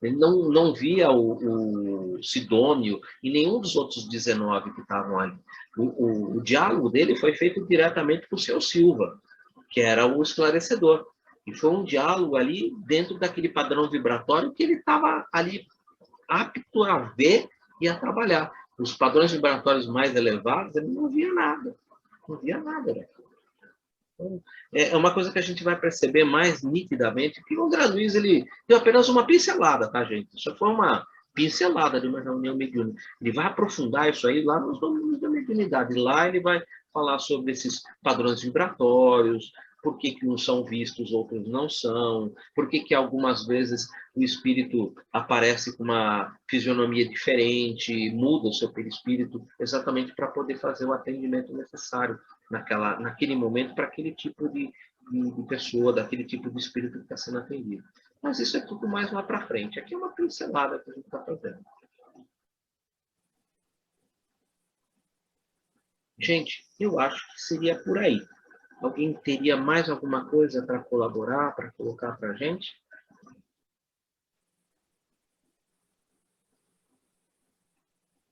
Ele não via o Sidônio e nenhum dos outros 19 que estavam ali. O diálogo dele foi feito diretamente com o seu Silva, que era o esclarecedor. E foi um diálogo ali dentro daquele padrão vibratório que ele estava ali apto a ver e a trabalhar. Os padrões vibratórios mais elevados, ele não via nada. Não via nada. Né? Então, é uma coisa que a gente vai perceber mais nitidamente, que o André Luiz, ele deu apenas uma pincelada, tá, gente? Isso foi uma pincelada de uma reunião mediúnica. Ele vai aprofundar isso aí lá nos domínios da mediunidade. Lá ele vai falar sobre esses padrões vibratórios, por que uns são vistos, outros não são, por que algumas vezes o espírito aparece com uma fisionomia diferente, muda o seu perispírito, exatamente para poder fazer o atendimento necessário naquele momento para aquele tipo de pessoa, daquele tipo de espírito que está sendo atendido. Mas isso é tudo mais lá para frente. Aqui é uma pincelada que a gente está fazendo. Gente, eu acho que seria por aí. Alguém teria mais alguma coisa para colaborar, para colocar para a gente?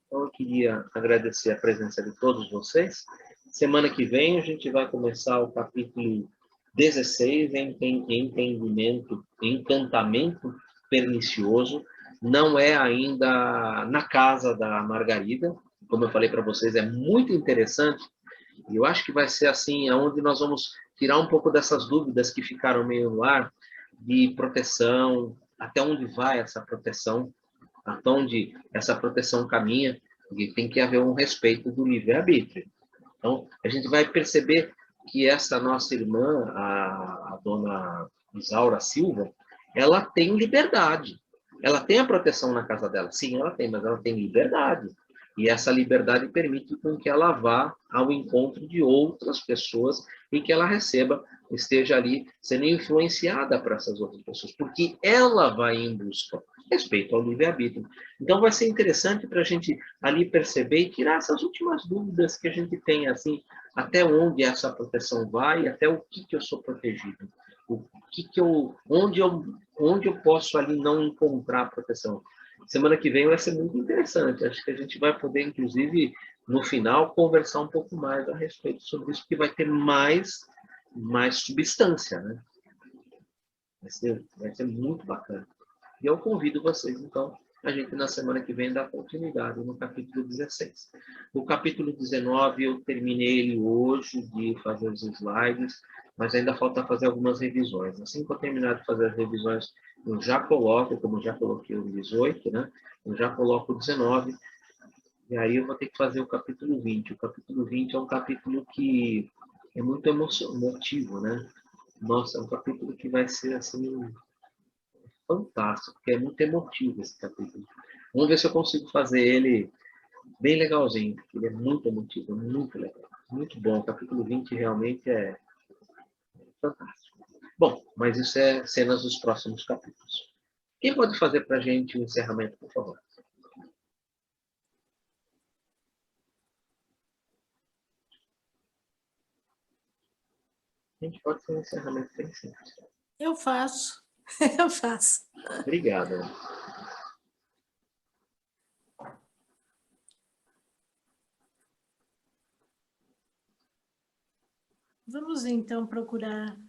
Então, eu queria agradecer a presença de todos vocês. Semana que vem a gente vai começar o capítulo 16, encantamento pernicioso. Não é ainda na casa da Margarida. Como eu falei para vocês, é muito interessante. E eu acho que vai ser assim, onde nós vamos tirar um pouco dessas dúvidas que ficaram meio no ar, de proteção, até onde vai essa proteção, até onde essa proteção caminha, e tem que haver um respeito do livre-arbítrio. Então, a gente vai perceber que essa nossa irmã, a dona Isaura Silva, ela tem liberdade. Ela tem a proteção na casa dela. Sim, ela tem, mas ela tem liberdade. E essa liberdade permite com que ela vá ao encontro de outras pessoas e que ela receba, esteja ali sendo influenciada para essas outras pessoas, porque ela vai em busca respeito ao livre-arbítrio. Então, vai ser interessante para a gente ali perceber e tirar essas últimas dúvidas que a gente tem, assim, até onde essa proteção vai, até o que eu sou protegido, onde eu posso ali não encontrar proteção. Semana que vem vai ser muito interessante. Acho que a gente vai poder, inclusive, no final, conversar um pouco mais a respeito sobre isso, porque vai ter mais substância, né? Vai ser muito bacana. E eu convido vocês, então, a gente na semana que vem dá continuidade no capítulo 16. O capítulo 19 eu terminei ele hoje de fazer os slides, mas ainda falta fazer algumas revisões. Assim que eu terminar de fazer as revisões, eu já coloco, como já coloquei o 18, né? Eu já coloco o 19, e aí eu vou ter que fazer o capítulo 20. O capítulo 20 é um capítulo que é muito emotivo, né? Nossa, é um capítulo que vai ser, assim, fantástico, porque é muito emotivo esse capítulo. Vamos ver se eu consigo fazer ele bem legalzinho, porque ele é muito emotivo, muito legal. Muito bom. O capítulo 20 realmente é fantástico. Bom, mas isso é cenas dos próximos capítulos. Quem pode fazer para a gente o encerramento, por favor? A gente pode fazer um encerramento bem simples. Eu faço, eu faço. Obrigado. Vamos, então, procurar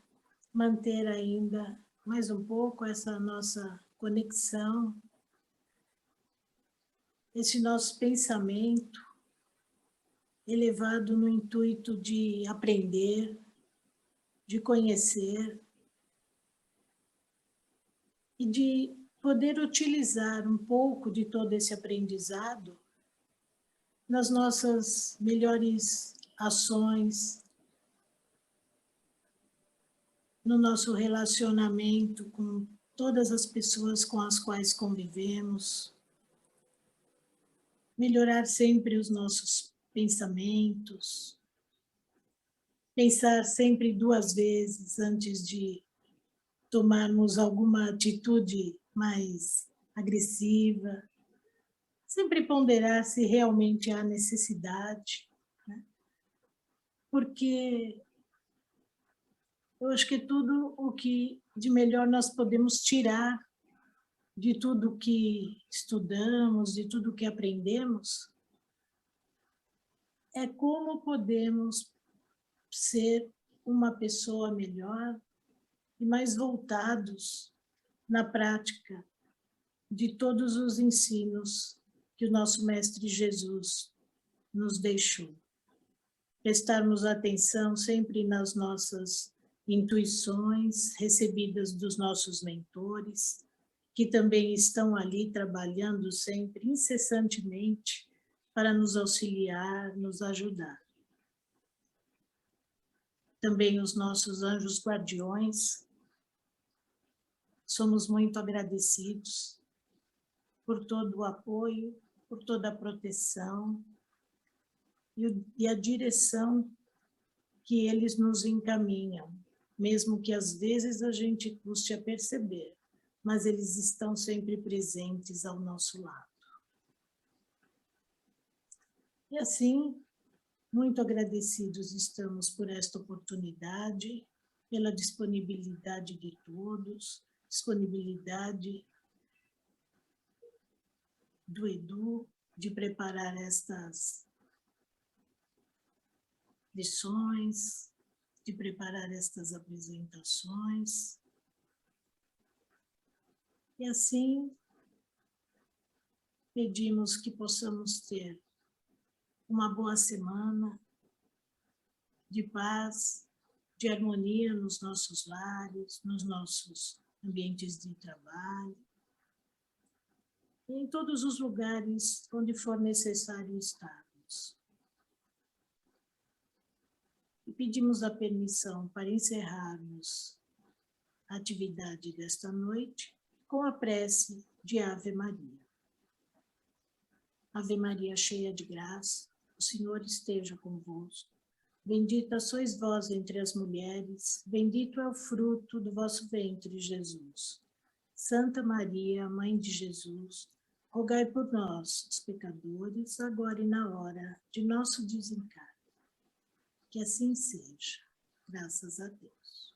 manter ainda mais um pouco essa nossa conexão, esse nosso pensamento elevado no intuito de aprender, de conhecer e de poder utilizar um pouco de todo esse aprendizado nas nossas melhores ações, no nosso relacionamento com todas as pessoas com as quais convivemos, melhorar sempre os nossos pensamentos, pensar sempre 2 vezes antes de tomarmos alguma atitude mais agressiva, sempre ponderar se realmente há necessidade, né? Porque eu acho que tudo o que de melhor nós podemos tirar de tudo que estudamos, de tudo que aprendemos, é como podemos ser uma pessoa melhor e mais voltados na prática de todos os ensinos que o nosso Mestre Jesus nos deixou. Prestarmos atenção sempre nas nossas intuições recebidas dos nossos mentores, que também estão ali trabalhando sempre, incessantemente, para nos auxiliar, nos ajudar. Também os nossos anjos guardiões, somos muito agradecidos por todo o apoio, por toda a proteção e a direção que eles nos encaminham, mesmo que às vezes a gente custe a perceber, mas eles estão sempre presentes ao nosso lado. E assim, muito agradecidos estamos por esta oportunidade, pela disponibilidade de todos, disponibilidade do Edu de preparar estas lições, de preparar estas apresentações. E assim, pedimos que possamos ter uma boa semana de paz, de harmonia nos nossos lares, nos nossos ambientes de trabalho, e em todos os lugares onde for necessário estarmos. E pedimos a permissão para encerrarmos a atividade desta noite com a prece de Ave Maria. Ave Maria, cheia de graça, o Senhor esteja convosco. Bendita sois vós entre as mulheres, bendito é o fruto do vosso ventre, Jesus. Santa Maria, Mãe de Jesus, rogai por nós, os pecadores, agora e na hora de nosso desencarne. Que assim seja, graças a Deus.